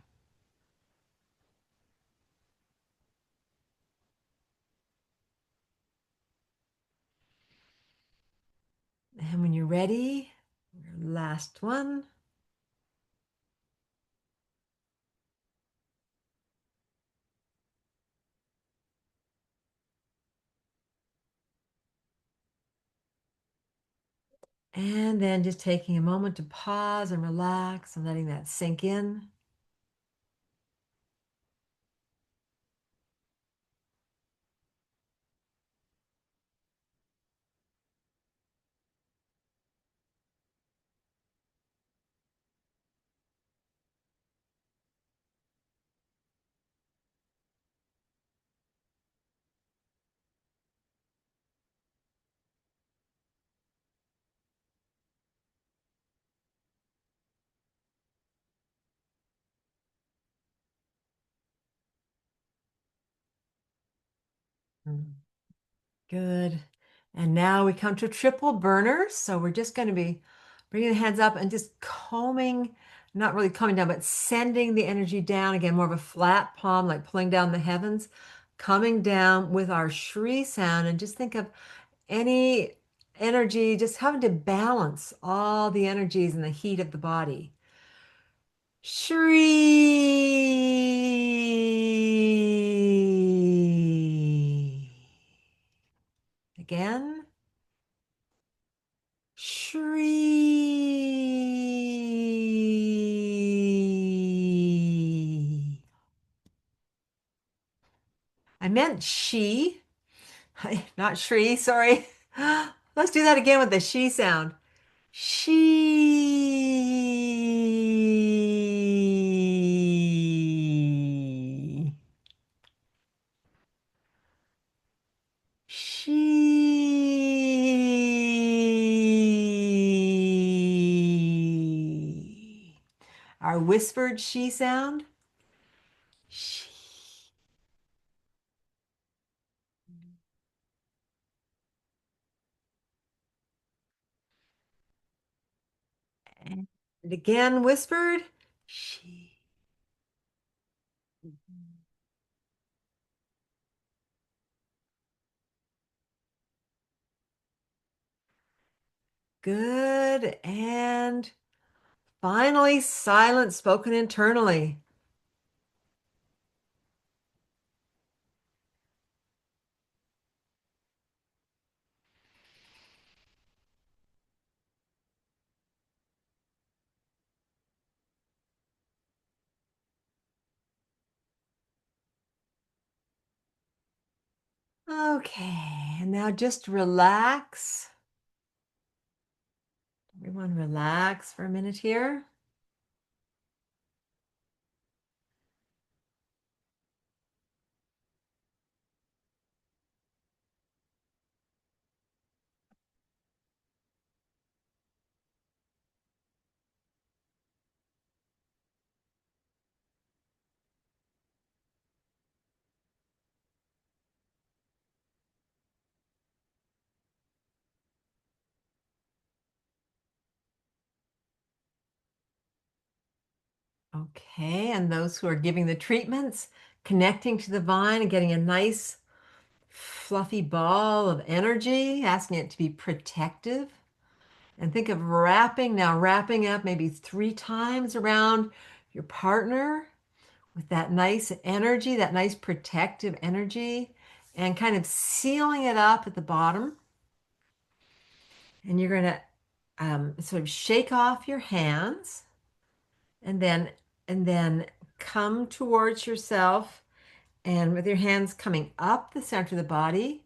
And when you're ready, your last one. And then just taking a moment to pause and relax and letting that sink in. Mm. Good. And now we come to triple burners. So we're just going to be bringing the hands up and just combing, not really coming down, but sending the energy down. Again, more of a flat palm, like pulling down the heavens, coming down with our Shri sound. And just think of any energy, just having to balance all the energies and the heat of the body. Shri. Again. Shri. I meant she, not Shri, sorry. Let's do that again with the she sound. She. She. Our whispered she sound. She. And again, whispered. She. Good. And finally, silence spoken internally. Okay, and now just relax. Everyone relax for a minute here. Okay, and those who are giving the treatments, connecting to the vine and getting a nice fluffy ball of energy, asking it to be protective. And think of wrapping up maybe 3 times around your partner with that nice energy, that nice protective energy, and kind of sealing it up at the bottom. And you're going to sort of shake off your hands and then come towards yourself and with your hands coming up the center of the body,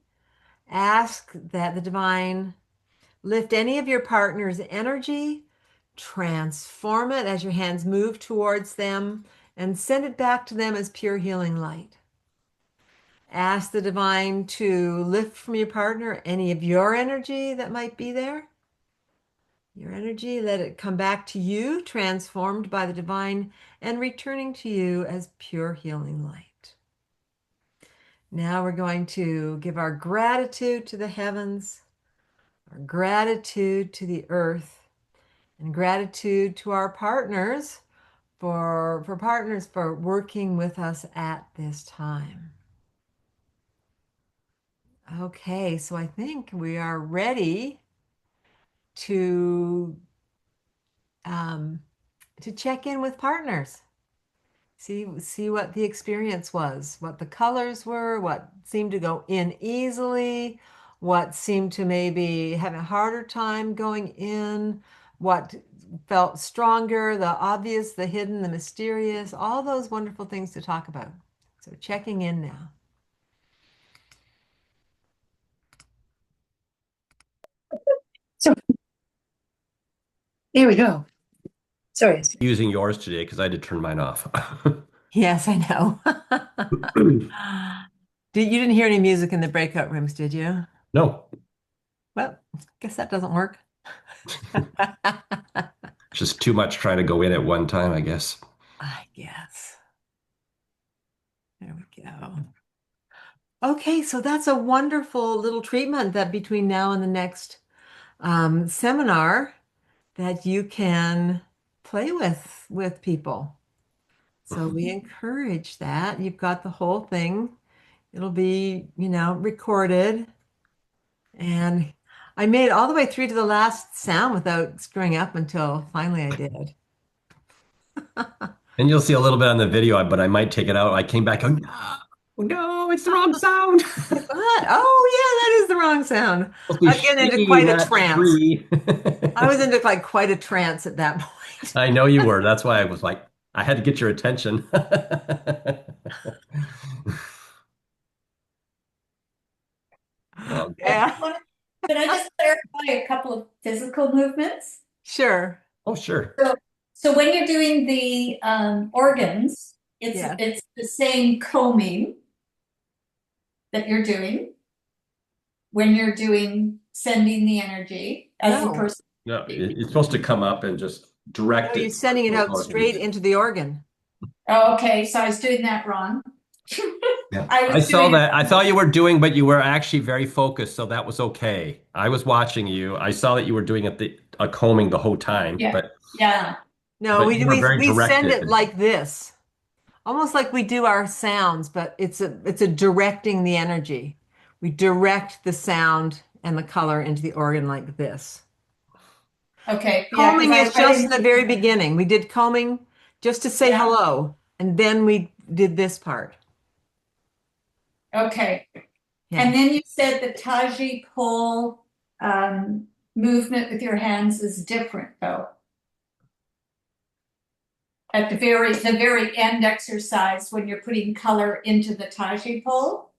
ask that the divine lift any of your partner's energy, transform it as your hands move towards them, and send it back to them as pure healing light. Ask the divine to lift from your partner any of your energy that might be there Your energy, let it come back to you, transformed by the divine, and returning to you as pure healing light. Now we're going to give our gratitude to the heavens, our gratitude to the earth, and gratitude to our partners for working with us at this time. Okay, so I think we are ready to um, to check in with partners. See what the experience was, what the colors were, what seemed to go in easily, what seemed to maybe have a harder time going in, what felt stronger, the obvious, the hidden, the mysterious, all those wonderful things to talk about. So checking in now. So there we go. Sorry. Using yours today because I had to turn mine off. Yes, I know. You didn't hear any music in the breakout rooms, did you? No, Well, guess that doesn't work. just too much trying to go in at one time, I guess. I guess. There we go. Okay, so that's a wonderful little treatment that between now and the next seminar that you can play with people. So we encourage that. You've got the whole thing. It'll be, recorded. And I made it all the way through to the last sound without screwing up until finally I did. And you'll see a little bit on the video, but I might take it out. I came back, no, it's the wrong sound. What? Oh, yeah, that is the wrong sound. Supposed to be I was getting into she, quite a not trance. tree. I was into like quite a trance at that point. I know you were. That's why I was like, I had to get your attention. Oh, good. Yeah, Can I just clarify a couple of physical movements? sure. Oh, sure. So when you're doing the organs, Yeah. it's the same combing that you're doing when you're doing sending the energy as the No. person. No, it's supposed to come up and just direct No, you're it. sending it out towards straight organs. into the organ. Oh, okay, so I was doing that wrong. Yeah. I I was saw doing that. I thought you were doing, but you were actually very focused, so that was okay. I was watching you. I saw that you were doing a combing the whole time, yeah, yeah. No, but we you were very we send directed. it like this, almost like we do our sounds, but it's a directing the energy. We direct the sound and the color into the organ like this. Okay, yeah, Combing is I just in didn't. the very beginning. We did combing just to say Yeah. hello, and then we did this part. Okay, Yeah. and then you said the Taji pole movement with your hands is different, though. At the very end exercise when you're putting color into the Taji pole,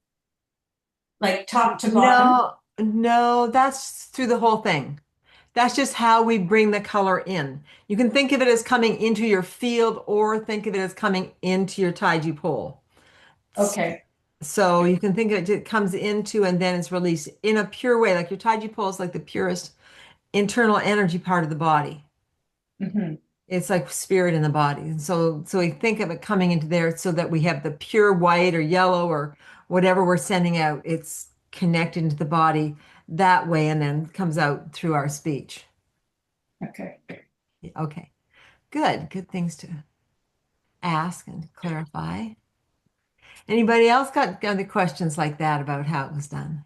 like top to bottom. No, that's through the whole thing. That's just how we bring the color in. You can think of it as coming into your field or think of it as coming into your Taiji pole. Okay, So you can think of it comes into and then it's released in a pure way. Like your Taiji pole is like the purest internal energy part of the body. hmm It's like spirit in the body. And so we think of it coming into there so that we have the pure white or yellow or whatever we're sending out. It's connected into the body that way and then comes out through our speech. okay. Okay. Good. Good things to ask and clarify. Anybody else got other questions like that about how it was done?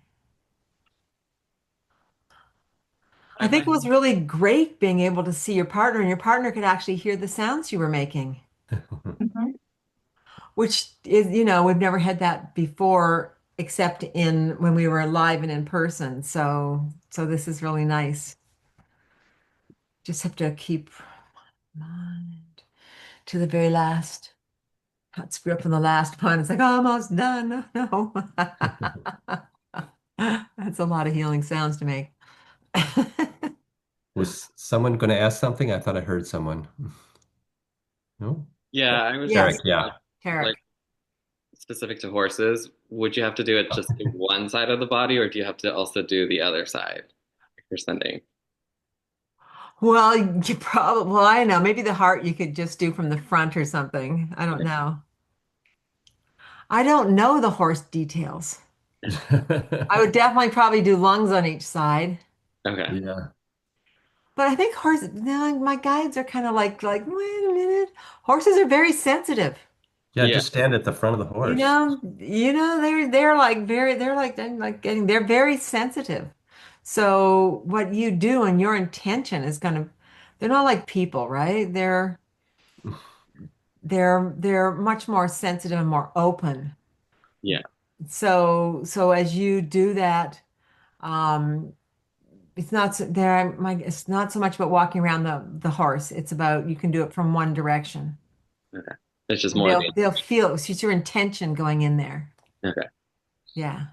I think it was really great being able to see your partner and your partner could actually hear the sounds you were making, Mhm. which is, we've never had that before except in when we were live and in person. So this is really nice. Just have to keep mind to the very last. Not screw up on the last one. It's like almost done. No. That's a lot of healing sounds to make. Was someone going to ask something? I thought I heard someone. No? Yeah, I was Yes, Eric, just yeah. Tarek. like specific to horses. Would you have to do it just to one side of the body, or do you have to also do the other side if you're sending? Well, you probably, well, I know. Maybe the heart you could just do from the front or something. I don't know. I don't know the horse details. I would definitely probably do lungs on each side. Okay. Yeah. But I think horses, no, my guides are kind of like, wait a minute. Horses are very sensitive. Yeah, Yeah. just stand at the front of the You horse. know, they're like very they're like getting they're very sensitive. So what you do and your intention is gonna they're not like people, right? They're much more sensitive and more open. Yeah. So as you do that, um, it's not so, there. It's not so much about walking around the horse. It's about you can do it from one direction. Okay. It's just And more of they'll feel it's just your intention going in there. okay. Yeah.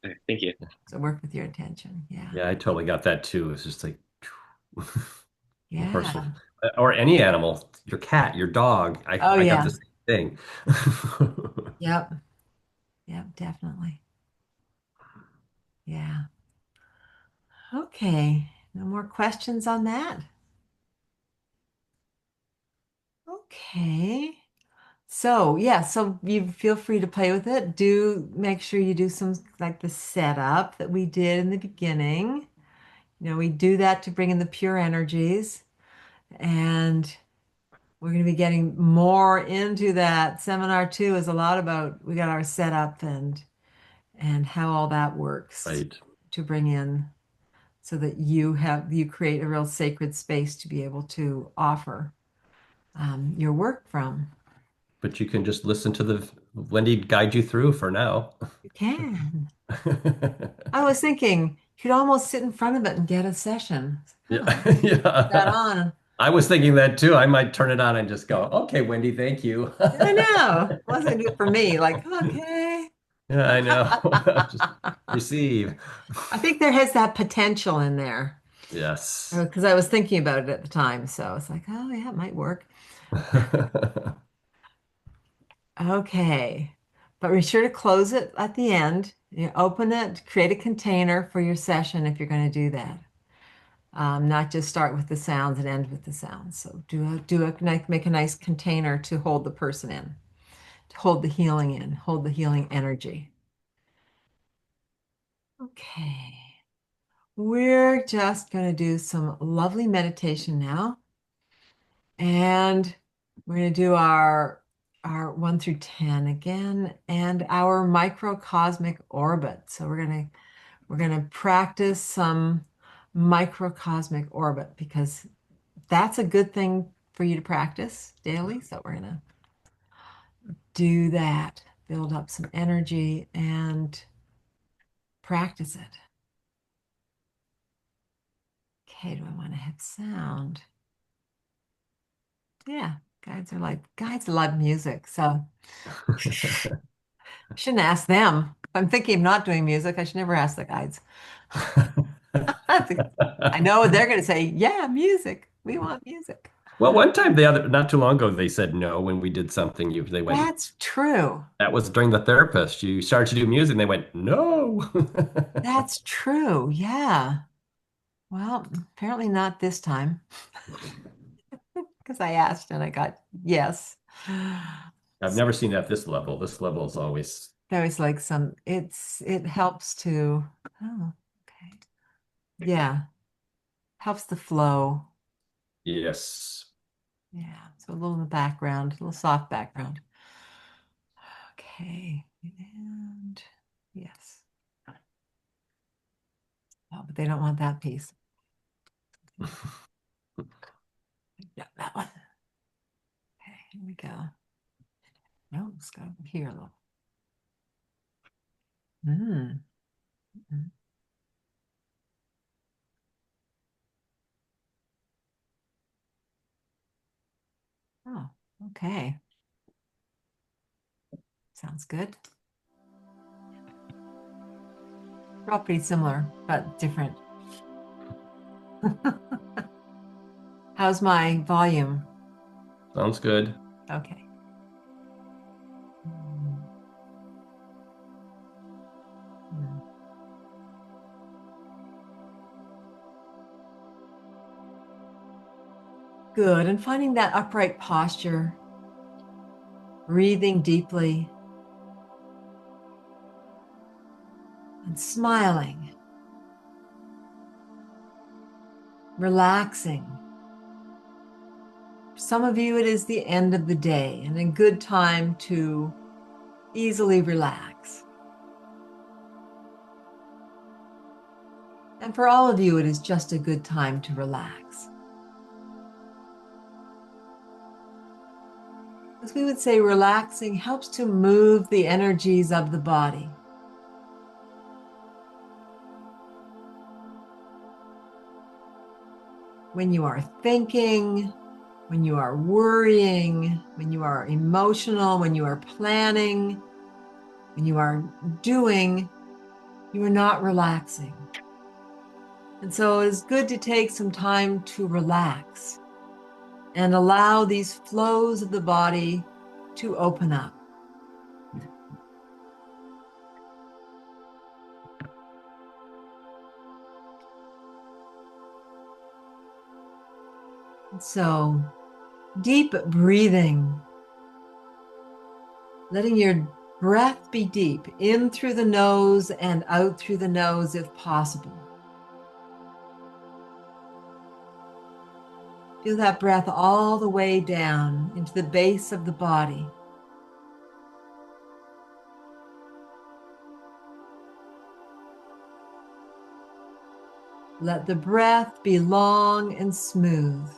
Okay. Thank you. So work with your intention. Yeah. Yeah, I totally got that too. It's just like the horse will, Yeah. or any animal, your cat, your dog. Oh I got the yeah. same thing. Yep. Yep, definitely. Yeah. Okay. No more questions on that. Okay. So, yeah, so you feel free to play with it. Do make sure you do some like the setup that we did in the beginning. We do that to bring in the pure energies, and we're going to be getting more into that. Seminar two is a lot about we got our setup and how all that works Right. to bring in so that you create a real sacred space to be able to offer your work from. But you can just listen to the Wendy guide you through for now. You can. I was thinking you could almost sit in front of it and get a session. Yeah. Huh, that Yeah. on. I was thinking that too. I might turn it on and just go, okay, Wendy, thank you. I know. It wasn't good for me. Like, okay. Yeah, I know. Just receive. I think there has that potential in there Yes. because I was thinking about it at the time. So it's like, oh, yeah, it might work. Okay. But be sure to close it at the end. Open it, create a container for your session if you're going to do that. Not just start with the sounds and end with the sounds. So make a nice container to hold the person in, to hold the healing in, hold the healing energy. Okay. We're just going to do some lovely meditation now. And we're going to do our 1 through 10 again and our microcosmic orbit. So we're going to practice some microcosmic orbit because that's a good thing for you to practice daily. So we're going to do that, build up some energy and practice it. Okay, do I want to hit sound? Yeah, guides love music. So I shouldn't ask them. If I'm thinking of not doing music, I should never ask the guides. I know they're going to say, yeah, music. We want music. Well, one time not too long ago, they said no when we did something. They went, That's true. that was during the therapist. You started to do music, and they went, no. That's true. Yeah. Well, apparently not this time because I asked and I got yes. I've never seen it at this level. This level is always, There was like it helps to, oh, okay. Yeah, helps the flow. yes. Yeah, so a little in the background, a little soft background. Okay, and yes. Oh, but they don't want that piece. Yeah, that one. Okay, here we go. No, let's go here a little. Mm. Mm. Oh, okay. Sounds good. They're all pretty similar, but different. How's my volume? Sounds good. Okay. Mm. Mm. Good. And finding that upright posture, breathing deeply and smiling, relaxing. For some of you, it is the end of the day and a good time to easily relax. And for all of you, it is just a good time to relax. As we would say, relaxing helps to move the energies of the body. When you are thinking, when you are worrying, when you are emotional, when you are planning, when you are doing, you are not relaxing. And so it's good to take some time to relax and allow these flows of the body to open up. And so deep breathing, letting your breath be deep, in through the nose and out through the nose if possible. Feel that breath all the way down into the base of the body. Let the breath be long and smooth.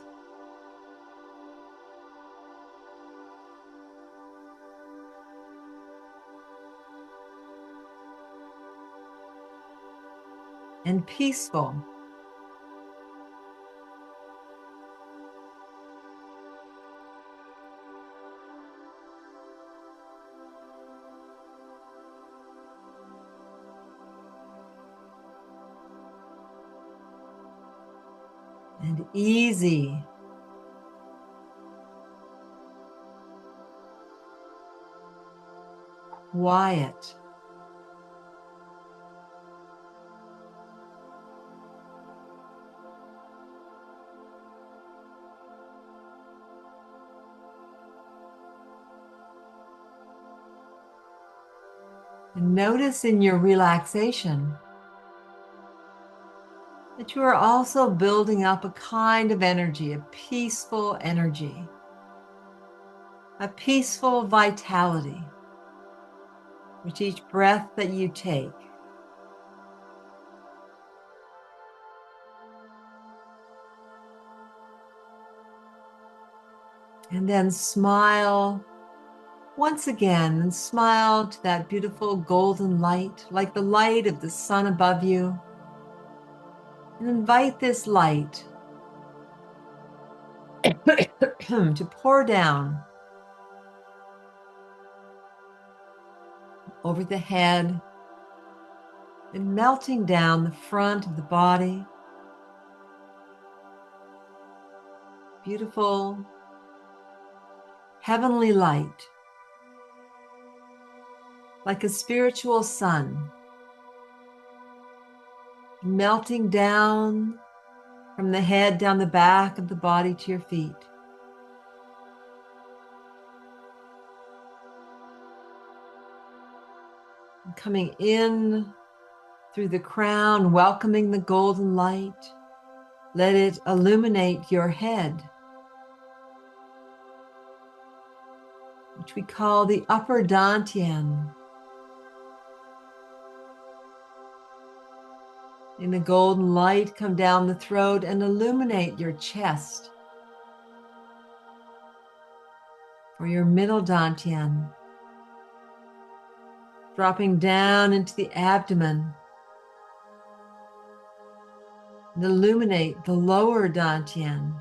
And peaceful. And easy. Quiet. And notice in your relaxation that you are also building up a kind of energy, a peaceful energy, a peaceful vitality, with each breath that you take. And then smile once again, and smile to that beautiful golden light, like the light of the sun above you. And invite this light to pour down over the head and melting down the front of the body. Beautiful, heavenly light, like a spiritual sun, melting down from the head down the back of the body to your feet. And coming in through the crown, welcoming the golden light. Let it illuminate your head, which we call the upper dantian. In the golden light, come down the throat and illuminate your chest, or your middle dantian, dropping down into the abdomen and illuminate the lower dantian.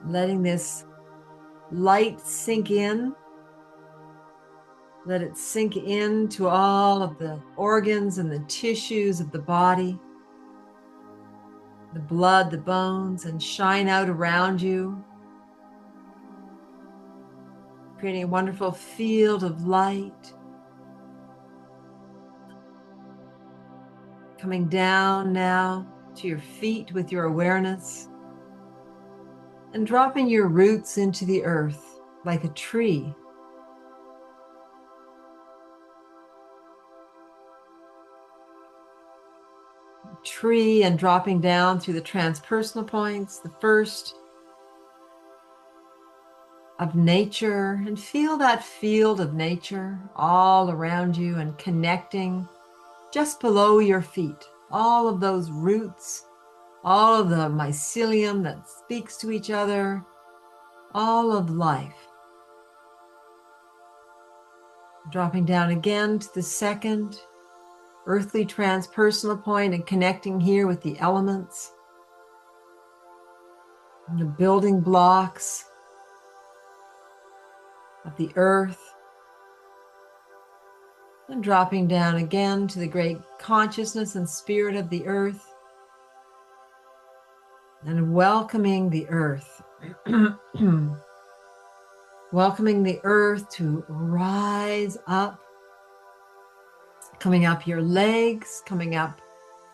Letting this light sink in. Let it sink into all of the organs and the tissues of the body, the blood, the bones, and shine out around you, creating a wonderful field of light. Coming down now to your feet with your awareness and dropping your roots into the earth like a tree. Tree and dropping down through the transpersonal points, the first of nature, and feel that field of nature all around you and connecting just below your feet. All of those roots, all of the mycelium that speaks to each other, all of life. Dropping down again to the second earthly transpersonal point and connecting here with the elements, and the building blocks of the earth, and dropping down again to the great consciousness and spirit of the earth, and welcoming the earth. Welcoming the earth to rise up, coming up your legs, coming up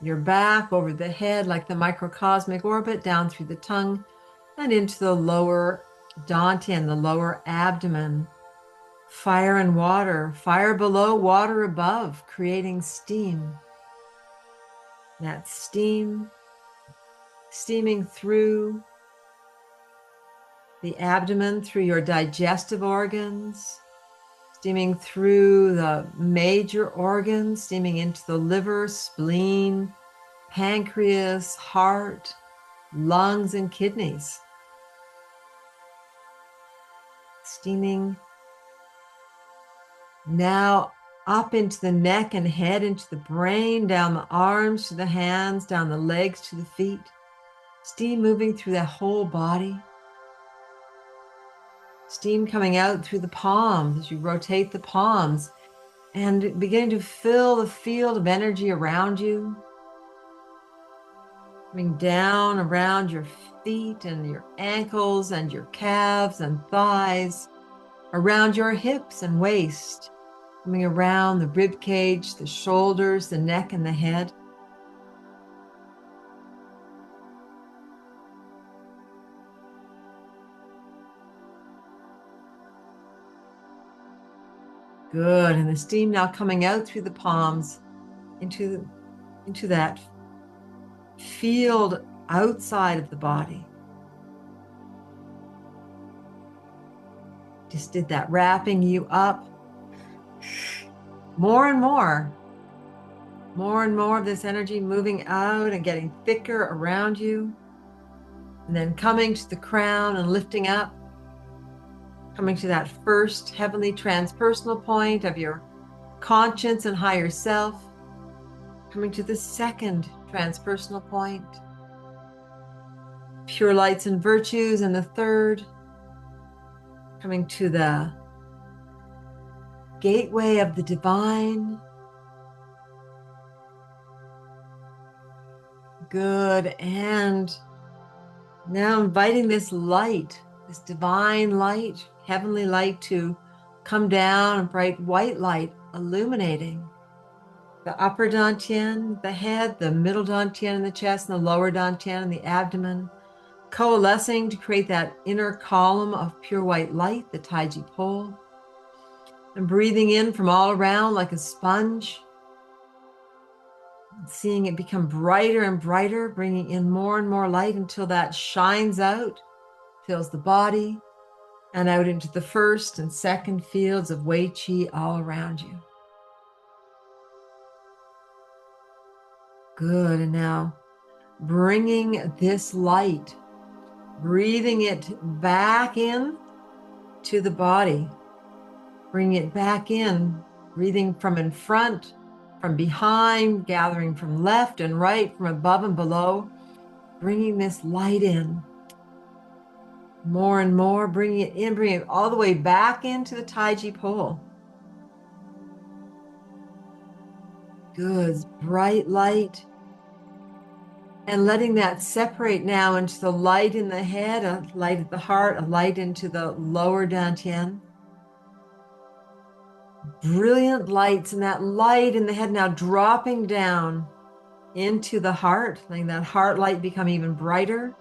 your back, over the head like the microcosmic orbit, down through the tongue, and into the lower dantian, the lower abdomen. Fire and water, fire below, water above, creating steam. That steam, steaming through the abdomen, through your digestive organs, steaming through the major organs, steaming into the liver, spleen, pancreas, heart, lungs, and kidneys. Steaming now up into the neck and head, into the brain, down the arms to the hands, down the legs to the feet. Steam moving through the whole body. Steam coming out through the palms as you rotate the palms and beginning to fill the field of energy around you. Coming down around your feet and your ankles and your calves and thighs, around your hips and waist, coming around the rib cage, the shoulders, the neck, and the head. Good, and the steam now coming out through the palms into that field outside of the body. Just did that, wrapping you up. More and more of this energy moving out and getting thicker around you. And then coming to the crown and lifting up, coming to that first heavenly transpersonal point of your conscience and higher self, coming to the second transpersonal point, pure lights and virtues, and the third, coming to the gateway of the divine. Good, and now inviting this light, this divine light, heavenly light, to come down, a bright white light illuminating the upper dantian, the head, the middle dantian in the chest, and the lower dantian in the abdomen, coalescing to create that inner column of pure white light, the Taiji pole, and breathing in from all around like a sponge, seeing it become brighter and brighter, bringing in more and more light until that shines out, fills the body, and out into the first and second fields of Wei Qi all around you. Good, and now bringing this light, breathing it back in to the body, bringing it back in, breathing from in front, from behind, gathering from left and right, from above and below, bringing this light in. More and more, bringing it in, bringing it all the way back into the Taiji pole. Good, bright light. And letting that separate now into the light in the head, a light at the heart, a light into the lower dantian. Brilliant lights, and that light in the head now dropping down into the heart, letting that heart light become even brighter.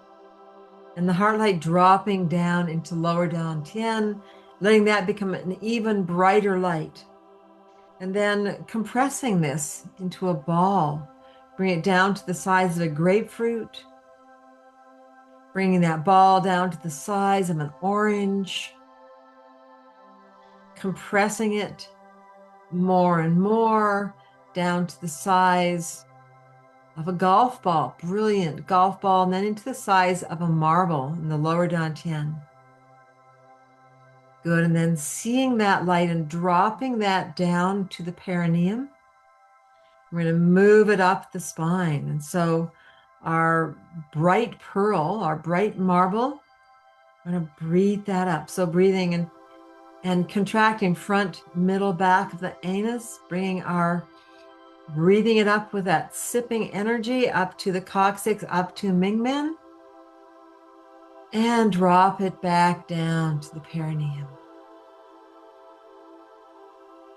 And the heart light dropping down into lower dantian, letting that become an even brighter light. And then compressing this into a ball. Bring it down to the size of a grapefruit. Bringing that ball down to the size of an orange. Compressing it more and more down to the size of a golf ball, brilliant golf ball, and then into the size of a marble in the lower dantian. Good, and then seeing that light and dropping that down to the perineum. We're going to move it up the spine. And so our bright pearl, our bright marble, I'm going to breathe that up. So breathing and contracting front, middle, back of the anus, breathing it up with that sipping energy up to the coccyx, up to Mingmen, and drop it back down to the perineum.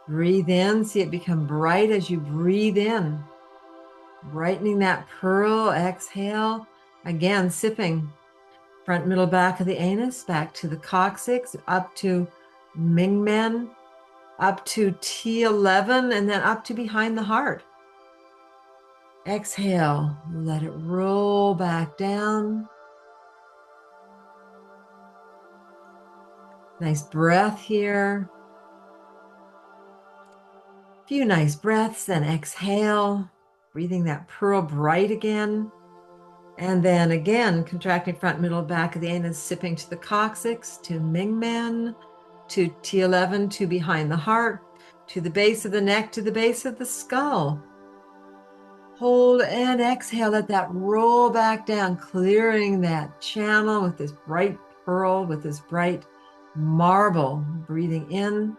Breathe in, see it become bright as you breathe in. Brightening that pearl, exhale. Again, sipping front, middle, back of the anus, back to the coccyx, up to Mingmen, up to T11, and then up to behind the heart. Exhale, let it roll back down. Nice breath here. Few nice breaths, then exhale, breathing that pearl bright again. And then again, contracting front, middle, back of the anus, sipping to the coccyx, to Mingmen, to T11, to behind the heart, to the base of the neck, to the base of the skull. Hold and exhale, let that roll back down, clearing that channel with this bright pearl, with this bright marble. Breathing in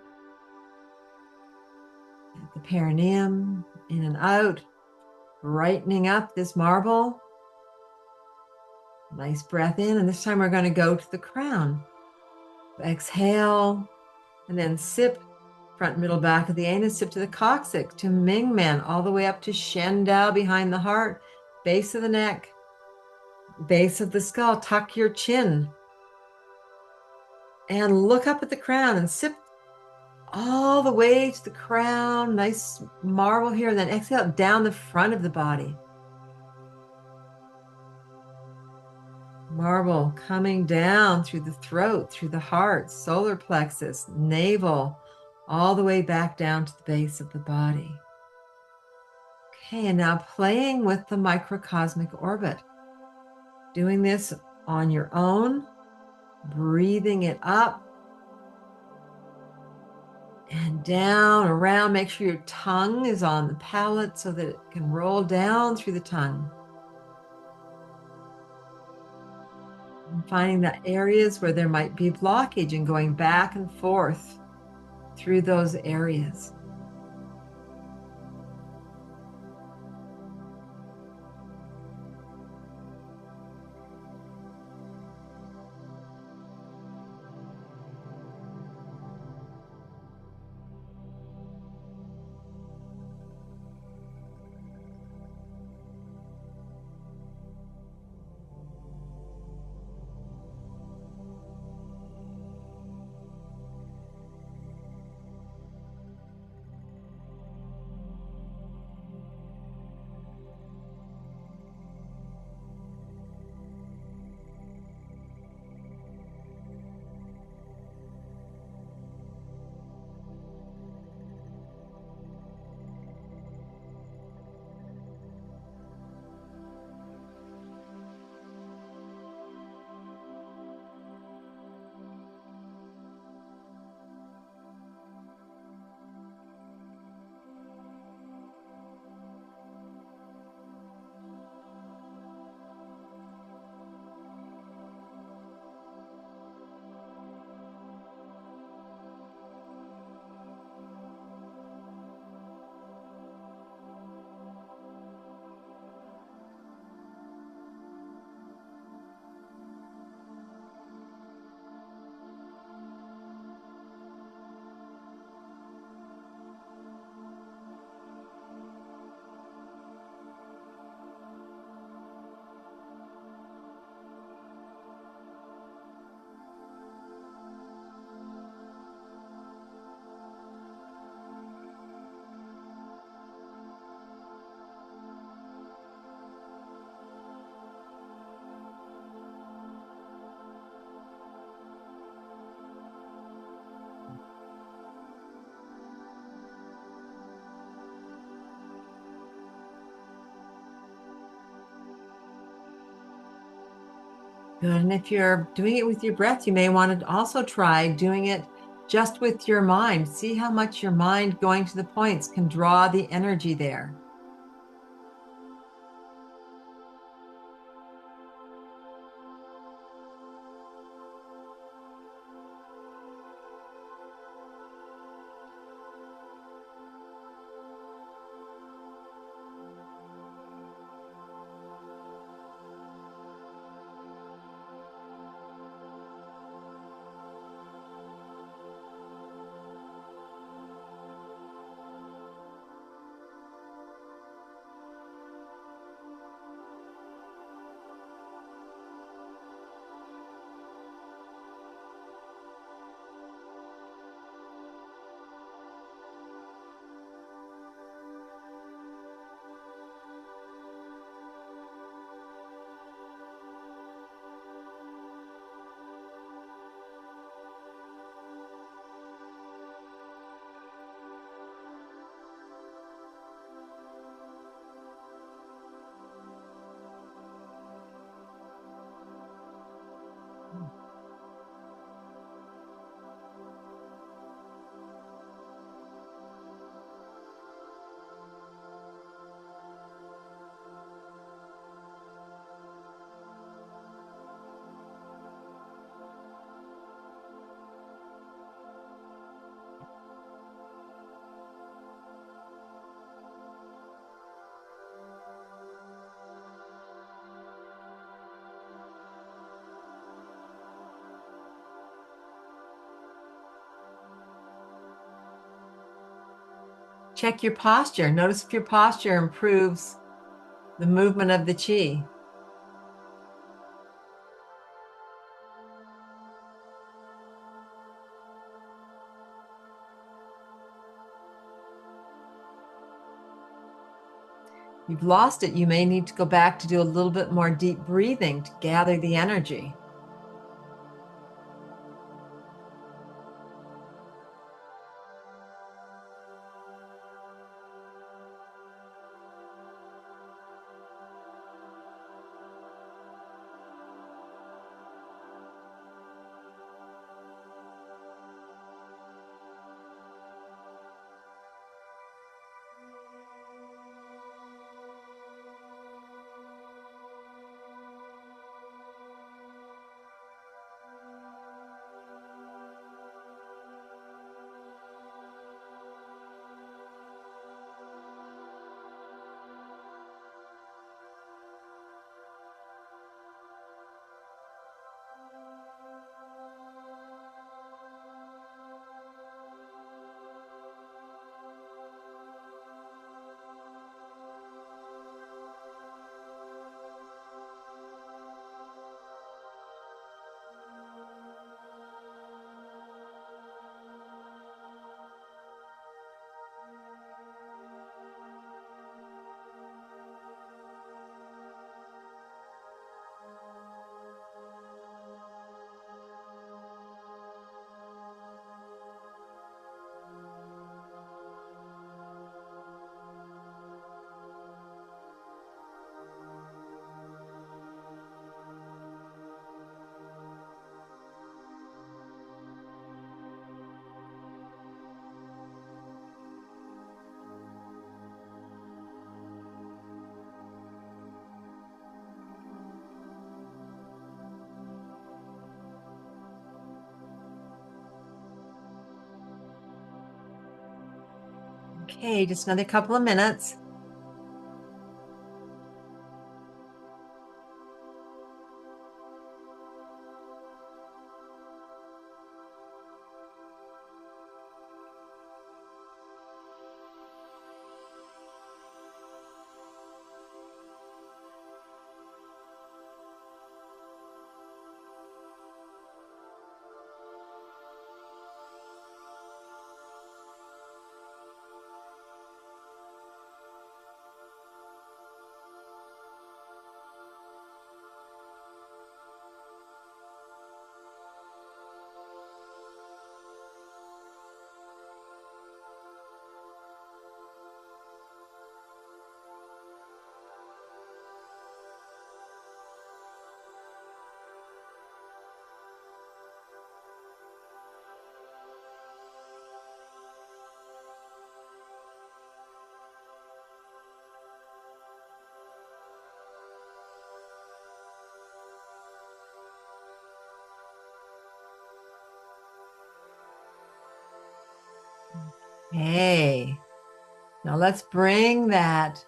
at the perineum, in and out, brightening up this marble. Nice breath in, and this time we're going to go to the crown. Exhale, and then sip, front, middle, back of the anus, sip to the coccyx, to Mingmen, all the way up to Shen Dao behind the heart, base of the neck, base of the skull. Tuck your chin. And look up at the crown and sip all the way to the crown. Nice marble here. And then exhale down the front of the body. Marble coming down through the throat, through the heart, solar plexus, navel, all the way back down to the base of the body. Okay, and now playing with the microcosmic orbit. Doing this on your own, breathing it up and down, around. Make sure your tongue is on the palate so that it can roll down through the tongue. And finding the areas where there might be blockage and going back and forth through those areas. Good. And if you're doing it with your breath, you may want to also try doing it just with your mind. See how much your mind going to the points can draw the energy there. Check your posture. Notice if your posture improves the movement of the chi. If you've lost it, you may need to go back to do a little bit more deep breathing to gather the energy. Okay, just another couple of minutes. Hey, now let's bring that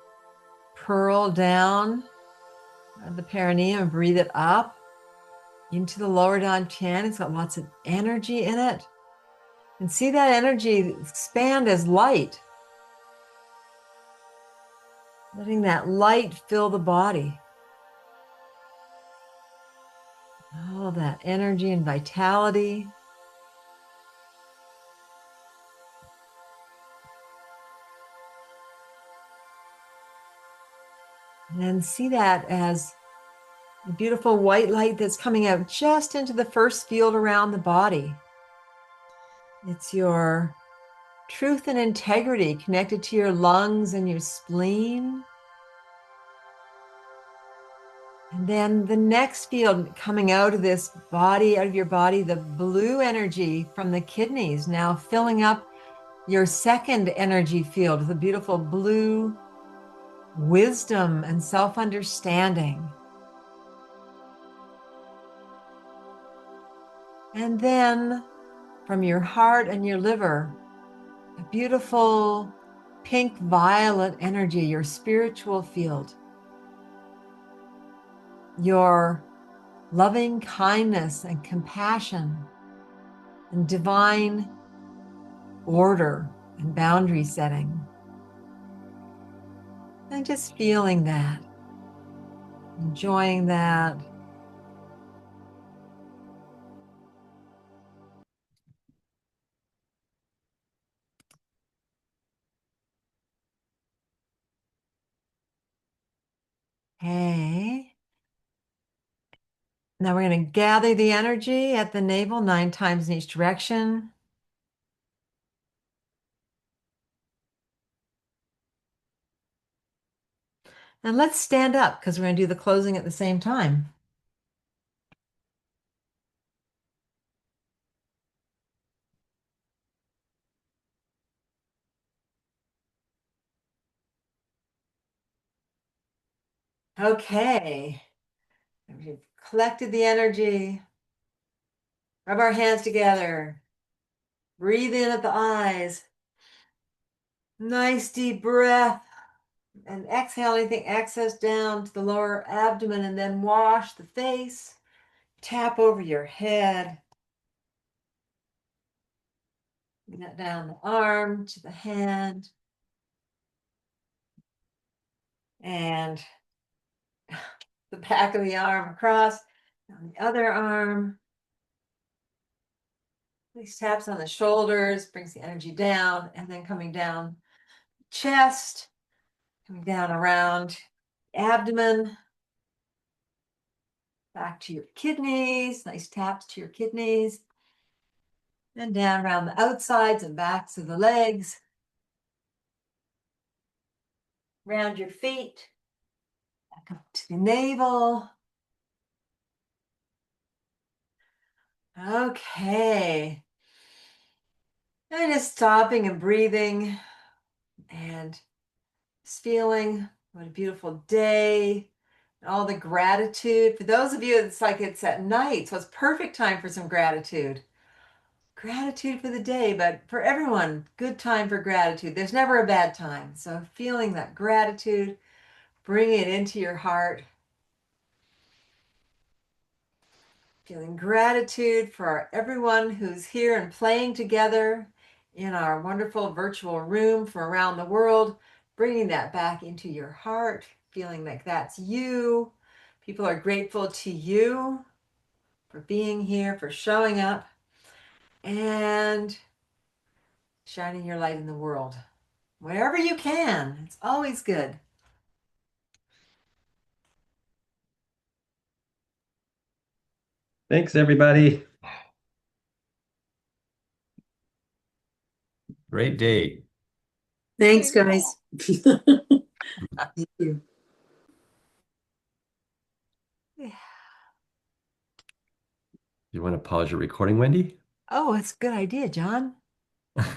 pearl down the perineum and breathe it up into the lower dantian. It's got lots of energy in it. And see that energy expand as light, letting that light fill the body. All that energy and vitality. And then see that as a beautiful white light that's coming out just into the first field around the body. It's your truth and integrity connected to your lungs and your spleen. And then the next field coming out of this body, out of your body, the blue energy from the kidneys, now filling up your second energy field with a beautiful blue wisdom and self-understanding. And then from your heart and your liver, a beautiful pink violet energy, your spiritual field, your loving kindness and compassion and divine order and boundary setting. And just feeling that, enjoying that. Okay. Now we're going to gather the energy at the navel 9 times in each direction. And let's stand up because we're going to do the closing at the same time. Okay. We've collected the energy. Rub our hands together. Breathe in at the eyes. Nice deep breath. And exhale anything excess down to the lower abdomen, and then wash the face. Tap over your head. Bring that down the arm to the hand. And the back of the arm across. On the other arm. These taps on the shoulders brings the energy down, and then coming down chest, coming down around abdomen, back to your kidneys, nice taps to your kidneys, and down around the outsides and backs of the legs, around your feet, back up to the navel. Okay. And just stopping and breathing and just feeling what a beautiful day. All the gratitude. For those of you, it's like it's at night, so it's perfect time for some gratitude. Gratitude for the day, but for everyone, good time for gratitude. There's never a bad time. So feeling that gratitude, bring it into your heart. Feeling gratitude for everyone who's here and playing together in our wonderful virtual room from around the world, bringing that back into your heart, feeling like that's you. People are grateful to you for being here, for showing up, and shining your light in the world. Wherever you can, it's always good. Thanks, everybody. Great day. Thanks, guys. Thank you. You want to pause your recording, Wendy? Oh, that's a good idea, John.